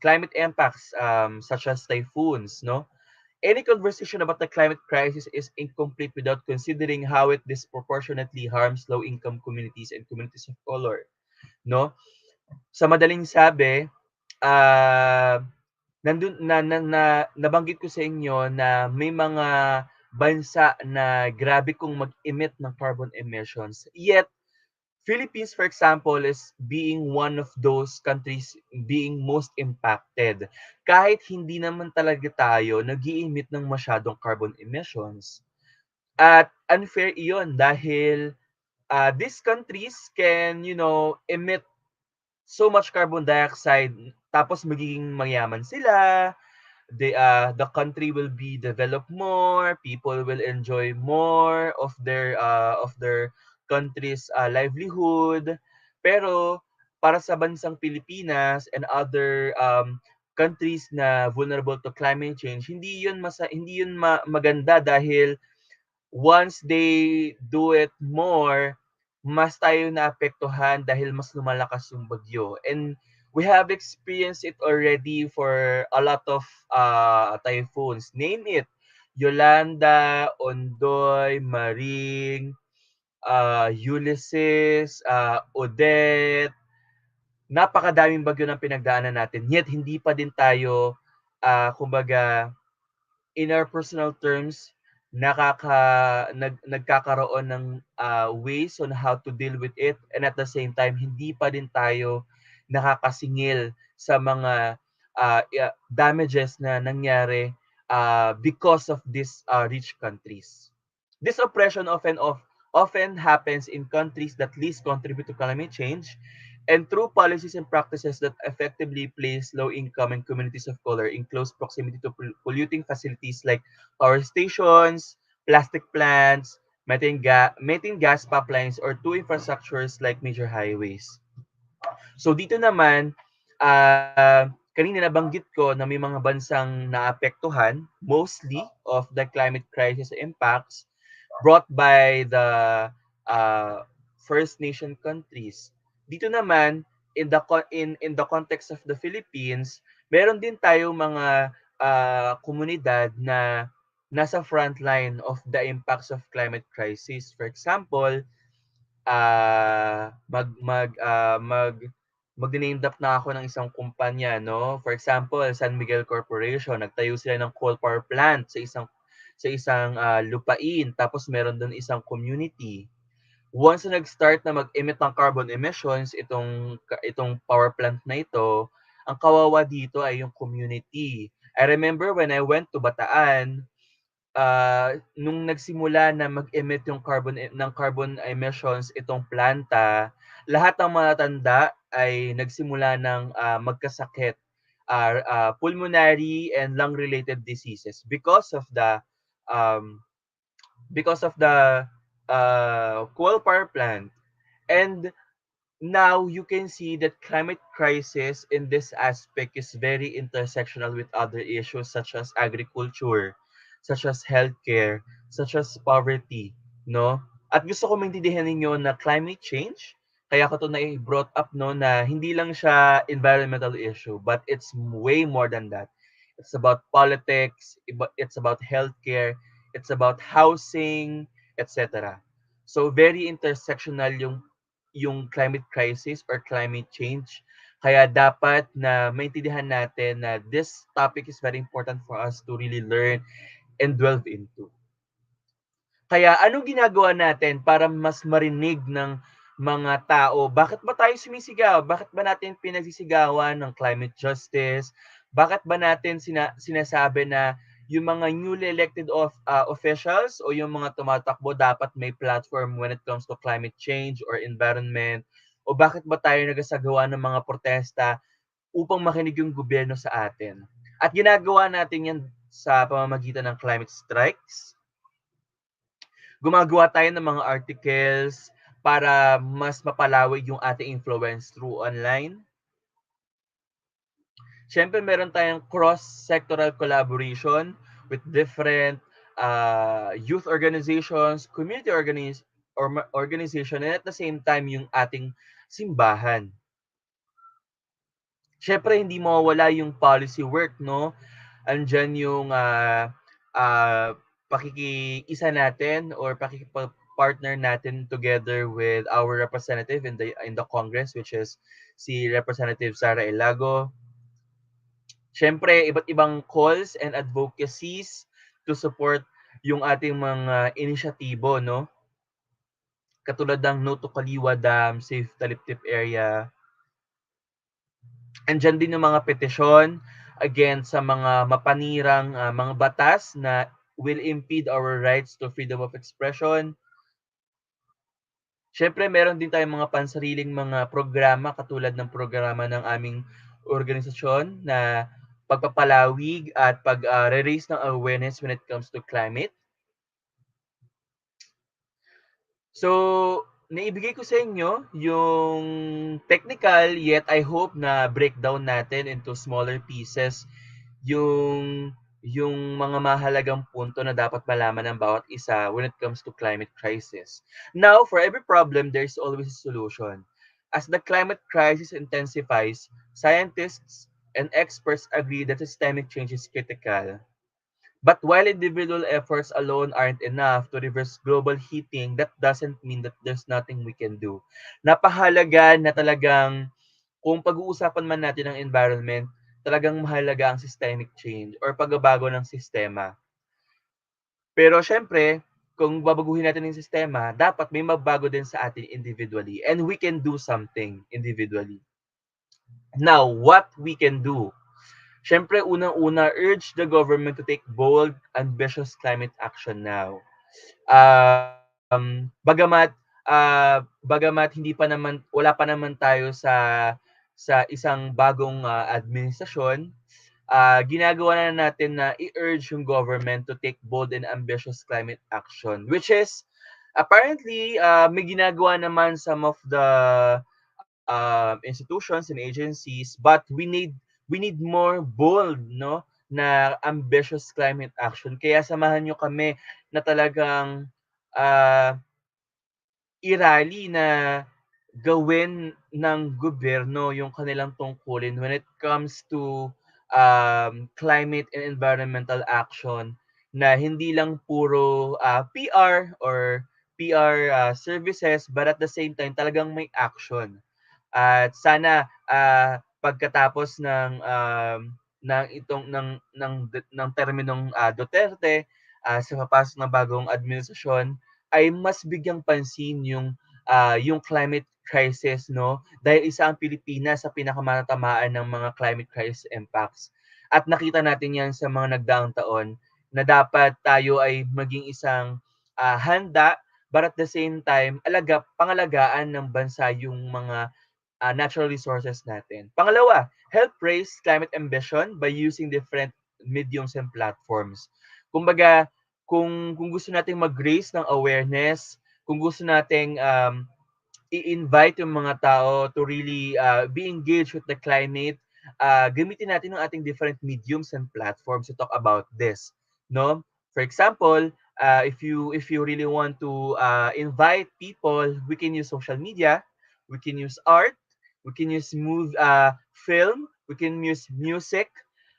climate impacts such as typhoons, no? Any conversation about the climate crisis is incomplete without considering how it disproportionately harms low-income communities and communities of color, no? Sa madaling sabi, ah nandun nabanggit ko sa inyo na may mga bansa na grabe kong mag-emit ng carbon emissions, yet Philippines, for example, is being one of those countries being most impacted. Kahit hindi naman talaga tayo nag-i-emit ng masyadong carbon emissions. At unfair iyon dahil these countries can, emit so much carbon dioxide tapos magiging mayaman sila, the country will be developed more, people will enjoy more of their country's livelihood. Pero para sa bansang Pilipinas and other countries na vulnerable to climate change, hindi yun maganda dahil once they do it more, mas tayo naapektuhan dahil mas lumalakas yung bagyo. And we have experienced it already for a lot of typhoons. Name it. Yolanda, Ondoy, Maring, Ulysses, Odette. Napakadaming bagyo ng pinagdaanan natin. Yet hindi pa din tayo, kumbaga, in our personal terms, nagkakaroon ng ways on how to deal with it, and at the same time hindi pa din tayo nakakasingil sa mga damages na nangyari because of these rich countries. This oppression often happens in countries that least contribute to climate change, and through policies and practices that effectively place low-income and communities of color in close proximity to polluting facilities like power stations, plastic plants, methane gas pipelines, or to infrastructures like major highways. So dito naman, kanina nabanggit ko na may mga bansang naapektuhan, mostly of the climate crisis impacts brought by the First Nation countries. Dito naman, in the context of the Philippines, meron din tayo mga komunidad na nasa front line of the impacts of climate crisis. For example, ah, mag mag ah, mag magne-name drop na ako ng isang kumpanya, no? For example, San Miguel Corporation, nagtayo sila ng coal power plant sa isang lupain, tapos meron doon isang community. Once na nag-start na mag-emit ng carbon emissions itong power plant na ito, ang kawawa dito ay yung community. I remember when I went to Bataan, nung nagsimula na mag-emit yung ng carbon emissions itong planta, lahat ng matatanda ay nagsimula ng magkasakit, pulmonary and lung-related diseases um, because of the coal power plant. And now you can see that climate crisis in this aspect is very intersectional with other issues such as agriculture, such as healthcare, such as poverty, no? At gusto ko maintindihan ninyo na climate change, kaya ko to na brought up, no, na hindi lang siya environmental issue, but it's way more than that. It's about politics, it's about healthcare, it's about housing, etc. So very intersectional yung climate crisis or climate change. Kaya dapat na maintindihan natin na this topic is very important for us to really learn and delve into. Kaya anong ginagawa natin para mas marinig ng mga tao? Bakit ba tayo sumisigaw? Bakit ba natin pinagsisigawan ng climate justice? Bakit ba natin sinasabi na yung mga newly elected officials o yung mga tumatakbo dapat may platform when it comes to climate change or environment? O bakit ba tayo nagsagawa ng mga protesta upang makinig yung gobyerno sa atin? At ginagawa natin yan sa pamamagitan ng climate strikes. Gumagawa tayo ng mga articles para mas mapalawig yung ating influence through online. Siyempre, meron tayong cross-sectoral collaboration with different youth organizations, community organization, and at the same time, yung ating simbahan. Siyempre, hindi mawawala yung policy work, no? Andyan yung pakikiisa natin or pakikipag-partner natin together with our representative in the Congress, which is si Representative Sara Elago. Siyempre, iba't ibang calls and advocacies to support yung ating mga inisyatibo, no? katulad ng No to Kaliwa Dam, Safe Taliptip Area. Andiyan din yung mga petisyon against sa mga mapanirang mga batas na will impede our rights to freedom of expression. Siyempre meron din tayong mga pansariling mga programa katulad ng programa ng aming organisasyon na pagpapalawig at pag-re-raise ng awareness when it comes to climate. So, naibigay ko sa inyo yung technical yet I hope na breakdown natin into smaller pieces yung mga mahalagang punto na dapat malaman ng bawat isa when it comes to climate crisis. Now, for every problem, there's always a solution. As the climate crisis intensifies, scientists and experts agree that systemic change is critical. But while individual efforts alone aren't enough to reverse global heating, that doesn't mean that there's nothing we can do. Napahalaga na talagang kung pag-uusapan man natin ang environment, talagang mahalaga ang systemic change or pagbabago ng sistema. Pero syempre, kung babaguhin natin yung sistema, dapat may magbago din sa atin individually and we can do something individually. Now, what we can do? Siyempre, unang-una, urge the government to take bold, ambitious climate action now. Bagamat hindi pa naman wala pa naman tayo sa isang bagong administrasyon, ginagawa na natin na i-urge yung government to take bold and ambitious climate action, which is apparently may ginagawa naman some of the institutions and agencies, but we need more bold, no, na ambitious climate action. Kaya samahan nyo kami na talagang uh, i-rally na gawin ng gobyerno yung kanilang tungkulin when it comes to climate and environmental action na hindi lang puro PR or PR services but at the same time talagang may action. At sana pagkatapos ng terminong Duterte sa papasok na bagong administrasyon ay mas bigyang pansin yung climate crisis, no, dahil isa ang Pilipinas sa pinakamatatamaan ng mga climate crisis impacts. At nakita natin yan sa mga nagdaang taon na dapat tayo ay maging isang handa but at the same time pangalagaan ng bansa yung mga natural resources natin. Pangalawa, help raise climate ambition by using different mediums and platforms. Kumbaga, kung gusto nating mag-raise ng awareness, kung gusto nating i-invite yung mga tao to really be engaged with the climate, gamitin natin ang ating different mediums and platforms to talk about this, no? For example, if you really want to invite people, we can use social media, we can use art, we can use film, we can use music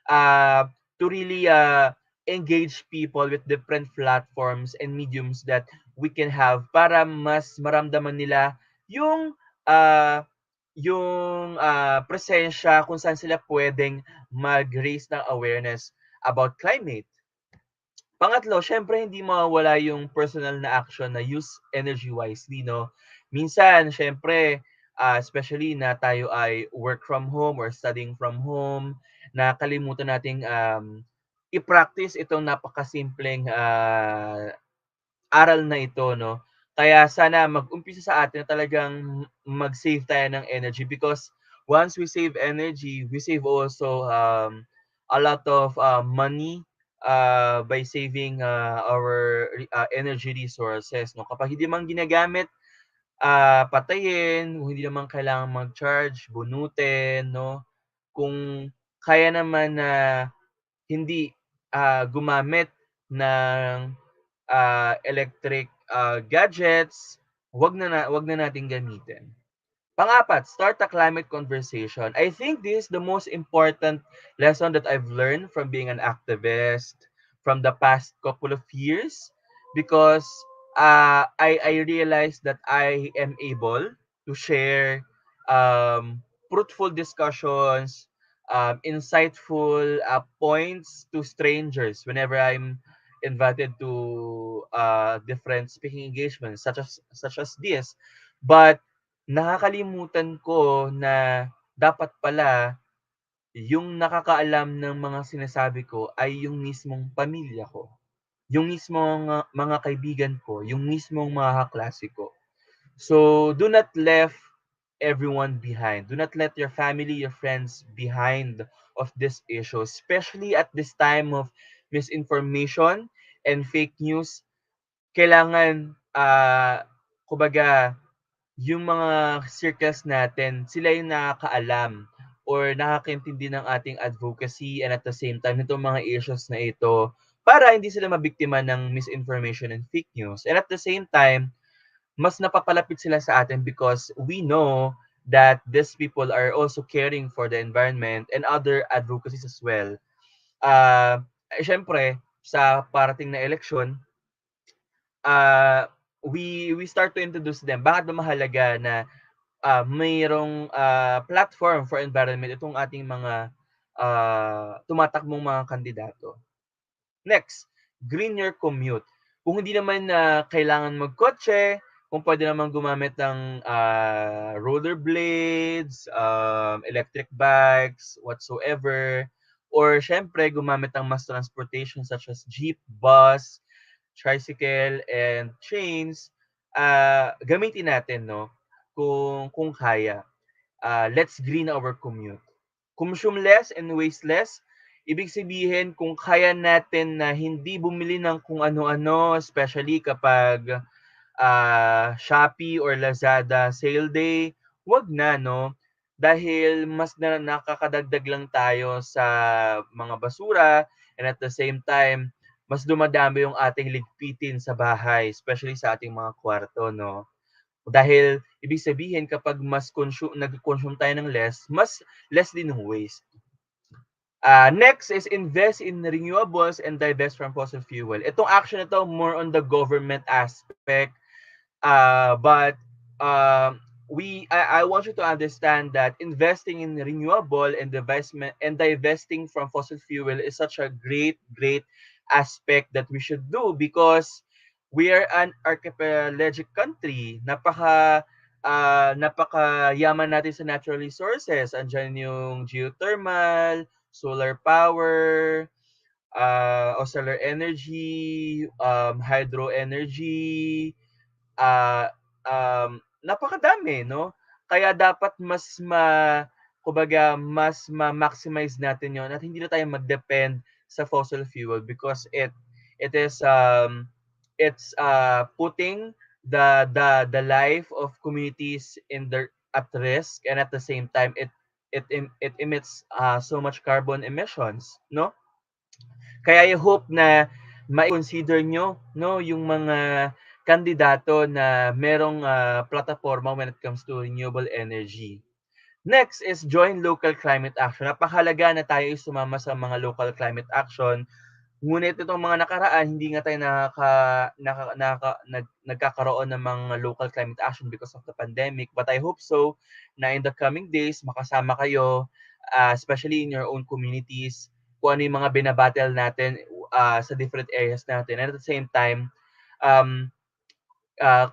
uh, to really engage people with different platforms and mediums that we can have para mas maramdaman nila yung ah, presensya kung saan sila puwedeng mag-raise ng awareness about climate. Pangatlo, siyempre hindi mawawala yung personal na action na use energy wisely, no? Minsan, siyempre, especially na tayo ay work from home or studying from home, nakalimutan nating i-practice itong napakasimpleng aral na ito, no? Kaya sana mag-umpisa sa atin na talagang mag-save tayo ng energy because once we save energy, we save also a lot of money by saving our energy resources. No? Kapag hindi man ginagamit, patayin, kung hindi naman kailangan mag-charge, bunutin, no? Kung kaya naman na hindi gumamit ng electric gadgets, wag na nating gamitin. Pang-apat, start a climate conversation. I think this is the most important lesson that I've learned from being an activist from the past couple of years because I realized that I am able to share fruitful discussions, insightful points to strangers whenever I'm invited to different speaking engagements such as this. But nakakalimutan ko na dapat pala yung nakakaalam ng mga sinasabi ko ay yung mismong pamilya ko, yung mismong mga kaibigan ko, yung mismong mga kaklase ko. So, do not left everyone behind. Do not let your family, your friends behind of this issue, especially at this time of misinformation and fake news. Kailangan, kumbaga, yung mga circles natin, sila yung nakakaalam or nakakaintindi ng ating advocacy and at the same time nitong mga issues na ito para hindi sila mabiktima ng misinformation and fake news. And at the same time, mas napapalapit sila sa atin because we know that these people are also caring for the environment and other advocacies as well. Syempre, sa parating na eleksyon, we start to introduce them. Bakit ba mahalaga na mayroong platform for environment itong ating mga tumatakbong mga kandidato? Next, green your commute. Kung hindi naman na kailangan magkotse, kung pwede naman gumamit ng rollerblades, electric bikes, whatsoever, or syempre gumamit ng mass transportation such as jeep, bus, tricycle, and trains, gamitin natin, no? Kung kaya. Let's green our commute. Consume less and waste less. Ibig sabihin, kung kaya natin na hindi bumili ng kung ano-ano, especially kapag Shopee or Lazada sale day, wag na, no? Dahil mas nakakadagdag lang tayo sa mga basura and at the same time, mas dumadami yung ating ligpitin sa bahay, especially sa ating mga kwarto, no? Dahil ibig sabihin kapag mas nag-consume tayo ng less, mas less din yung waste. Next is invest in renewables and divest from fossil fuel. Itong action na to more on the government aspect. But I want you to understand that investing in renewable and divestment and divesting from fossil fuel is such a great aspect that we should do because we are an archipelagic country. Napaka yaman natin sa natural resources. Andiyan yung geothermal, solar power, o solar energy, hydro energy, napakadami, no? Kaya dapat mas ma-maximize natin 'yon at hindi na tayo mag-depend sa fossil fuel because it is it's putting the life of communities at risk, and at the same time it emits so much carbon emissions, no? Kaya I hope na mai-consider nyo, no, yung mga kandidato na merong plataforma when it comes to renewable energy. Next is join local climate action. Napakahalaga na tayo sumama sa mga local climate action. Ngunit itong mga nakaraan, hindi nga tayo nagkakaroon ng mga local climate action because of the pandemic. But I hope so na in the coming days, makasama kayo, especially in your own communities, kung ano yung mga binabattle natin sa different areas natin. And at the same time,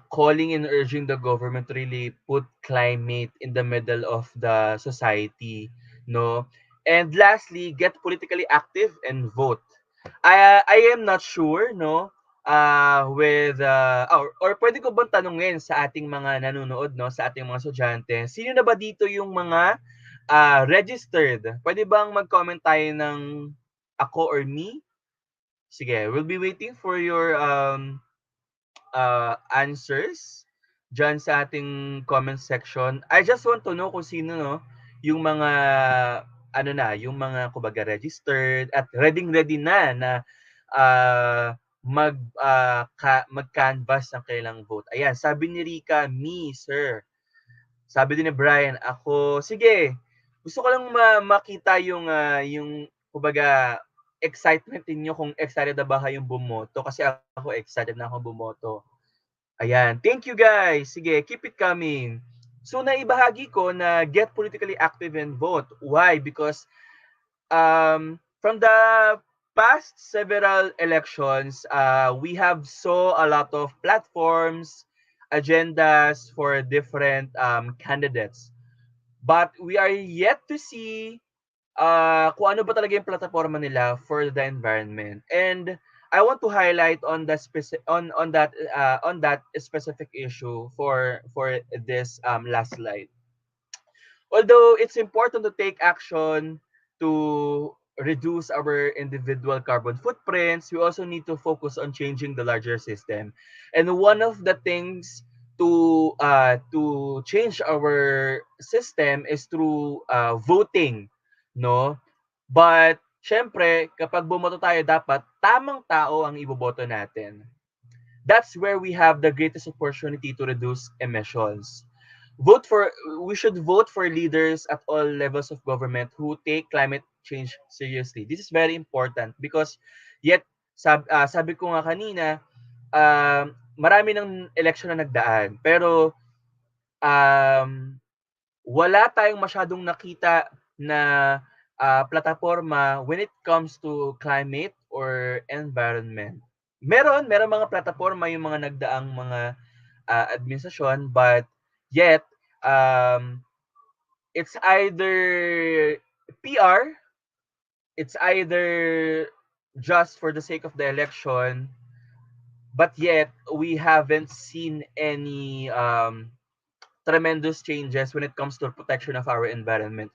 calling and urging the government to really put climate in the middle of the society, no? And lastly, get politically active and vote. I am not sure, no, with or pwede ko bang tanungin sa ating mga nanonood, no, sa ating mga estudyante, sino na ba dito yung mga registered? Pwede bang mag-comment tayo ng ako or me? Sige, we'll be waiting for your answers dyan sa ating comment section. I just want to know kung sino, no, yung mga yung mga kumbaga registered at ready na mag-canvas ng kailang vote. Ayan, sabi ni Rika, me, sir. Sabi din ni Brian, ako, sige. Gusto ko lang makita yung kumbaga excitement niyo kung excited na ba kayong bumoto kasi ako excited na ako bumoto. Ayan. Thank you guys. Sige, keep it coming. So naibahagi ko na get politically active and vote. Why? Because from the past several elections, we have saw a lot of platforms, agendas for different candidates. But we are yet to see kung ano ba talaga yung plataforma nila for the environment. And I want to highlight on the on that specific issue for this last slide. Although it's important to take action to reduce our individual carbon footprints, we also need to focus on changing the larger system. And one of the things to change our system is through voting, no? But syempre, kapag bumoto tayo, dapat tamang tao ang iboboto natin. That's where we have the greatest opportunity to reduce emissions. Vote for We should vote for leaders at all levels of government who take climate change seriously. This is very important because yet sabi ko nga kanina, marami ng election na nagdaan pero um, wala tayong masyadong nakita na plataforma when it comes to climate or environment. Meron mga plataforma yung mga nagdaang mga administrasyon, but yet it's either PR, it's either just for the sake of the election, but yet we haven't seen any tremendous changes when it comes to protection of our environment.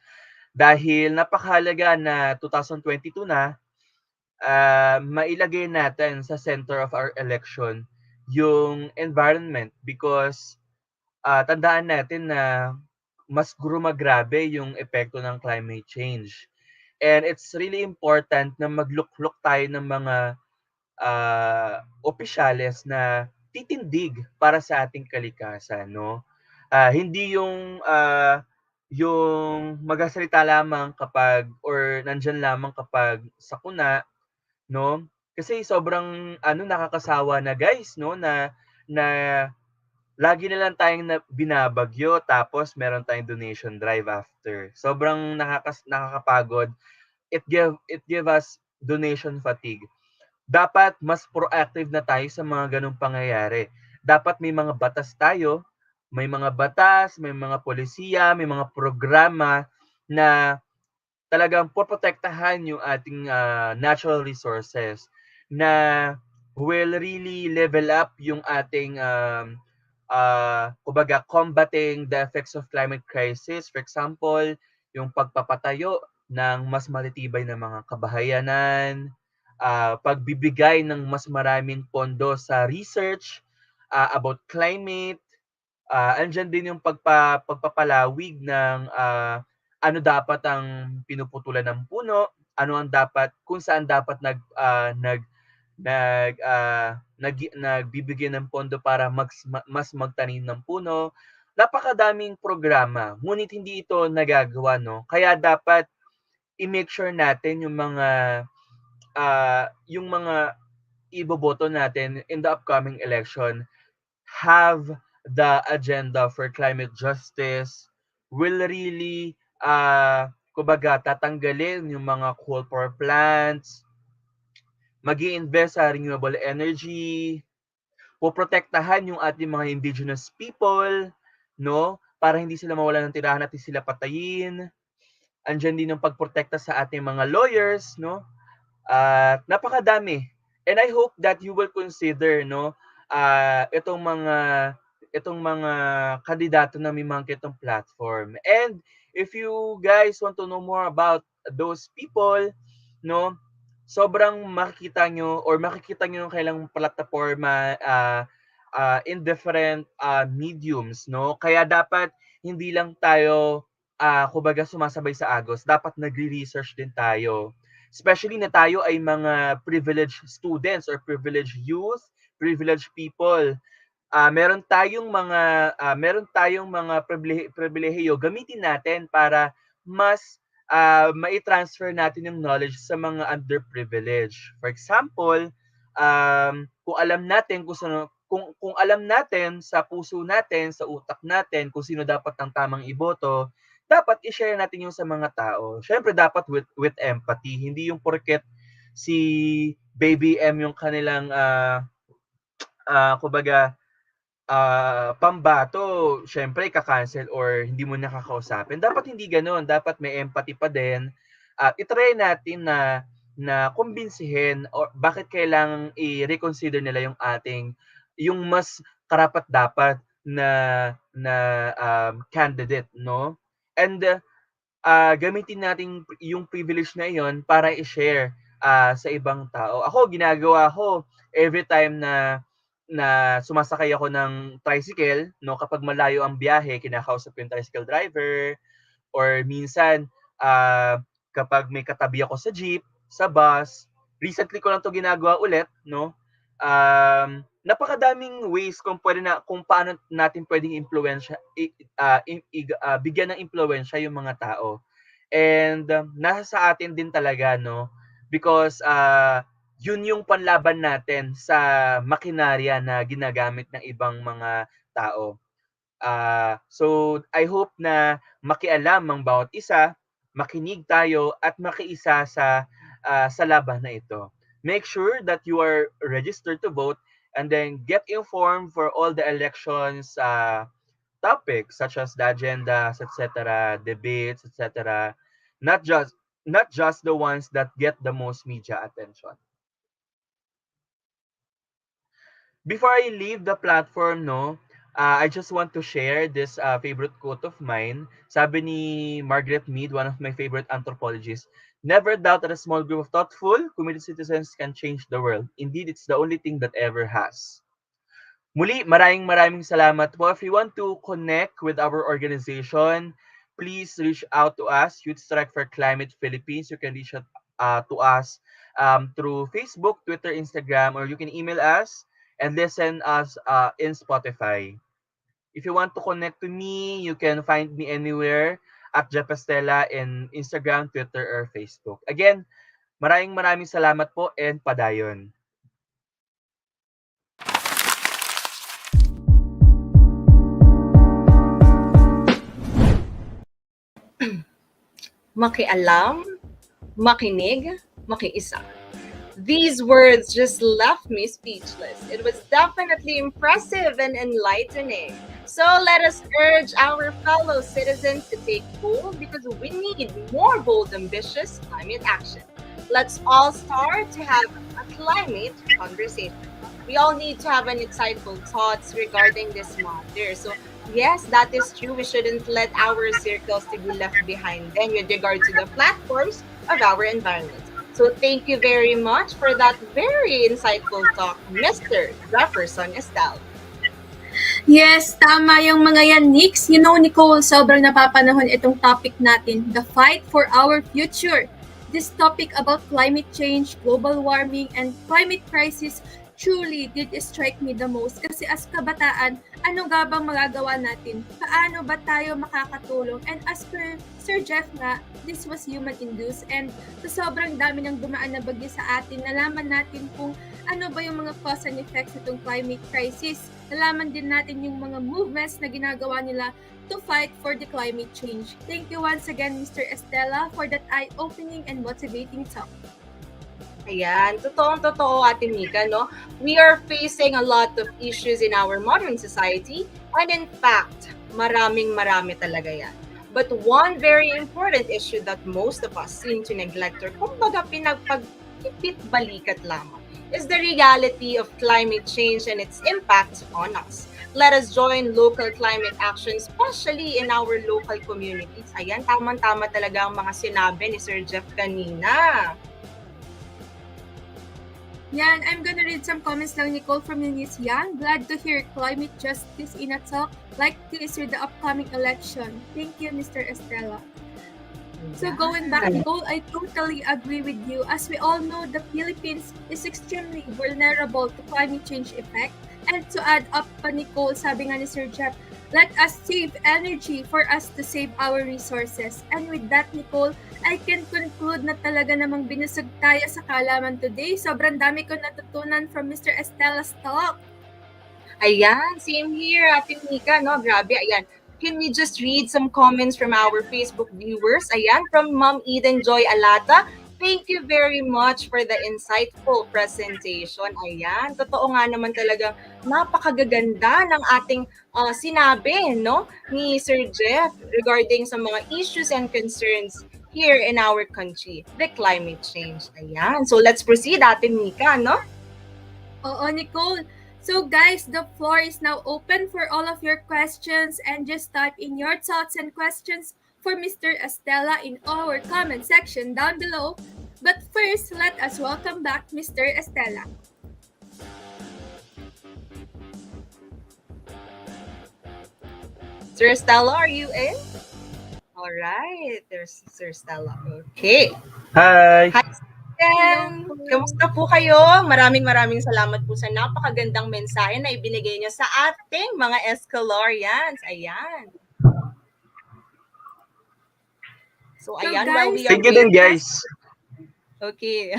Dahil napakahalaga na 2022 na, mailagay natin sa center of our election yung environment because tandaan natin na mas grumagrabe yung epekto ng climate change. And it's really important na magluklok tayo ng mga opisyales na titindig para sa ating kalikasan, no? Hindi yung magsasalita lamang kapag or nandyan lamang kapag sakuna, no? Kasi sobrang nakakasawa na guys, no, na lagi na lang tayong binabagyo tapos meron tayong donation drive after. Sobrang nakakapagod. It give us donation fatigue. Dapat mas proactive na tayo sa mga ganong pangyayari. Dapat may mga batas tayo, may mga batas, may mga polisiya, may mga programa na talagang poprotektahan yung ating natural resources na will really level up yung ating kumbaga combating the effects of climate crisis. For example, yung pagpapatayo ng mas matitibay na mga kabahayanan, pagbibigay ng mas maraming pondo sa research about climate, andyan din yung pagpapalawig ng ano dapat ang pinuputulan ng puno, ano ang dapat, kung saan dapat nagbibigay ng pondo para mas magtanim ng puno. Napakadaming programa, ngunit hindi ito nagagawa, no? Kaya dapat i-make sure natin yung mga iboboto natin in the upcoming election have the agenda for climate justice, will really kumbaga tatanggalin yung mga coal power plants, mag-i-invest sa renewable energy, poprotektahan yung ating mga indigenous people, no? Para hindi sila mawalan ng tirahan at hindi sila patayin. Andiyan din yung pagprotekta sa ating mga lawyers, no? Napakadami. And I hope that you will consider, no, itong mga kandidato na may mga itong platform. And if you guys want to know more about those people, no, sobrang makikita nyo yung kailang plataforma in different mediums, no? Kaya dapat hindi lang tayo kumbaga sumasabay sa agos, dapat nagre-research din tayo. Especially na tayo ay mga privileged students or privileged youth, privileged people. Meron tayong mga pribilehiyo, gamitin natin para mas mai-transfer natin yung knowledge sa mga underprivileged. For example, kung alam natin kung alam natin sa puso natin, sa utak natin kung sino dapat ang tamang iboto, dapat i-share natin yung sa mga tao. Syempre dapat with empathy, hindi yung porket si Baby M yung kanilang kumbaga pambato, syempre ka-cancel or hindi mo nakakausapin. Dapat hindi gano'n, dapat may empathy pa din at i-try natin na kumbinsihin or bakit kailangang i-reconsider nila yung yung mas karapat-dapat na candidate, 'no? And gamitin natin yung privilege na iyon para i-share sa ibang tao. Ako, ginagawa ko every time na sumasakay ako ng tricycle, no, kapag malayo ang biyahe, kinakausap ko yung tricycle driver, or minsan, kapag may katabi ako sa jeep, sa bus, recently ko lang 'to ginagawa ulit, no? Napakadaming ways kung paano natin puwedeng impluwensya bigyan ng impluwensya yung mga tao. And, nasa sa atin din talaga, 'no, because, yun yung panlaban natin sa makinarya na ginagamit ng ibang mga tao. So I hope na makialam ang bawat isa, makinig tayo at makiisa sa laban na ito. Make sure that you are registered to vote and then get informed for all the elections topics such as the agendas, etc., debates, etc. Not just not just the ones that get the most media attention. Before I leave the platform, no, I just want to share this favorite quote of mine. Sabi ni Margaret Mead, one of my favorite anthropologists, never doubt that a small group of thoughtful, committed citizens can change the world. Indeed, it's the only thing that ever has. Muli, maraming salamat po. If you want to connect with our organization, please reach out to us, Youth Strike for Climate Philippines. You can reach out to us through Facebook, Twitter, Instagram, or you can email us and listen us in Spotify. If you want to connect to me, you can find me anywhere at Jeff Estela in Instagram, Twitter, or Facebook. Again, maraming salamat po and padayon. Makialam, makinig, makiisa. These words just left me speechless. It was definitely impressive and enlightening. So let us urge our fellow citizens to take bold because we need more bold, ambitious climate action. Let's all start to have a climate conversation. We all need to have an insightful thoughts regarding this matter. So yes, that is true. We shouldn't let our circles to be left behind then with regard to the platforms of our environment. So thank you very much for that very insightful talk, Mr. Jefferson Estelle. Yes, tama yung mga yan, Nix. You know, Nicole, sobrang napapanahon itong topic natin, the fight for our future. This topic about climate change, global warming, and climate crisis truly did strike me the most kasi as kabataan, ano nga bang magagawa natin? Paano ba tayo makakatulong? And as per Sir Jeff nga, this was human-induced and sa sobrang dami ng dumaan na bagyo sa atin, nalaman natin kung ano ba yung mga cause and effects nitong climate crisis. Nalaman din natin yung mga movements na ginagawa nila to fight for the climate change. Thank you once again, Mr. Estela, for that eye-opening and motivating talk. Ayan, totoong-totoo, Ate Mika, no? We are facing a lot of issues in our modern society and in fact, marami talaga yan. But one very important issue that most of us seem to neglect or kumbaga pinagpagkipit balikat lamang is the reality of climate change and its impact on us. Let us join local climate action, especially in our local communities. Ayan, tamang-tama talaga ang mga sinabi ni Sir Jeff kanina. Yan, I'm gonna read some comments lang, Nicole, from Eunice Yang. Glad to hear climate justice in a talk like this with the upcoming election. Thank you, Mr. Estela. So going back, Nicole, I totally agree with you. As we all know, the Philippines is extremely vulnerable to climate change effect. And to add up pa, Nicole, sabi nga ni Sir Jeff, let us save energy for us to save our resources. And with that, Nicole, I can conclude na talaga namang binusog tayo sa kaalaman today. Sobrang dami ko natutunan from Mr. Estela's talk. Ayan, same here, Ate Mika, no? Grabe, ayan. Can we just read some comments from our Facebook viewers? Ayan, from Ma'am Eden Joy Alata. Thank you very much for the insightful presentation. Ayan, totoo nga naman talaga, napakagaganda ng ating sinabi, no, ni Sir Jeff regarding sa mga issues and concerns here in our country, the climate change. Ayan, so let's proceed, Ate Mika, no? Oo, Nicole. So guys, the floor is now open for all of your questions and just type in your thoughts and questions for Mr. Estela in our comment section down below. But first, let us welcome back Mr. Estela. Sir Stella, are you in? All right, there's Sir Stella. Okay. Hi! Hi, Ken! Kamusta po kayo? Maraming salamat po sa napakagandang mensahe na ibinigay niyo sa ating mga Escalorians. Ayan. So, ayan, while we are Thank you din, guys. Okay.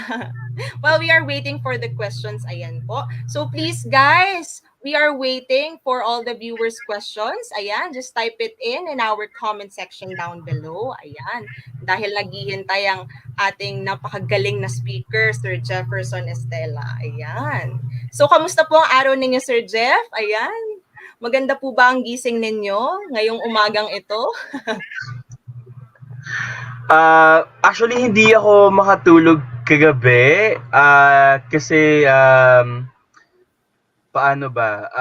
While we are waiting for the questions, ayan po. So please guys, we are waiting for all the viewers' questions. Ayan, just type it in our comment section down below. Ayan. Dahil naghihintay ang ating napakagaling na speaker, Sir Jefferson Estela. Ayan. So kamusta po ang araw ninyo, Sir Jeff? Ayan. Maganda po ba ang gising ninyo ngayong umagang ito? Actually, hindi ako makatulog kagabi. Kasi, paano ba?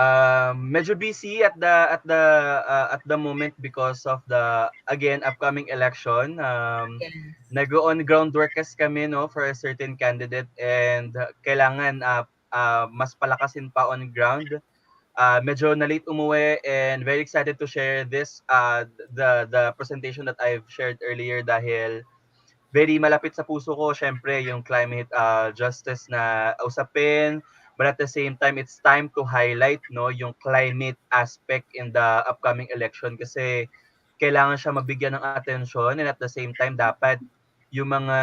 Medyo busy at the moment because of the again upcoming election. Nag-on groundwork kasi kami no for a certain candidate and kailangan mas palakasin pa on ground. Medyo na late umuwi and very excited to share this the presentation that I've shared earlier dahil very malapit sa puso ko syempre yung climate justice na usapin, but at the same time it's time to highlight no yung climate aspect in the upcoming election kasi kailangan siya mabigyan ng atensyon and at the same time dapat yung mga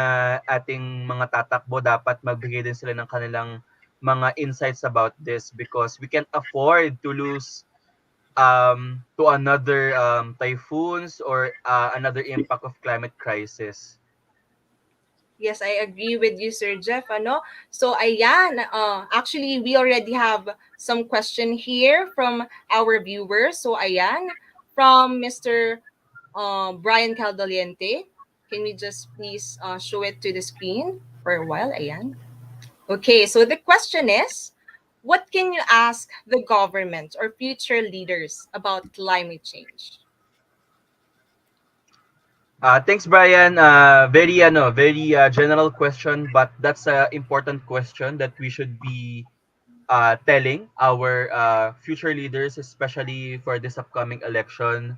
ating mga tatakbo dapat magbigay din sila ng kanilang mga insights about this because we can't afford to lose to another typhoons or another impact of climate crisis. Yes, I agree with you, Sir Jeff. Ano? So, ayan. Actually, we already have some question here from our viewers. So, ayan. From Mr. Brian Caldaliente. Can we just please show it to the screen for a while? Ayan. Okay, so the question is, what can you ask the government or future leaders about climate change? Thanks, Brian. Very general question, but that's an important question that we should be telling our future leaders, especially for this upcoming election.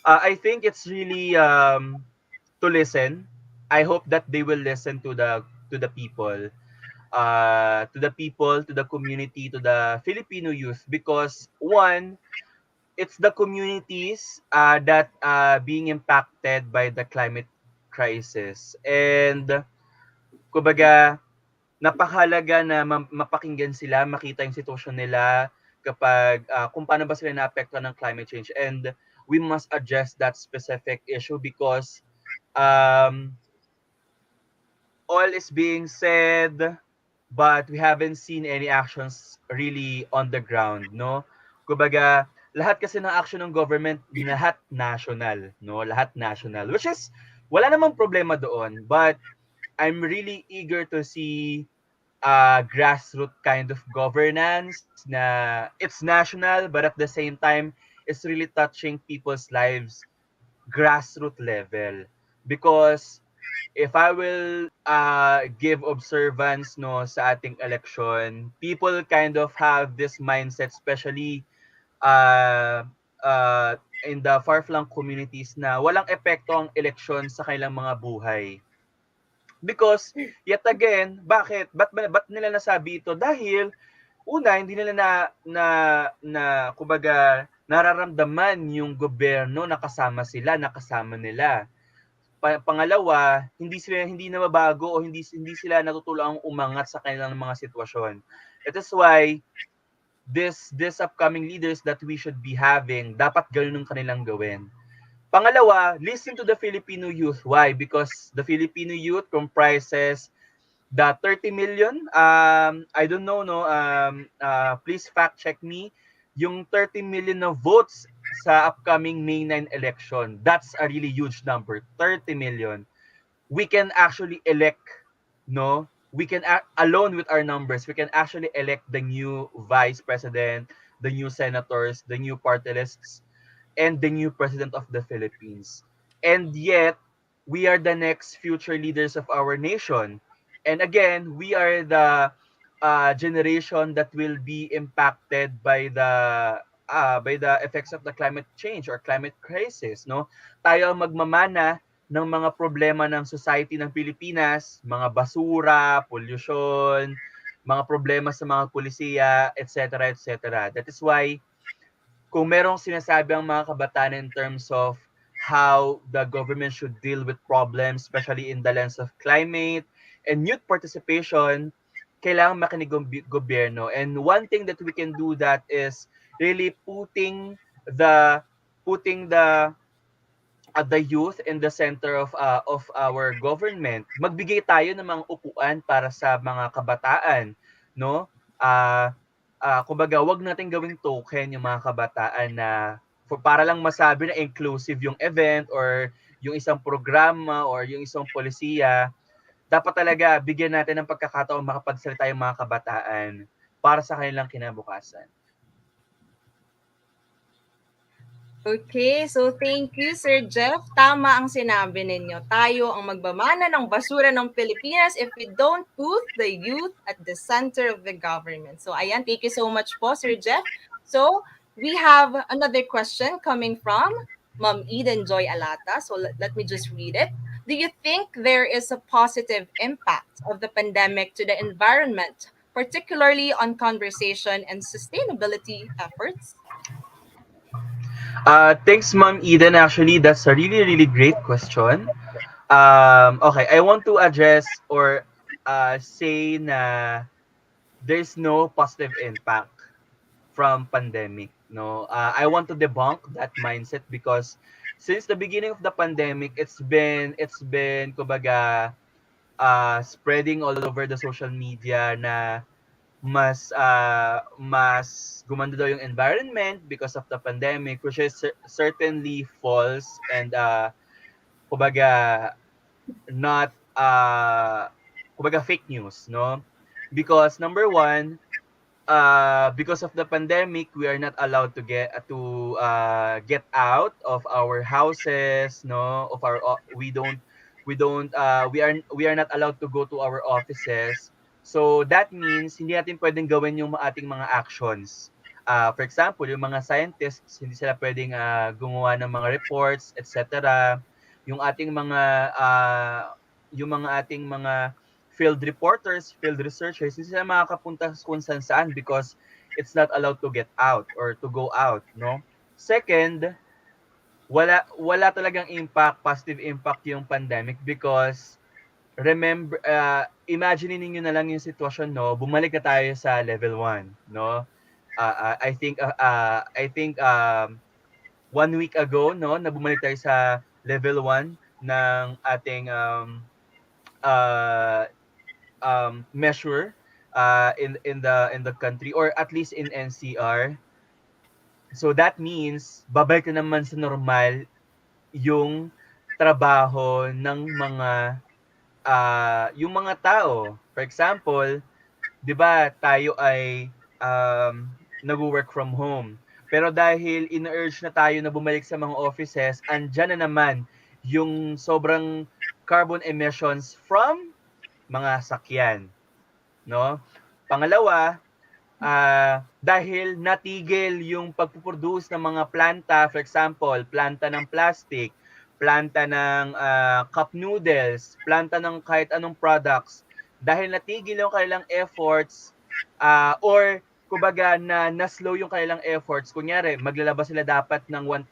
I think it's really to listen. I hope that they will listen to the people, to the community, to the Filipino youth, because one, it's the communities that being impacted by the climate crisis. And kumbaga, napakahalaga na mapakinggan sila, makita yung sitwasyon nila kapag kung paano ba sila naapektuhan ng climate change. And we must address that specific issue because um, all is being said, but we haven't seen any actions really on the ground, no? Kumbaga, lahat kasi ng action ng government, lahat national, no? Lahat national, which is wala namang problema doon, but I'm really eager to see grassroots kind of governance na it's national but at the same time it's really touching people's lives grassroots level because if I will give observance no sa ating election, people kind of have this mindset, especially uh, in the far-flung communities na walang epekto ang eleksyon sa kanilang mga buhay. Because, yet again, ba't nila nasabi ito? Dahil, una, hindi nila kumbaga, nararamdaman yung gobyerno na kasama nila pangalawa, hindi na mabago o hindi sila natutulungang umangat sa kanilang mga sitwasyon. It is why this upcoming leaders that we should be having, dapat ganun ang kanilang gawin. Pangalawa, listen to the Filipino youth. Why? Because the Filipino youth comprises the 30 million. I don't know, no. Please fact check me. Yung 30 million na votes sa upcoming May 9 election. That's a really huge number. 30 million. We can actually elect, no? We can alone with our numbers, we can actually elect the new vice president, the new senators, the new party lists, and the new president of the Philippines. And yet, we are the next future leaders of our nation. And again, we are the generation that will be impacted by the effects of the climate change or climate crisis, no? Tayo ang magmamana ng mga problema ng society ng Pilipinas, mga basura, pollution, mga problema sa mga pulisiya, etc., etc. That is why kung merong sinasabi ang mga kabataan in terms of how the government should deal with problems, especially in the lens of climate and youth participation, kailangan makinig ang gobyerno. And one thing that we can do that is really putting the the youth in the center of our government. Magbigay tayo ng mga upuan para sa mga kabataan, no? Kumbaga, wag natin gawing token yung mga kabataan na para lang masabi na inclusive yung event or yung isang programa or yung isang polisiya. Dapat talaga bigyan natin ng pagkakataon makapagsalita yung mga kabataan para sa kanilang kinabukasan. Okay, so thank you, Sir Jeff. Tama ang sinabi ninyo. Tayo ang magmamana ng basura ng Pilipinas if we don't put the youth at the center of the government. So ayan, thank you so much po, Sir Jeff. So we have another question coming from Ma'am Eden Joy Alata. So let me just read it. Do you think there is a positive impact of the pandemic to the environment, particularly on conversation and sustainability efforts? Thanks, Ma'am Eden. Actually, that's a really, really great question. Okay, I want to address or say na there's no positive impact from pandemic. No, I want to debunk that mindset because since the beginning of the pandemic, it's been kumbaga spreading all over the social media na mas gumanda daw yung environment because of the pandemic, which is certainly false and kumbaga not kumbaga fake news, no? Because number one, because of the pandemic, we are not allowed to get out of our houses, no? We are not allowed to go to our offices. So that means hindi natin pwedeng gawin yung ating mga actions. For example, yung mga scientists, hindi sila pwedeng gumawa ng mga reports, etc. Yung ating mga field reporters, field researchers, hindi sila makakapunta kung saan because it's not allowed to get out or to go out, no? Second, wala talagang positive impact yung pandemic because remember, imagine niyo na lang yung sitwasyon, no? Bumalik na tayo sa level 1, no? I think 1 week ago, no, na bumalik tayo sa level 1 ng ating uh, measure in the country or at least in NCR. So that means babalik na naman sa normal yung trabaho ng yung mga tao. For example, 'di ba, tayo ay nagwo-work from home. Pero dahil in-urge na tayo na bumalik sa mga offices, andyan na naman yung sobrang carbon emissions from mga sakyan, no? Pangalawa, dahil natigil yung pagpo-produce ng mga planta, for example, planta ng plastic, planta ng cup noodles, planta ng kahit anong products, dahil natigil yung kanilang efforts or kumbaga na-slow yung kanilang efforts. Kunyari, maglalabas sila dapat ng 1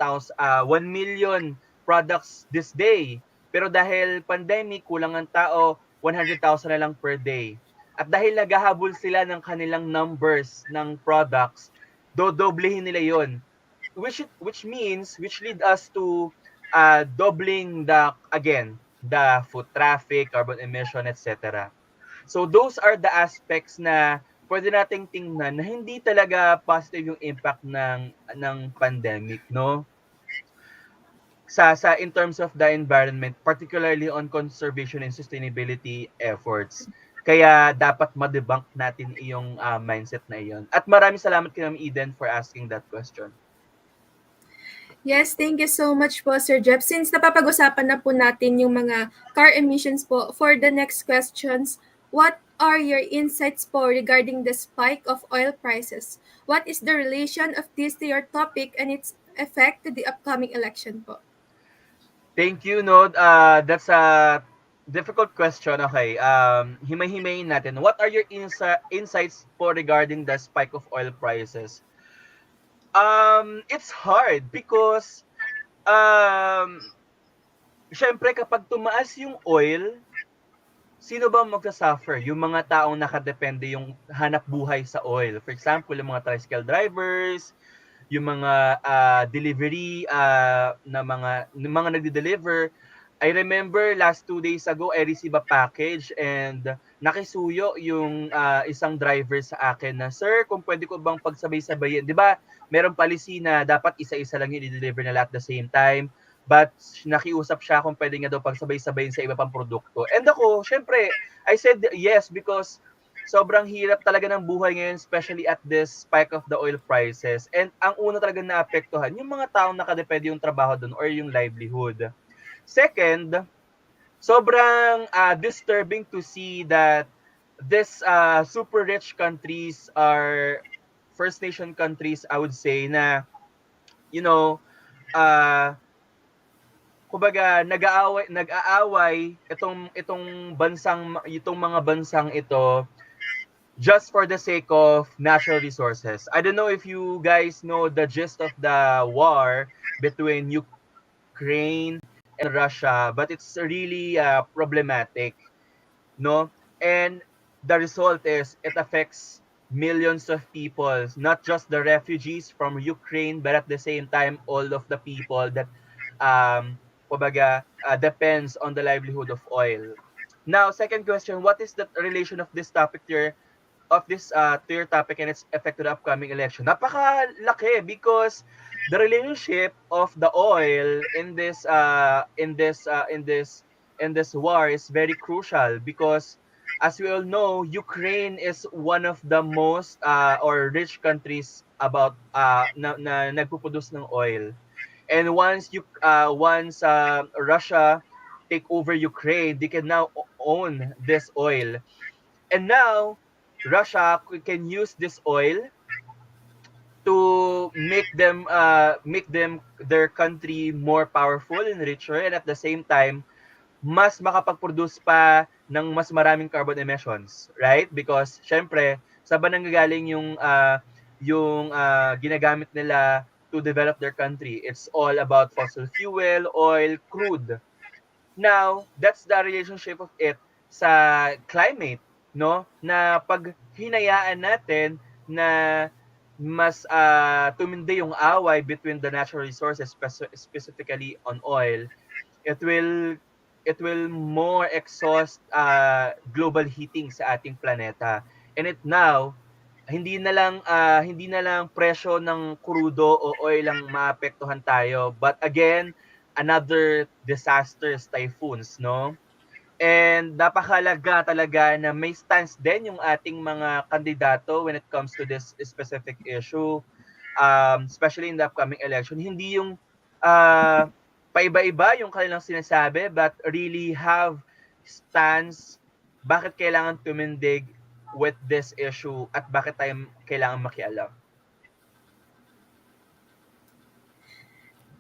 million products this day. Pero dahil pandemic, kulang ang tao, 100,000 na lang per day. At dahil naghahabol sila ng kanilang numbers ng products, dodoblehin nila yon. Which lead us to doubling the foot traffic, carbon emission, etc. So those are the aspects na pwede nating tingnan na hindi talaga positive yung impact ng pandemic, no? Sa in terms of the environment, particularly on conservation and sustainability efforts. Kaya dapat ma-debunk natin iyong mindset na iyon. At maraming salamat kay Ma'am Eden for asking that question. Yes, thank you so much po, Sir Jeff. Since napapag-usapan na po natin yung mga car emissions po, for the next questions, what are your insights po regarding the spike of oil prices? What is the relation of this to your topic and its effect to the upcoming election po? Thank you, no. That's a difficult question. Okay. Himay-himayin natin. What are your insights po regarding the spike of oil prices? It's hard because syempre kapag tumaas yung oil, sino ba magsa-suffer? Yung mga taong nakadepende yung hanap buhay sa oil. For example, yung mga tricycle drivers, yung mga delivery na mga nagde-deliver. I remember last 2 days ago, I received a package and nakisuyo yung isang driver sa akin na, "Sir, kung pwede ko bang pagsabay-sabayin?" 'Di ba? Merong policy na dapat isa-isa lang yung i-deliver nila at the same time. But nakiusap siya kung pwede nga daw pagsabay-sabayin sa iba pang produkto. And ako, syempre, I said yes because sobrang hirap talaga ng buhay ngayon, especially at this spike of the oil prices. And ang una talaga naapektuhan, yung mga taong nakadepende yung trabaho doon or yung livelihood. Second, sobrang disturbing to see that this super rich countries are First Nation countries, I would say, na, you know, uh, kumbaga nag-aaway itong mga bansang ito just for the sake of natural resources. I don't know if you guys know the gist of the war between Ukraine and Russia, but it's really problematic, no? And the result is it affects millions of people, not just the refugees from Ukraine, but at the same time, all of the people that kumbaga, depends on the livelihood of oil. Now, second question, what is the relation of this topic to your topic and its effect to the upcoming election? Napakalaki because the relationship of the oil in this war is very crucial because as we all know, Ukraine is one of the most or rich countries about na nagpuproduce ng oil. And once Russia take over Ukraine, they can now own this oil. And now Russia can use this oil to make them their country more powerful and richer, and at the same time mas makapag-produce pa ng mas maraming carbon emissions, right? Because syempre saan ba nanggagaling yung ginagamit nila to develop their country? It's all about fossil fuel, oil, crude. Now, that's the relationship of it sa climate, no? Na pag hinayaan natin na mas tumindi yung away between the natural resources, specifically on oil, it will it will more exhaust global heating sa ating planeta. And it now hindi na lang presyo ng krudo o oil lang maapektuhan tayo, but again another disasters, typhoons, no? And napakahalaga talaga na may stance din yung ating mga kandidato when it comes to this specific issue, especially in the upcoming election. Hindi yung paiba-iba yung kanilang sinasabi, but really have stance bakit kailangan tumindig with this issue at bakit tayo kailangan makialam.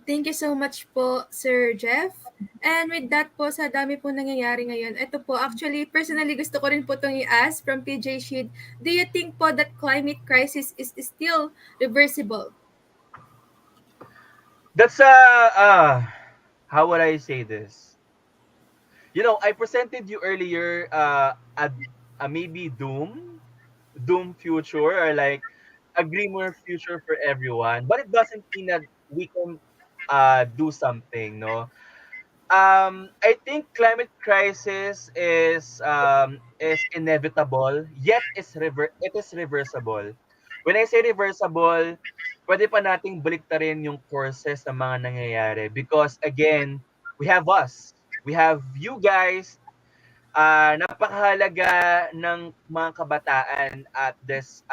Thank you so much po, Sir Jeff. And with that po, sa dami po nangyayari ngayon, ito po, actually, personally gusto ko rin po itong i-ask from PJ Sheed, do you think po that climate crisis is still reversible? That's how would I say this? You know, I presented you earlier a maybe doom future or like a grimmer future for everyone, but it doesn't mean that we can do something, no? I think climate crisis is inevitable, yet it is reversible. When I say reversible, pwede pa nating baliktarin yung courses ng mga nangyayari because again, we have us, we have you guys. Napakahalaga ng mga kabataan at this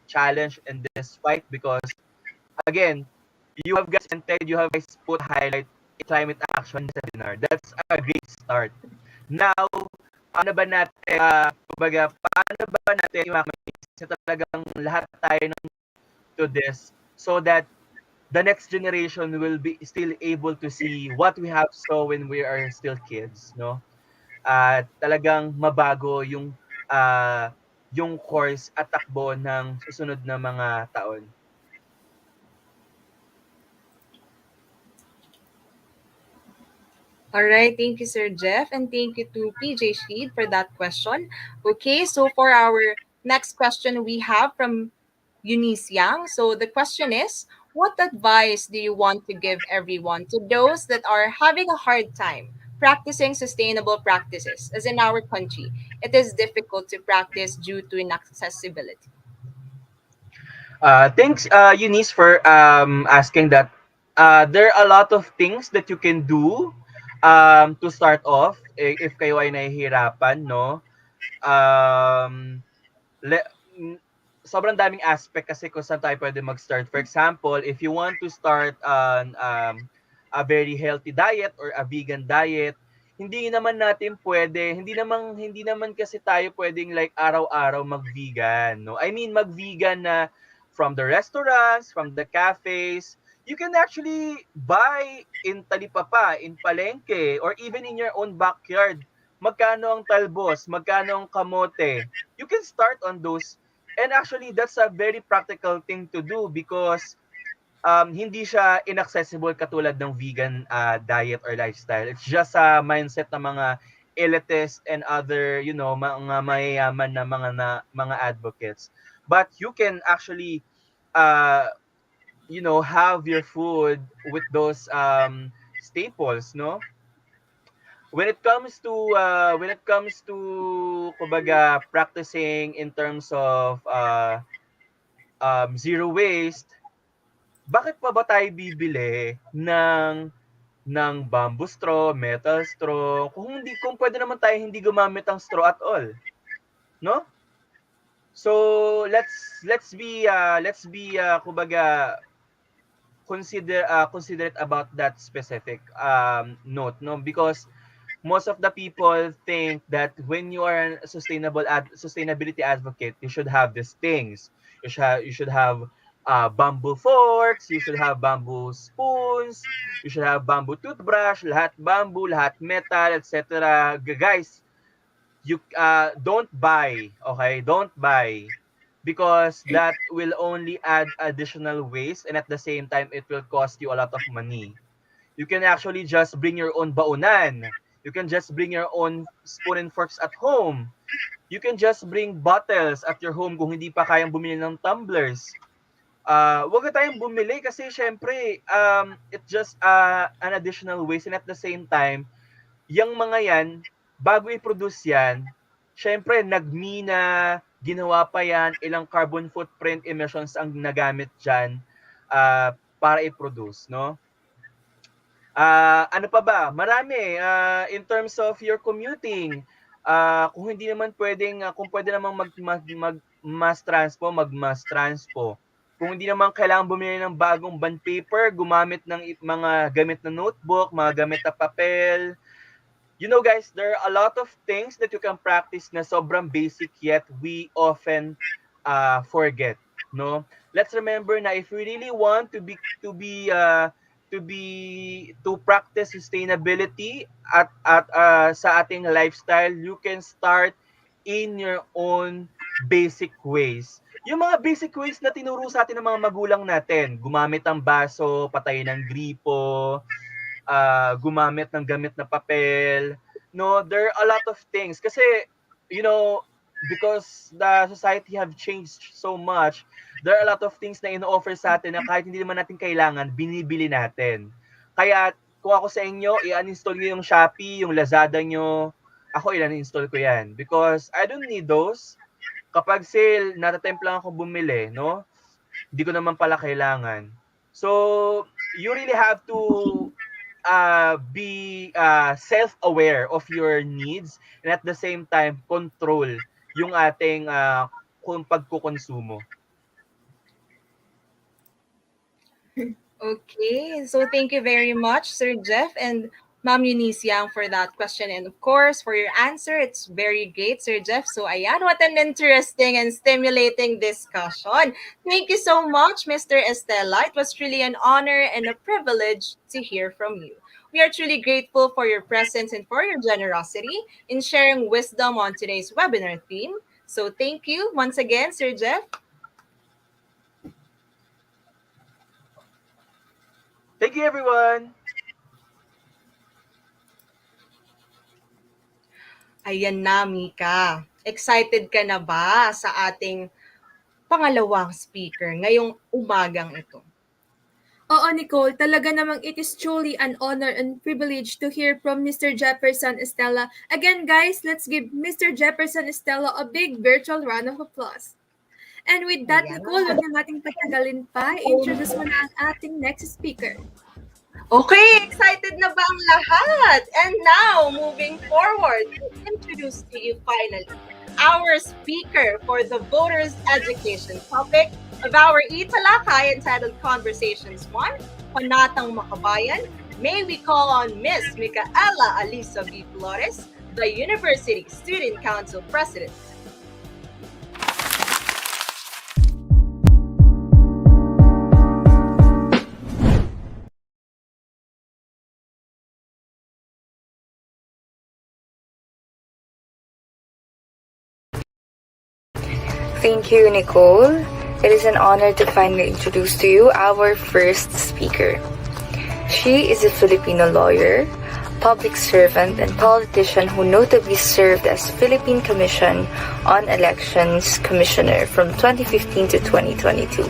challenge and this fight because again, you have guys presented, you have guys put highlight in climate action seminar. That's a great start. Now, paano ba natin, paano ba natin i-maximize na talagang lahat tayo ng to this so that the next generation will be still able to see what we have saw when we are still kids, no? At talagang mabago yung course at takbo ng susunod na mga taon. All right, thank you, Sir Jeff, and thank you to PJ Sheed for that question. Okay, so for our next question, we have from Eunice Yang. So the question is, what advice do you want to give everyone to those that are having a hard time practicing sustainable practices? As in our country, it is difficult to practice due to inaccessibility. Thanks, Eunice, for asking that. There are a lot of things that you can do to start off if kayo ay nahihirapan, no? Um, le- mm, Sobrang daming aspect kasi kung saan tayo pwede mag-start. For example, if you want to start a very healthy diet or a vegan diet, hindi naman kasi tayo pwedeng like araw-araw mag-vegan, no? I mean, mag-vegan na from the restaurants, from the cafes, you can actually buy in talipapa, in palengke, or even in your own backyard. Magkano ang talbos? Magkano ang kamote? You can start on those. And actually, that's a very practical thing to do because hindi siya inaccessible katulad ng vegan diet or lifestyle. It's just a mindset ng mga elitist and other, mga mayayaman na mga advocates. But you can actually uh, have your food with those staples, no? When it comes to kumbaga practicing in terms of zero waste, bakit pa ba tayo bibili ng bamboo straw, metal straw, kung pwede naman tayo hindi gumamit ng straw at all, no? So let's be kumbaga considerate about that specific note, no? Because most of the people think that when you are a sustainability advocate, you should have these things. You should have bamboo forks, you should have bamboo spoons, you should have bamboo toothbrush, lahat bamboo, lahat metal, etc. Guys, you don't buy, okay? Don't buy because that will only add additional waste and at the same time it will cost you a lot of money. You can actually just bring your own baunan. You can just bring your own spoon and forks at home. You can just bring bottles at your home kung hindi pa kayang bumili ng tumblers. Wag na tayong bumili kasi syempre it just an additional waste and at the same time, yung mga yan, bago i-produce yan, syempre nagmina, ginawa pa yan, ilang carbon footprint emissions ang nagamit dyan para i-produce, no? Ano pa ba? Marami. In terms of your commuting, kung hindi naman pwedeng, kung pwede namang mass transpo, mag-mass transpo. Kung hindi naman kailangan bumili ng bagong bond paper, gumamit ng mga gamit na notebook, mga gamit na papel. You know guys, there are a lot of things that you can practice na sobrang basic yet we often forget, no? Let's remember na if we really want to practice sustainability at sa ating lifestyle, you can start in your own basic ways. Yung mga basic ways na tinuro sa atin ng mga magulang natin, gumamit ng baso, patayin ng gripo, gumamit ng gamit na papel, no? There are a lot of things kasi you know because the society have changed so much, there are a lot of things na ino-offer sa atin na kahit hindi naman natin kailangan, binibili natin. Kaya kung ako sa inyo, i-uninstall niyo yung Shopee, yung Lazada niyo. Ako, i-uninstall ko yan. Because I don't need those. Kapag sale, natatempt lang ako bumili, no? Hindi ko naman pala kailangan. So, you really have to be self-aware of your needs and at the same time, control yung ating kung pagkukonsumo. Okay, so thank you very much, Sir Jeff and Ma'am Eunice Yang for that question. And of course, for your answer, it's very great, Sir Jeff. So ayan, what an interesting and stimulating discussion. Thank you so much, Mr. Estella. It was truly an honor and a privilege to hear from you. We are truly grateful for your presence and for your generosity in sharing wisdom on today's webinar theme. So thank you once again, Sir Jeff. Thank you, everyone! Ayan na, Mika. Excited ka na ba sa ating pangalawang speaker ngayong umagang ito? Oo, Nicole, talaga namang it is truly an honor and privilege to hear from Mr. Jefferson Estella. Again, guys, let's give Mr. Jefferson Estella a big virtual round of applause. And with that, Nicole, huwag na nating patagalin pa. Introduce mo na ang ating next speaker. Okay, excited na ba ang lahat? And now, moving forward, to introduce to you finally our speaker for the voters' education topic of our E-Talakay entitled Conversations 1, Panatang Makabayan. May we call on Miss Micaela Alisa V. Flores, the University Student Council President. Thank you, Nicole. It is an honor to finally introduce to you our first speaker. She is a Filipino lawyer, public servant, and politician who notably served as Philippine Commission on Elections Commissioner from 2015 to 2022.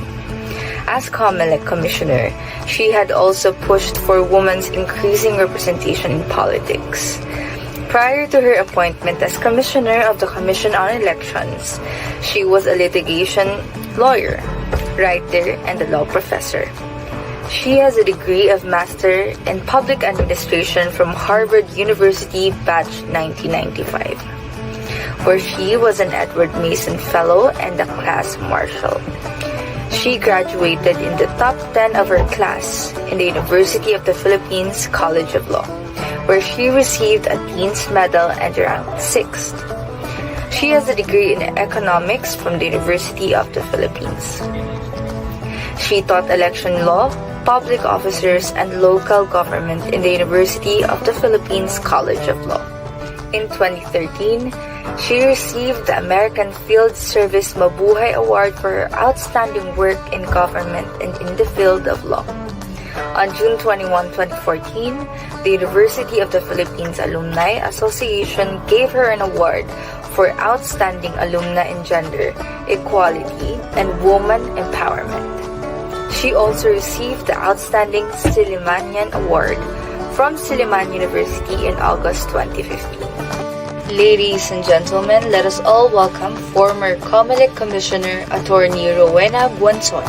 As COMELEC Commissioner, she had also pushed for women's increasing representation in politics. Prior to her appointment as Commissioner of the Commission on Elections, she was a litigation lawyer, writer, and a law professor. She has a degree of Master in Public Administration from Harvard University Batch 1995, where she was an Edward Mason Fellow and a Class Marshal. She graduated in the top 10 of her class in the University of the Philippines College of Law, where she received a Dean's Medal and ranked 6th. She has a degree in economics from the University of the Philippines. She taught election law, public officers, and local government in the University of the Philippines College of Law. In 2013, she received the American Field Service Mabuhay Award for her outstanding work in government and in the field of law. On June 21, 2014, the University of the Philippines Alumni Association gave her an award for Outstanding Alumna in Gender, Equality, and Woman Empowerment. She also received the Outstanding Silimanian Award from Silliman University in August 2015. Ladies and gentlemen, let us all welcome former COMELEC Commissioner Attorney Rowena Buenson.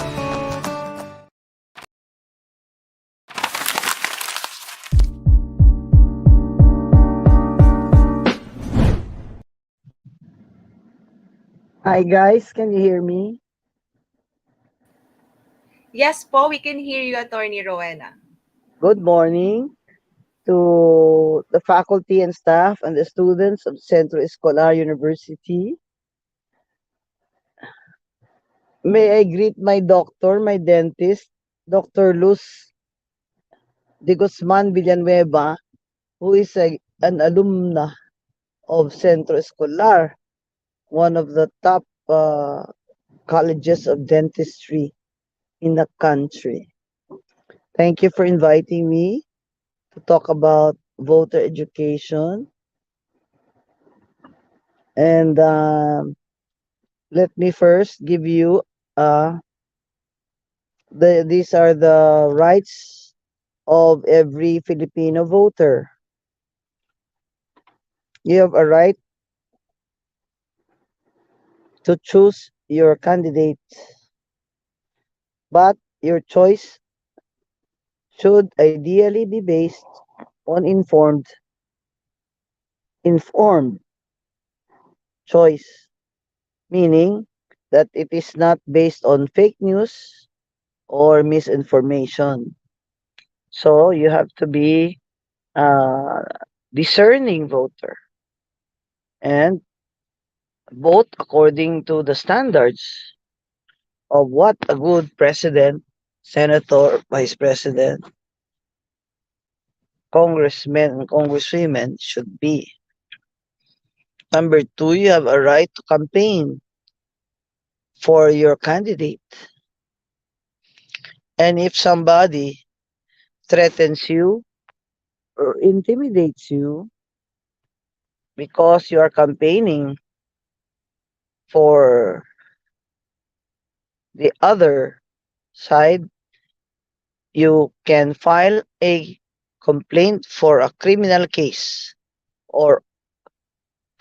Hi guys, can you hear me? Yes po, we can hear you, Attorney Rowena. Good morning to the faculty and staff and the students of Centro Escolar University. May I greet my doctor, my dentist, Dr. Luz de Guzman Villanueva, who is an alumna of Centro Escolar, one of the top colleges of dentistry in the country. Thank you for inviting me to talk about voter education. And let me first give you these are the rights of every Filipino voter. You have a right to choose your candidate, but your choice should ideally be based on informed choice, meaning that it is not based on fake news or misinformation. So you have to be a discerning voter and vote according to the standards of what a good president, senator, vice president, congressmen, and congresswomen should be. Number two, you have a right to campaign for your candidate. And if somebody threatens you or intimidates you because you are campaigning for the other side, you can file a complaint for a criminal case or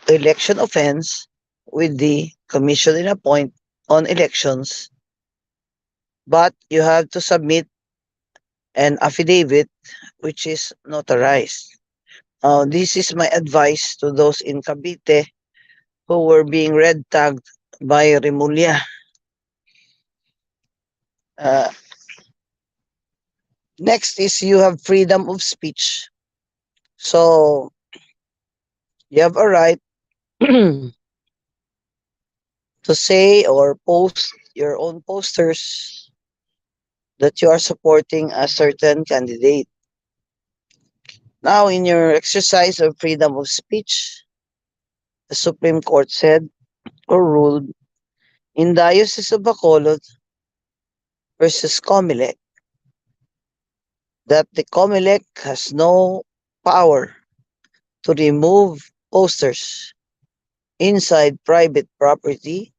election offense with the Commission in a Point on Elections, but you have to submit an affidavit which is notarized. This is my advice to those in Cavite who were being red tagged by Remulla. Uh, Next is you have freedom of speech. So you have a right to say or post your own posters that you are supporting a certain candidate. Now, in your exercise of freedom of speech, the Supreme Court said or ruled in Diocese of Bacolod versus Comelec that the Comelec has no power to remove posters inside private property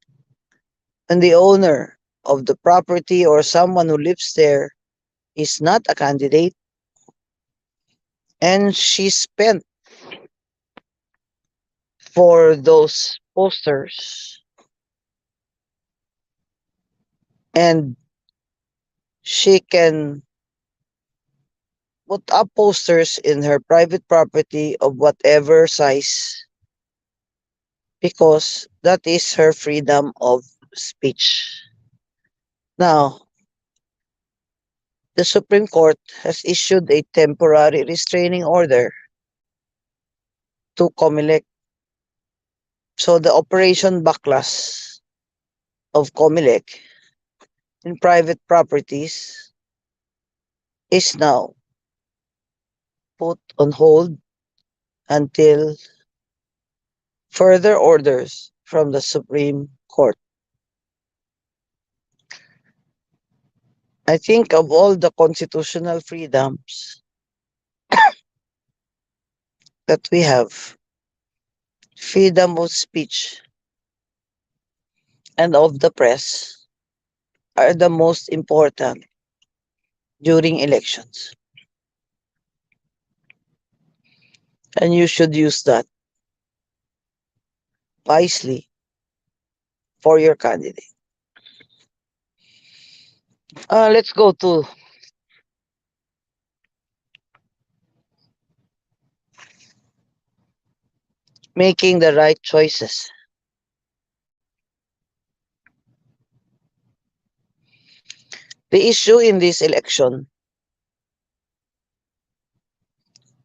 and the owner of the property or someone who lives there is not a candidate and she spent for those posters and she can put up posters in her private property of whatever size because that is her freedom of speech. Now, the Supreme Court has issued a temporary restraining order to Comelec. So the operation backlash of Comelec in private properties is now put on hold until further orders from the Supreme Court. I think of all the constitutional freedoms that we have, freedom of speech and of the press are the most important during elections. And you should use that wisely for your candidate. Let's go to making the right choices. The issue in this election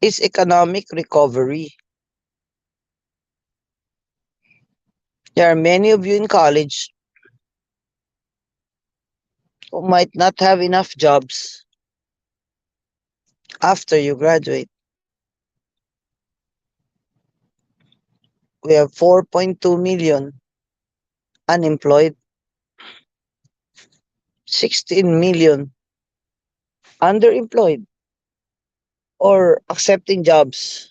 is economic recovery. There are many of you in college who might not have enough jobs after you graduate. We have 4.2 million unemployed, 16 million underemployed or accepting jobs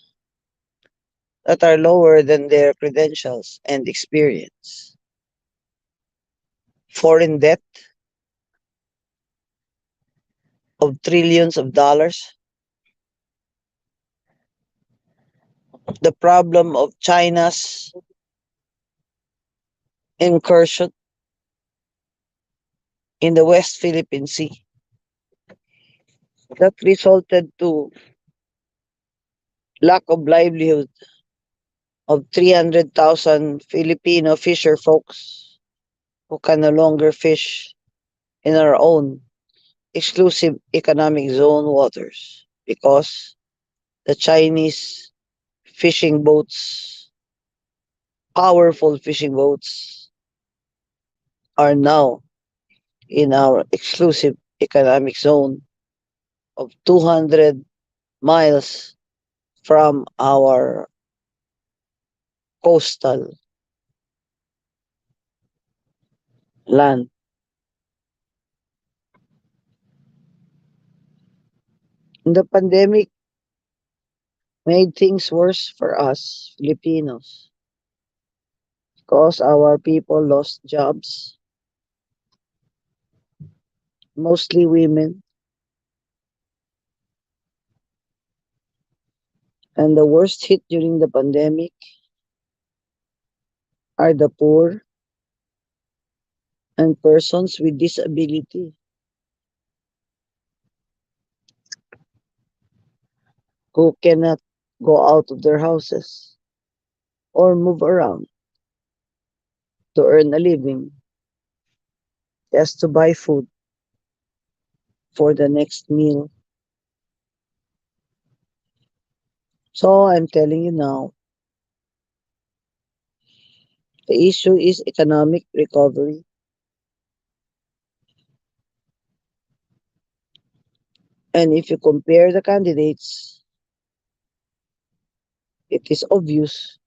that are lower than their credentials and experience. Foreign debt of trillions of dollars, the problem of China's incursion in the West Philippine Sea that resulted to lack of livelihood of 300,000 Filipino fisher folks who can no longer fish in our own exclusive economic zone waters because the Chinese fishing boats, powerful fishing boats, are now in our exclusive economic zone of 200 miles from our coastal land. The pandemic made things worse for us Filipinos because our people lost jobs, mostly women, and the worst hit during the pandemic are the poor and persons with disability who cannot go out of their houses or move around to earn a living just to buy food for the next meal. So I'm telling you now, the issue is economic recovery. And if you compare the candidates, it is obvious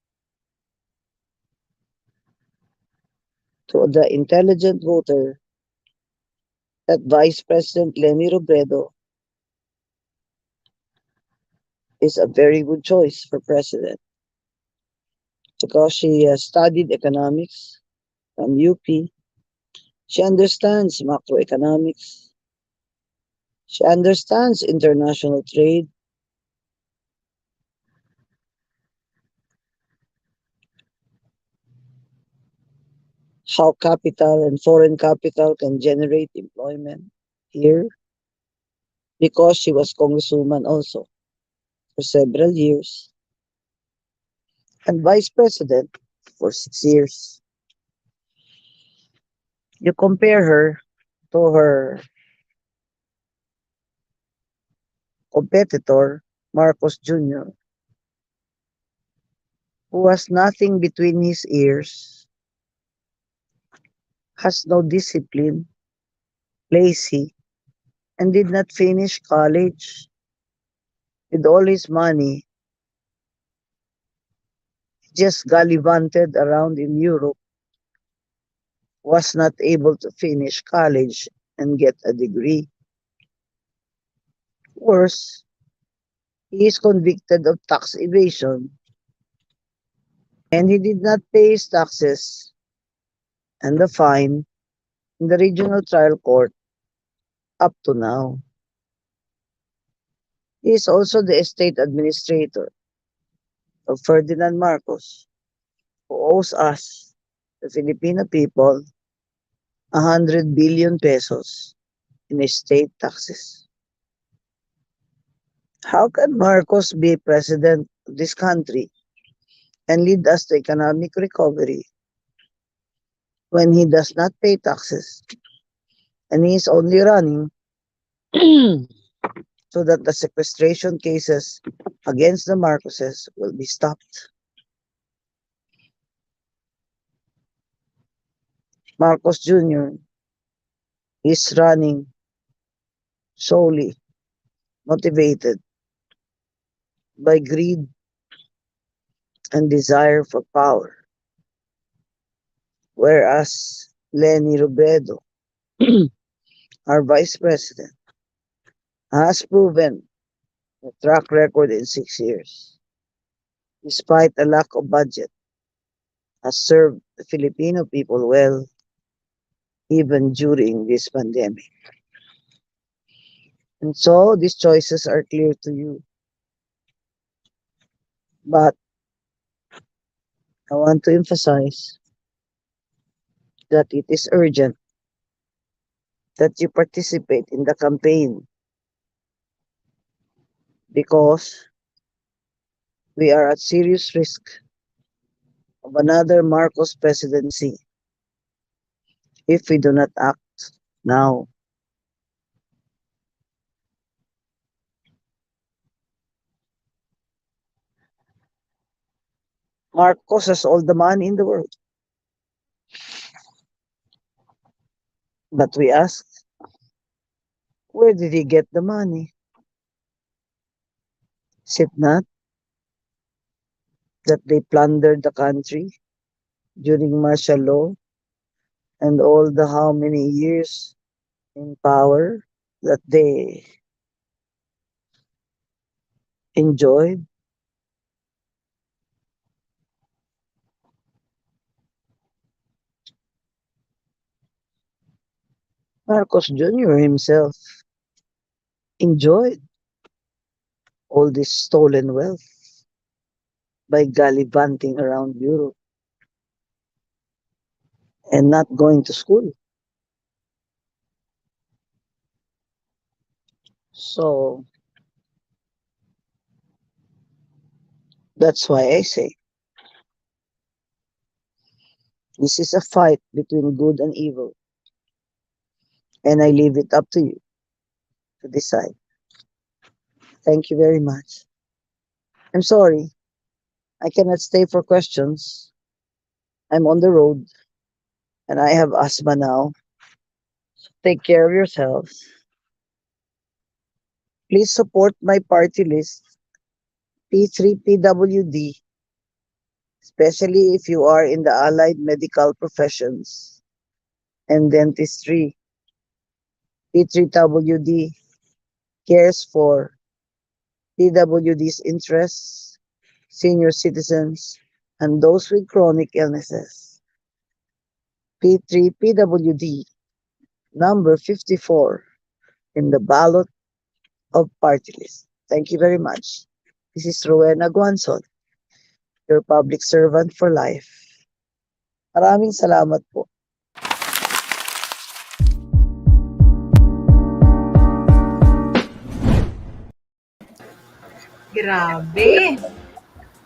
to the intelligent voter that Vice President Leni Robredo is a very good choice for president because she has studied economics from UP. She understands macroeconomics. She understands international trade. How capital and foreign capital can generate employment here because she was congresswoman also for several years and vice president for 6 years. You compare her to her competitor, Marcos Jr., who has nothing between his ears, has no discipline, lazy, and did not finish college. With all his money, he just gallivanted around in Europe, was not able to finish college and get a degree. Worse, he is convicted of tax evasion and he did not pay his taxes and the fine in the regional trial court up to now. He is also the estate administrator of Ferdinand Marcos, who owes us, the Filipino people, 100 billion pesos in estate taxes. How can Marcos be president of this country and lead us to economic recovery when he does not pay taxes and he is only running so that the sequestration cases against the Marcoses will be stopped? Marcos Jr. is running solely motivated by greed and desire for power, whereas Leni Robredo, our vice president, has proven a track record in 6 years despite a lack of budget, has served the Filipino people well even during this pandemic. And so these choices are clear to you. But I want to emphasize that it is urgent that you participate in the campaign because we are at serious risk of another Marcos presidency if we do not act now. Marcos has all the money in the world. But we ask, where did he get the money? Is it not that they plundered the country during martial law and all the how many years in power that they enjoyed? Marcos Jr. himself enjoyed all this stolen wealth by gallivanting around Europe and not going to school. So that's why I say this is a fight between good and evil, and I leave it up to you to decide. Thank you very much. I'm sorry, I cannot stay for questions. I'm on the road and I have asthma now. Take care of yourselves. Please support my party list, P3PWD, especially if you are in the allied medical professions and dentistry. P3WD cares for PWD's interests, senior citizens, and those with chronic illnesses. P3PWD, number 54 in the ballot of party list. Thank you very much. This is Rowena Guanzon, your public servant for life. Maraming salamat po. Grabe!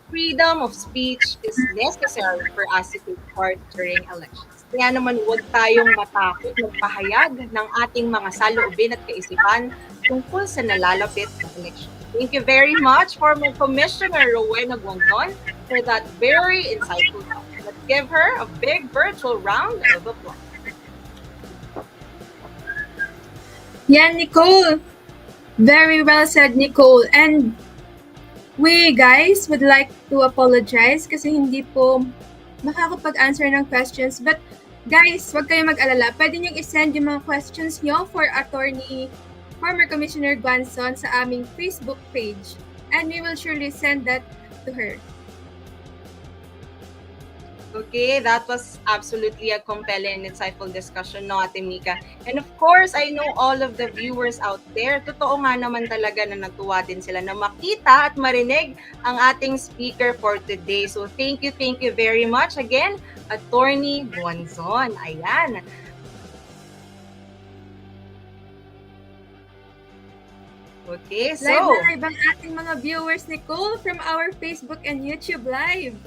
Freedom of speech is necessary for us to take part during elections. Kaya naman huwag tayong matakot magpahayag ng ating mga saloobin at kaisipan tungkol sa nalalapit na election. Thank you very much, former Commissioner Rowena Guanzon, for that very insightful talk. Let's give her a big virtual round of applause. Yan, Nicole. Very well said, Nicole. And we guys would like to apologize kasi hindi po makakapag-answer ng questions. But guys, wag kayong mag-alala. Pwede niyong isend yung mga questions niyo for attorney former Commissioner Guanzon sa aming Facebook page. And we will surely send that to her. Okay, that was absolutely a compelling and insightful discussion, no, Ate Mika. And of course, I know all of the viewers out there, totoo nga naman talaga na natuwa din sila na makita at marinig ang ating speaker for today. So thank you very much again, Attorney Guanzon. Ayan. Okay, so... Live ang ating mga viewers, Nicole, from our Facebook and YouTube Live.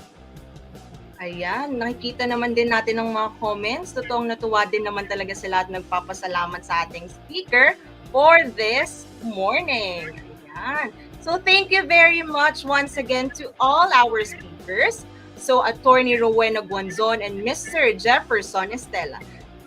Ayan, nakikita naman din natin ng mga comments. Totoong natuwa din naman talaga sila at nagpapasalamat sa ating speaker for this morning. Ayan. So thank you very much once again to all our speakers. So Attorney Rowena Guanzon and Mr. Jefferson Estela.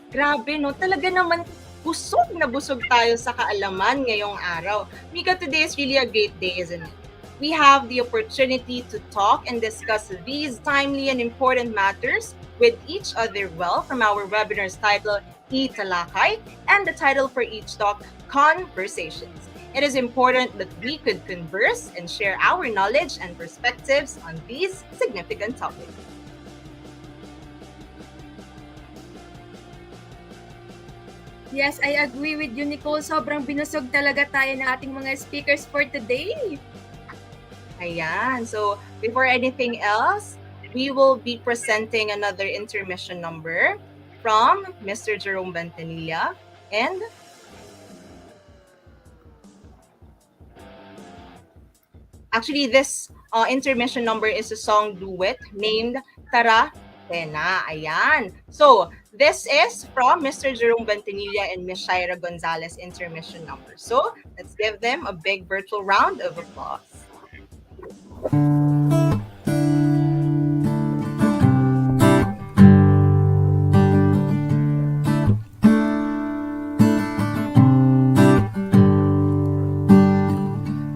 Grabe, no? Talaga naman busog na busog tayo sa kaalaman ngayong araw. Mika, today is really a great day, isn't it? We have the opportunity to talk and discuss these timely and important matters with each other well from our webinar's title, E-Talakay, and the title for each talk, Conversations. It is important that we could converse and share our knowledge and perspectives on these significant topics. Yes, I agree with you, Nicole. Sobrang binusog talaga tayo ng ating mga speakers for today. Ayan. So, before anything else, we will be presenting another intermission number from Mr. Jerome Bentanilla. And actually, this intermission number is a song duet named Tara Tena. Ayan. So, this is from Mr. Jerome Bentanilla and Ms. Shaira Gonzalez intermission number. So, let's give them a big virtual round of applause.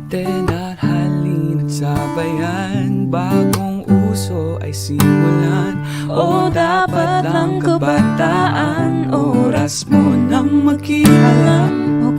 Tenarhalin at sabayan, bagong uso ay simulan. O dapat lang kabataan, oras mo nang makialam. O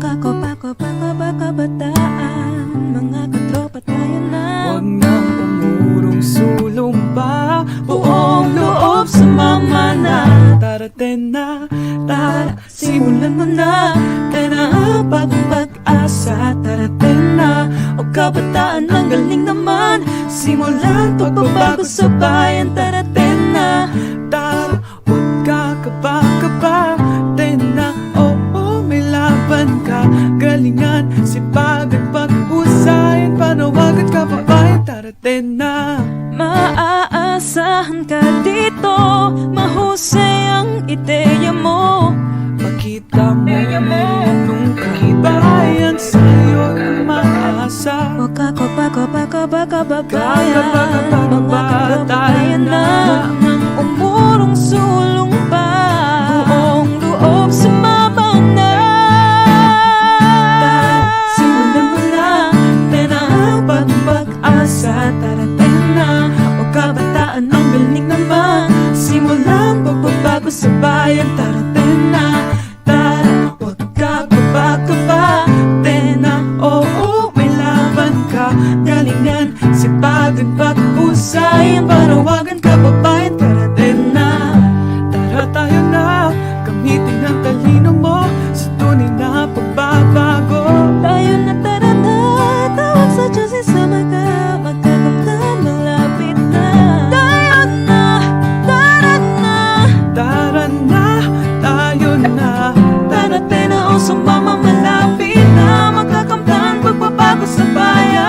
kabataan, mga katropa tayo na. Huwag nang umurong sulong pa, buong loob sumama na. Tara Tena, tara simulan mo na. Tena, bagong pag-asa, tara Tena. O kabataan, ang galing naman. Simulan pagbabago sa bayan, tara Tena. Tara, huwag kakaba-kaba. Tena, oo, may laban ka. Galingan, sipagan, pag-usayan, panawagan ka babayan, tara Tena. Maaasahan ka dito, mahusay ang ideya mo. Makita mo nung kabayan sa'yo umaasa. Huwag kakaba-kababayan, mga kababayan na. Nang umurong sulong pa, buong loob sumabang na. Simulan mo na, Tena, bagong pag-asa, tara Tena. O kabataan, ang galing naman. Simulan pagbabago sa bayan, tara Tena. Tara, huwag kakaba-kaba. Tena, oo, may laban ka. Galingan, sipagan, pag-usayan, panawagan ka babayan, tara Tena. Tara tayo na, gamitin ang talino mo sa tunay na pagbabago. Tayo na, tara na, tawag sa Diyos, isama ka, magkakamtan, malapit na. Tayo na, tara na, tara na, tayo na. Tara Tena, o sumama, malapit na. Magkakamtan, pagbabago sa bayan.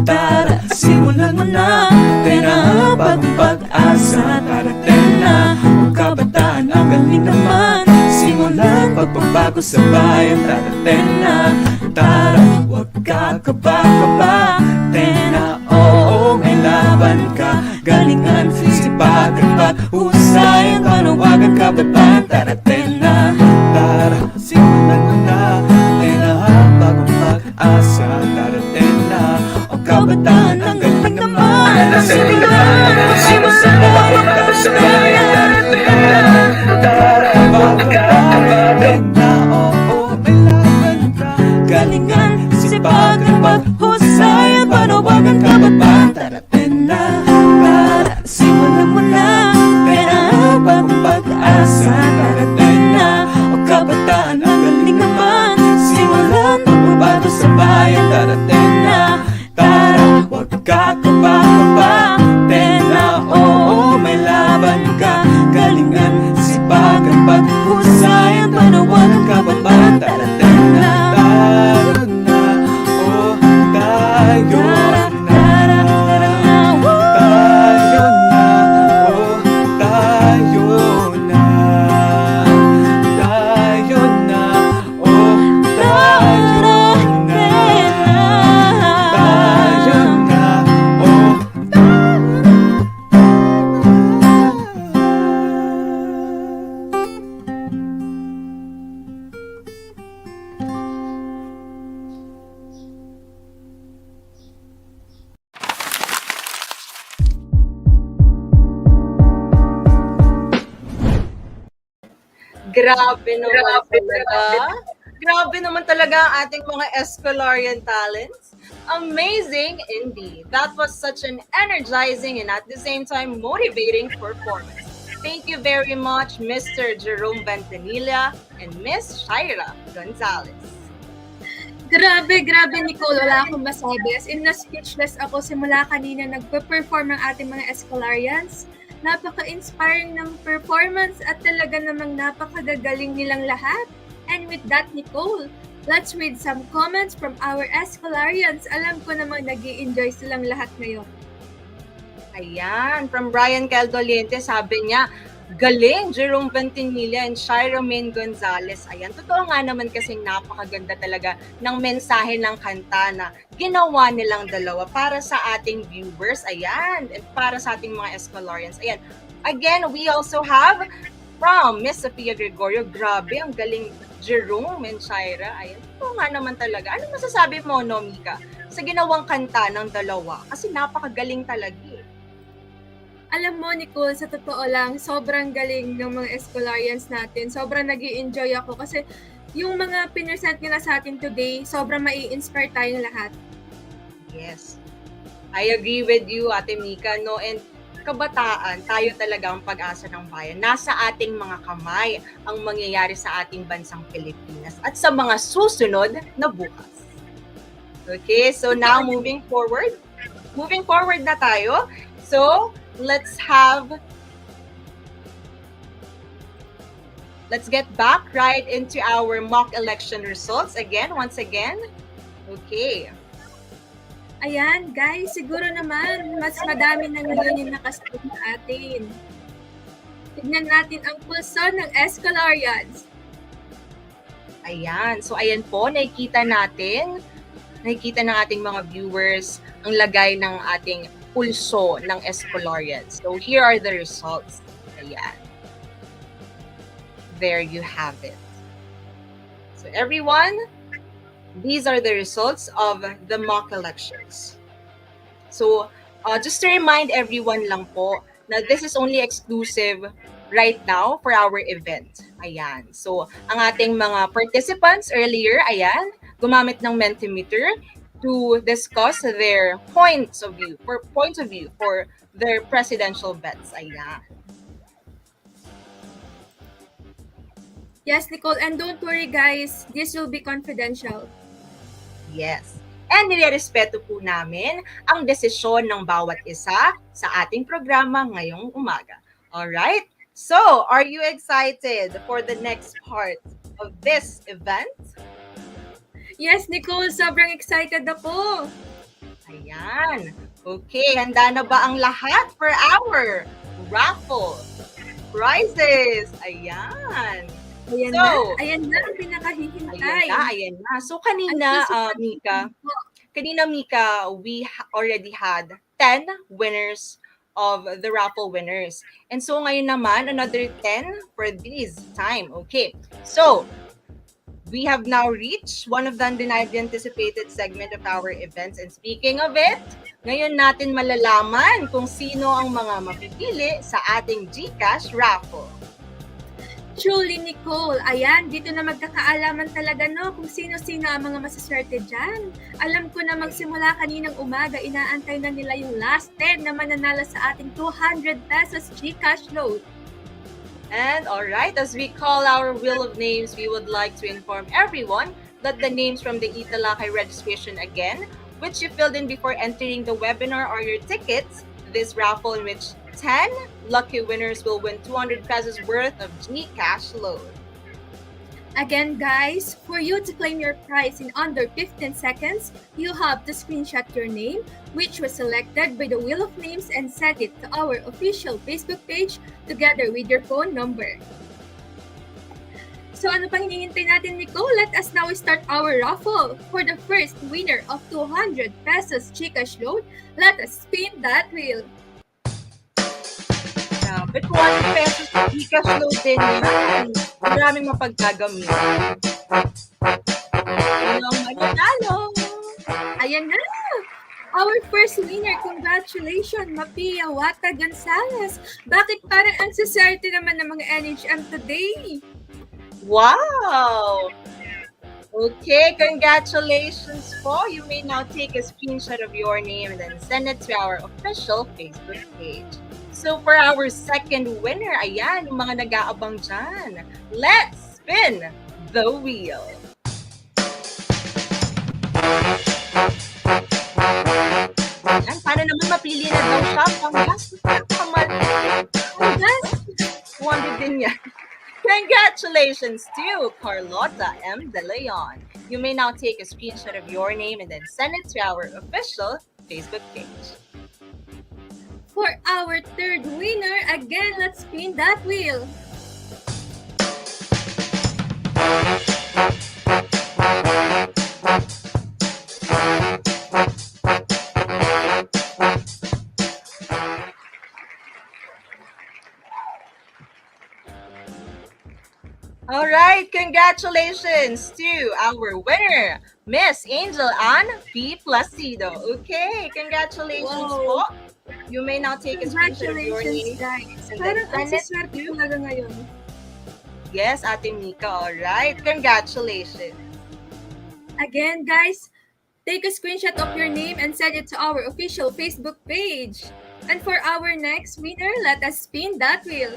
Tara, simulan mo na. Tena, bagong pag-asa, tara Tena. O kabataan, ang galing naman. Simulan pagbabago sa bayan, tara Tena. Tara, huwag kakaba-kaba. Tena, oo, may laban ka. Galingan, sipagan, pag-usayan, panawagan ka babayan, tara Tena. Tara, simulan mo na. Tena, bagong pag-asa, tara Tena. O kabataan, ang galing naman. Simulan pagbabago sa bayan, tara Tena. Tara, huwag kakaba. Tena, oo, may laban ka. Galingan, sipagan, pag-usayan, panawagan ka babayan, tara Tena. Tara, simulan mo na. Tena, bagong pag-asa, tara Tena. O kabataan, ang galing naman. Simulan pagbabago sa bayan, tara Tena. Tara, huwag kakaba-kaba. Tena, oo, may laban ka. Galingan, sipagan, pag-usayan, panawagan ka babayan, tara Tena. Tayo na, oh, tayo na. Tayo na, oh, tayo na. Tayo na, oh, tayo na. Tayo na, oh, Grabe naman talaga. Grabe naman talaga ang ating mga Escolarian talents. Amazing indeed. That was such an energizing and at the same time motivating performance. Thank you very much, Mr. Jerome Ventanilla and Miss Shaira Gonzalez. Grabe, Nicole. Wala akong masabi. As in, na-speechless ako simula kanina nagpe-perform ang ating mga Escolarians. Napaka-inspiring ng performance at talaga namang napakagagaling nilang lahat. And with that, Nicole, let's read some comments from our Escolarians. Alam ko namang nag-i-enjoy silang lahat ngayon. Ayan, from Brian Caldoliente, sabi niya, galing, Jerome Ventimilla and Shira Min Gonzalez. Ayan, totoo nga naman kasing napakaganda talaga ng mensahe ng kanta na ginawa nilang dalawa para sa ating viewers. Ayan, and para sa ating mga Escolarians. Ayan, again, we also have from Miss Sofia Gregorio. Grabe, ang galing Jerome and Shira. Ayan, totoo nga naman talaga. Ano masasabi mo, no, Mika, sa ginawang kanta ng dalawa? Kasi napakagaling talaga eh. Alam mo, Nicole, sa totoo lang, sobrang galing ng mga Escolarians natin. Sobrang nag-i-enjoy ako kasi yung mga pinesent nila sa atin today, sobrang mai-inspire tayong lahat. Yes. I agree with you, Ate Mika, no? And kabataan, tayo talaga ang pag-asa ng bayan. Nasa ating mga kamay ang mangyayari sa ating bansang Pilipinas at sa mga susunod na bukas. Okay, so now moving forward na tayo. So, let's get back right into our mock election results once again. Okay. Ayan, guys, siguro naman mas madami na ngayon yung nakastream na atin. Tignan natin ang pulso ng Escolarians. Ayan, so ayan po, nakikita ng ating mga viewers ang lagay ng ating pulso ng Escolarians. So here are the results. Ayan. There you have it. So everyone, these are the results of the mock elections. So just to remind everyone lang po na this is only exclusive right now for our event. Ayan. So ang ating mga participants earlier, ayan, gumamit ng Mentimeter to discuss their points of view for their presidential bets. Ayan. Yes, Nicole, and don't worry guys, this will be confidential. Yes. And nirerespeto po namin ang desisyon ng bawat isa sa ating programa ngayong umaga. Alright? So, are you excited for the next part of this event? Yes, Nicole, sobrang excited ako. Ayan. Okay, handa na ba ang lahat for our raffle prizes? Ayan. Ayan na, ang pinakahihintay. Ayan na. So kanina, Mika, we already had 10 winners of the raffle winners. And so ngayon naman, another 10 for this time. Okay, so we have now reached one of the undeniably anticipated segment of our events. And speaking of it, ngayon natin malalaman kung sino ang mga mapipili sa ating GCash raffle. Truly, Nicole. Ayan, dito na magkakaalaman talaga no kung sino-sino ang mga masaswerte dyan. Alam ko na magsimula kaninang umaga, inaantay na nila yung last 10 na mananalo sa ating 200 pesos GCash load. And alright, as we call our wheel of names, we would like to inform everyone that the names from the E-Talakay registration again, which you filled in before entering the webinar, are your tickets. This raffle in which 10 lucky winners will win 200 pesos worth of GCash load. Again, guys, for you to claim your prize in under 15 seconds, you have to screenshot your name, which was selected by the Wheel of Names, and send it to our official Facebook page together with your phone number. So ano pang hinihintay natin, Nicole? Let us now start our raffle. For the first winner of 200 pesos GCash load, let us spin that wheel. But 200 pesos GCash load din yun. Maraming mapaggagamit. Manalo! Ayan na! Our first winner, congratulations, Mapia Wata Gonzalez. Bakit parang ang saserte naman ng mga NHM today? Wow! Okay, congratulations po. You may now take a screenshot of your name and then send it to our official Facebook page. So for our second winner, ayan, yung mga nag-aabang dyan. Let's spin the wheel. Ayan, paano naman mapili na daw siya? Panggastos na kamal. Panggastos. 200 din yan. Congratulations to Carlota M. De Leon. You may now take a screenshot of your name and then send it to our official Facebook page. For our third winner, again, let's spin that wheel. All right, congratulations to our winner, Miss Angel Ann P. Placido. Okay, congratulations po. You may now take a screenshot of your name. Congratulations, guys. And then Parang ang send it siswerte to- talaga ngayon. Yes, Ate Mika. All right, congratulations. Again, guys, take a screenshot of your name and send it to our official Facebook page. And for our next winner, let us spin that wheel.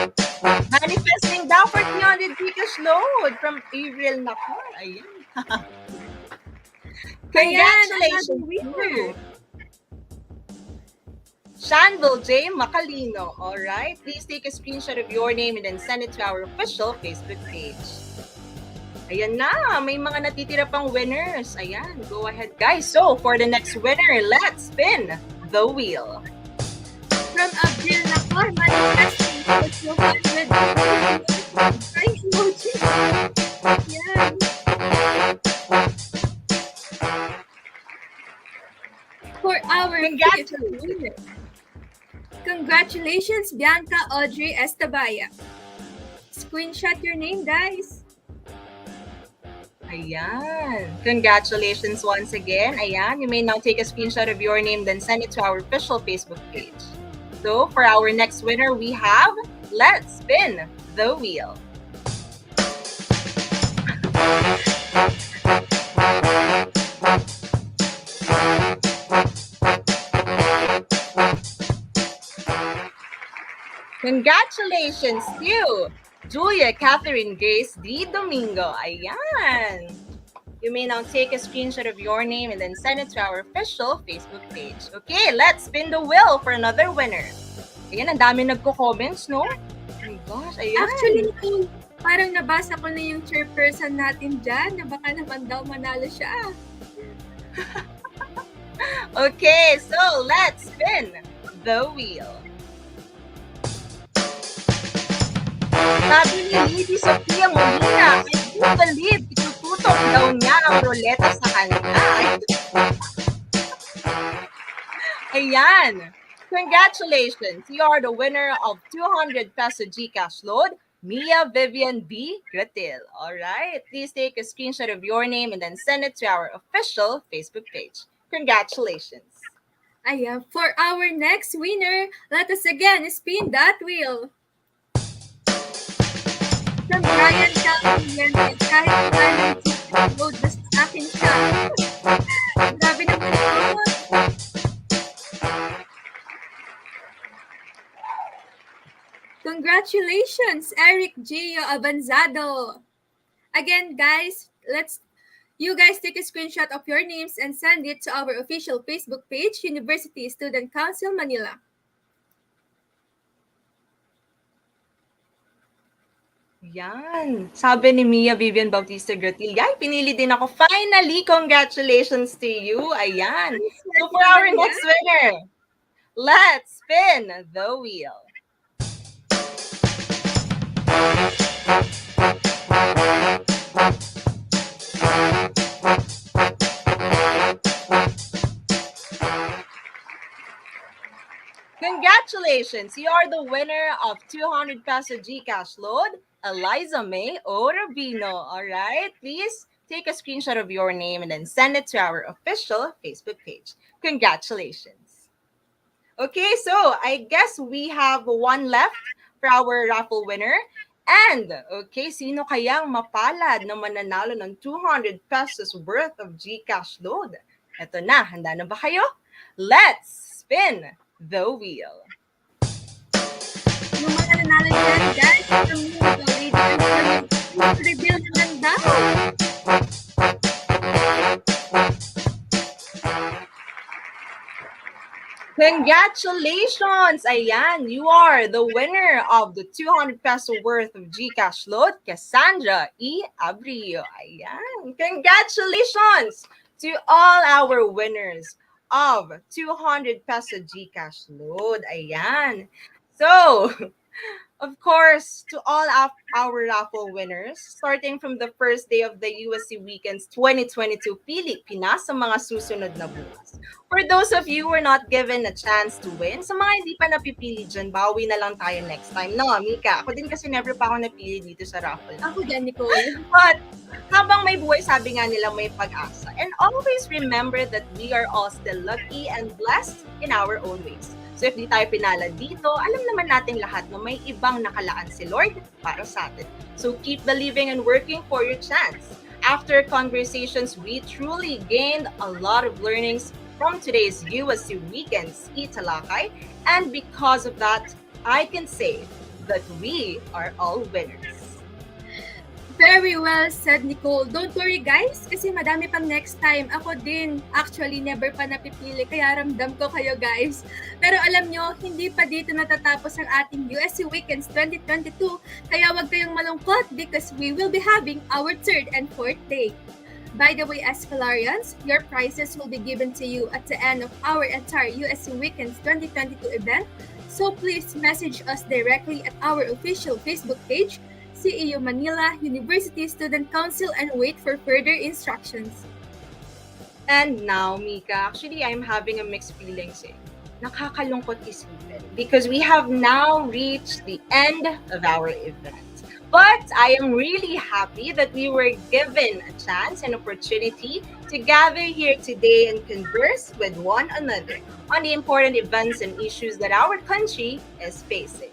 Manifesting daw for 300 Gcash load from April na po. Ayan. Congratulations to Shanville J. Macalino. Alright, please take a screenshot of your name and then send it to our official Facebook page. Ayan na, may mga natitira pang winners. Ayan, go ahead guys. So, for the next winner, let's spin the wheel. From Abril Nakor, manifesting for 200 price emoji. Yan. For our fifth winner. Congratulations, Bianca Audrey Estabaya. Screenshot your name, guys. Ayan. Congratulations once again. Ayan, you may now take a screenshot of your name, then send it to our official Facebook page. So, for our next winner, we have, let's spin the wheel. Congratulations to Julia Catherine Grace D. Domingo. Ayan. You may now take a screenshot of your name and then send it to our official Facebook page. Okay, let's spin the wheel for another winner. Ayan, ang dami nagko-comments, no? Oh my gosh, ayan. Actually, parang nabasa ko na yung chairperson natin dyan na baka naman daw manalo siya. Okay, so let's spin the wheel. Sabi ni Lady Sofia Molina, I do believe itututok daw niya ang ruleta sa kanya. Ayan. Congratulations. You are the winner of 200 peso GCash load, Mia Vivian B. Gratil. Alright. Please take a screenshot of your name and then send it to our official Facebook page. Congratulations. Ayan. For our next winner, let us again spin that wheel. From Brian Calvin, kahit paano load na sa akin siya. Grabe naman ito. Congratulations, Eric Gio Avanzado. Again, guys, you guys take a screenshot of your names and send it to our official Facebook page, University Student Council Manila. Yan. Sabi ni Mia Vivian Bautista Gratil, yay, pinili din ako. Finally, congratulations to you. Ayan. So for our next winner, let's spin the wheel. Congratulations! You are the winner of 200 peso GCash load, Eliza May O. Rubino. Alright, please take a screenshot of your name and then send it to our official Facebook page. Congratulations. Okay, so I guess we have one left for our raffle winner. And, okay, sino kayang mapalad na mananalo ng 200 pesos worth of GCash load? Eto na, handa na ba kayo? Let's spin the wheel. Yung mga nanalo dyan, guys, wait for your reveal naman daw. Congratulations! Ayan, you are the winner of the 200 peso worth of GCash load, Cassandra E. Abreu. Ayan, congratulations to all our winners of 200 peso GCash load. Ayan. So, of course, to all of our raffle winners, starting from the first day of the USC Weekends 2022 Pilipinas sa mga susunod na bukas. For those of you who were not given a chance to win, sa mga hindi pa napipili dyan, bawi na lang tayo next time. No, Mika, ako din kasi never pa ako napili dito sa raffle. Ako din, Nicole. But, habang may buhay, sabi nga nila may pag-asa. And always remember that we are all still lucky and blessed in our own ways. So if di tayo pinalad dito, alam naman natin lahat na may ibang nakalaan si Lord para sa atin. So keep believing and working for your chance. After conversations, we truly gained a lot of learnings from today's USC Weekends E-Talakay. And because of that, I can say that we are all winners. Very well said, Nicole. Don't worry, guys, kasi madami pang next time. Ako din, actually, never pa napipili, kaya ramdam ko kayo, guys. Pero alam nyo, hindi pa dito natatapos ang ating USC Weekends 2022, kaya wag kayong malungkot because we will be having our third and fourth day. By the way, Escalarians, your prizes will be given to you at the end of our entire USC Weekends 2022 event, so please message us directly at our official Facebook page, CEU Manila University Student Council, and wait for further instructions. And now, Mika, actually, I'm having a mixed feelings eh. Nakakalungkot isipin because we have now reached the end of our event. But I am really happy that we were given a chance and opportunity to gather here today and converse with one another on the important events and issues that our country is facing.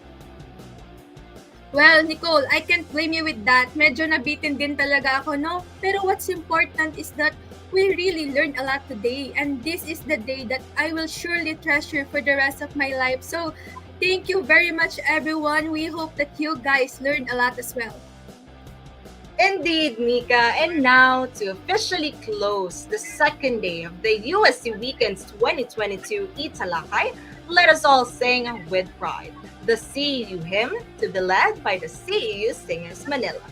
Well, Nicole, I can't blame you with that. Medyo nabitin din talaga ako, no? Pero what's important is that we really learned a lot today, and this is the day that I will surely treasure for the rest of my life. So, thank you very much, everyone. We hope that you guys learned a lot as well. Indeed, Mika. And now, to officially close the second day of the USC Weekends 2022 E-Talakay, let us all sing with pride the CEU hymn to be led by the CEU Singers Manila.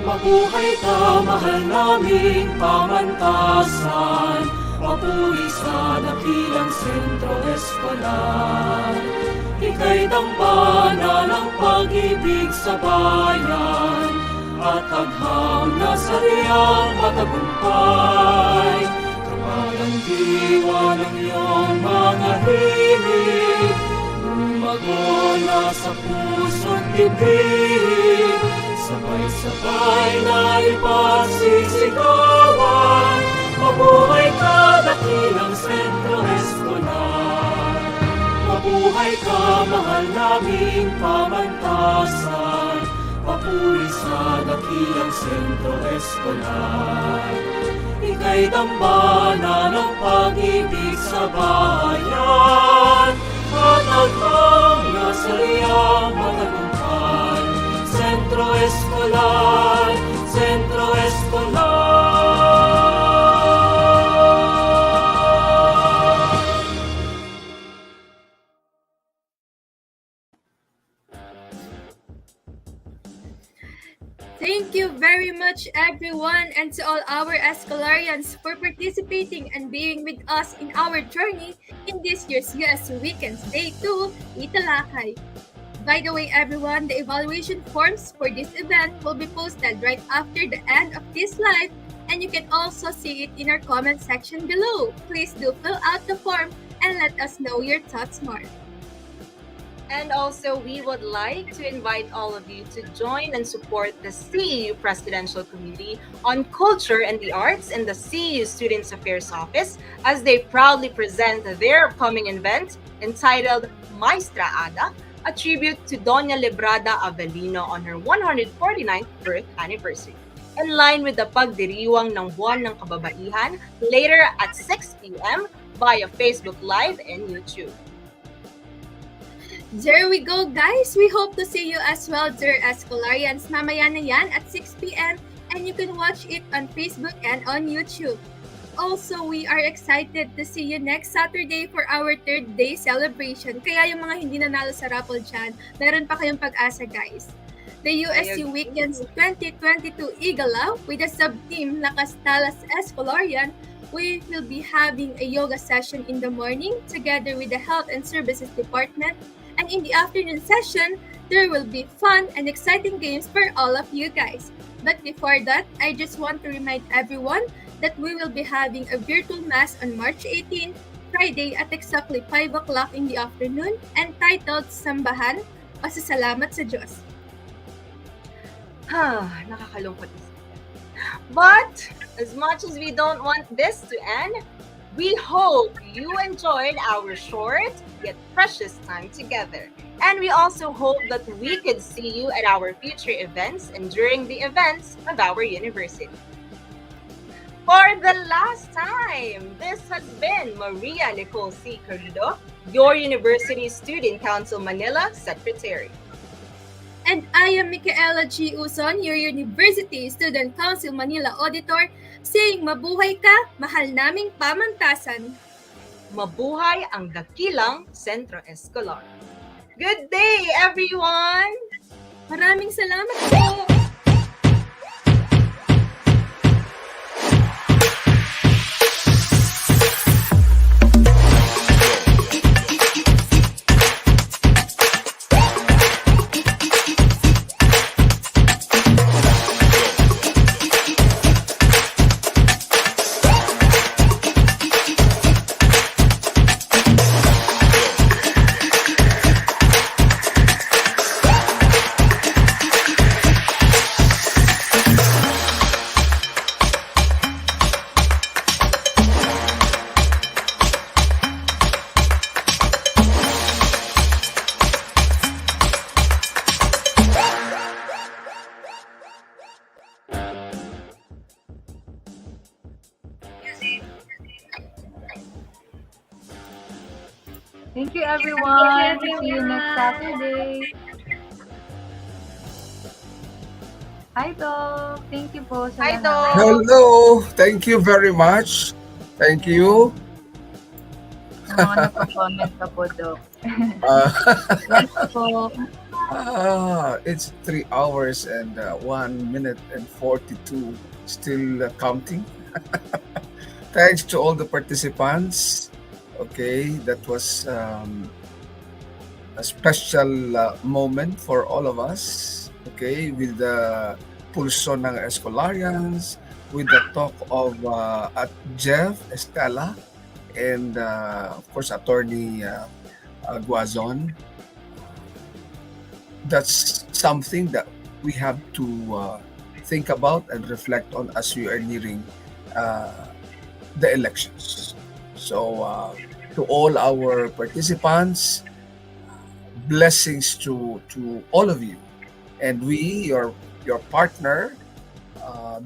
Mabuhay ka, mahal naming pamantasan, mapuri sa dakilang sentro eskolar. Ika'y dambana ng pag-ibig sa bayan, at agham na sa riyang matagumpay. Kapag ang diwa ng iyong mga himig, umagona sa puso't dibdib, sabay-sabay na ipagsisigawan, mabuhay ka, dakilang sentro eskolar. Mabuhay ka, mahal naming pamantasan, papuri sa dakilang sentro eskolar. Ika'y dambana ng pag-ibig sa bayan, at agham na sa riyang matagumpay. Sentro Escolar, Centro Escolar. Thank you very much, everyone, and to all our Escalarians for participating and being with us in our journey in this year's USC Weekends Day 2 E-Talakay. By the way, everyone, the evaluation forms for this event will be posted right after the end of this live, and you can also see it in our comment section below. Please do fill out the form and let us know your thoughts more. And also, we would like to invite all of you to join and support the CEU Presidential Committee on Culture and the Arts and the CEU Students Affairs Office as they proudly present their upcoming event entitled Maestra Ada, a tribute to Doña Librada Avelino on her 149th birth anniversary. In line with the pagdiriwang ng Buwan ng Kababaihan later at 6 p.m. via Facebook Live and YouTube. There we go, guys! We hope to see you as well, dear Escolarians. Mamaya na yan at 6 p.m. and you can watch it on Facebook and on YouTube. Also, we are excited to see you next Saturday for our third day celebration. Kaya yung mga hindi nanalo sa raffle dyan, meron pa kayong pag-asa, guys. The USC Weekends 2022 Igalaw with the sub-team Lakas Talas Escolarian, we will be having a yoga session in the morning together with the Health and Services Department. And in the afternoon session, there will be fun and exciting games for all of you guys. But before that, I just want to remind everyone that we will be having a virtual mass on March 18, Friday at exactly 5 o'clock in the afternoon entitled Sambahan, Pasasalamat sa Diyos. Nakakalungkot isipin. But as much as we don't want this to end, we hope you enjoyed our short yet precious time together. And we also hope that we could see you at our future events and during the events of our university. For the last time, this has been Maria Nicole C. Carrido, your University Student Council Manila Secretary. And I am Micaela G. Uson, your University Student Council Manila Auditor, saying mabuhay ka, mahal naming pamantasan. Mabuhay ang dakilang Sentro Escolar. Good day, everyone! Maraming salamat po! Thank you, everyone. See you next Saturday. Hi, Doc. Thank you po sa Hi, Doc. Hello. Thank you very much. Thank you. mga nagpa-comment na po, Doc. Yes po. It's 3 hours and 1 minute and 42. Still counting. Thanks to all the participants. Okay, that was a special moment for all of us. Okay, with the pulso ng Escolarians, with the talk of at Jeff Estela, and of course Attorney Guazon. That's something that we have to think about and reflect on as we are nearing the elections. So to all our participants, blessings to all of you, and we, your partner,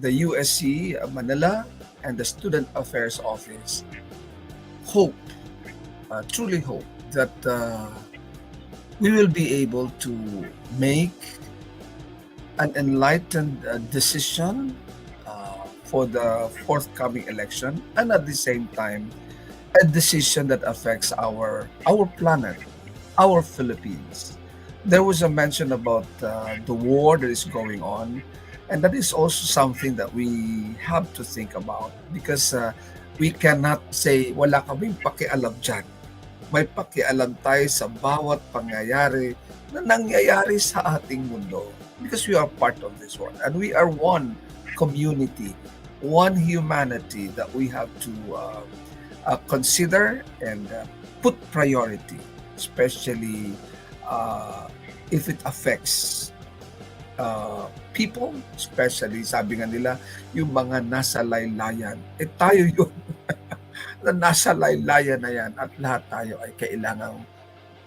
the USC Manila and the Student Affairs Office, hope, truly hope that we will be able to make an enlightened decision for the forthcoming election, and at the same time a decision that affects our planet, our Philippines. There was a mention about the war that is going on, and that is also something that we have to think about, because we cannot say wala kaming pakialam dyan. may pakialam tayo sa bawat pangyayari na nangyayari sa ating mundo because we are part of this world and we are one community, one humanity that we have to consider and put priority, especially if it affects people, especially sabi nga nila, yung mga nasa laylayan. Tayo yun na nasa laylayan na yan at lahat tayo ay kailangang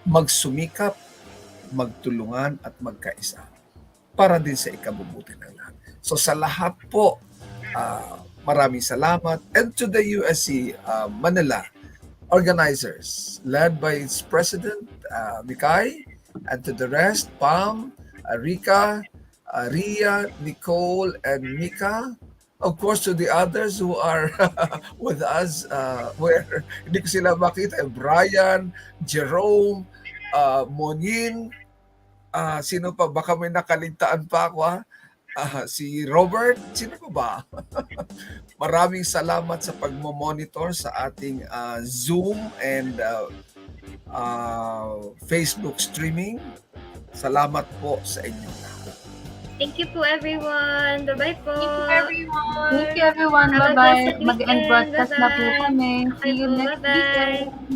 magsumikap, magtulungan at magkaisa para din sa ikabubuti ng lahat. So sa lahat po, maraming salamat. And to the USC Manila organizers, led by its president, Mikay, and to the rest, Pam, Rika, Ria, Nicole, and Mika. Of course, to the others who are with us, where hindi ko sila makita, Brian, Jerome, Monin, sino pa? Baka may nakaligtaan pa ako, ha? Si Robert, sino pa ba? Maraming salamat sa pagmo-monitor sa ating Zoom and Facebook streaming. Salamat po sa inyong lahat. Thank you po everyone. Bye-bye po. Thank you everyone. Thank you everyone. Have a Bye-bye. blessed Mag-end weekend. broadcast na po Bye-bye. kami. Okay See you po. next Bye-bye. weekend.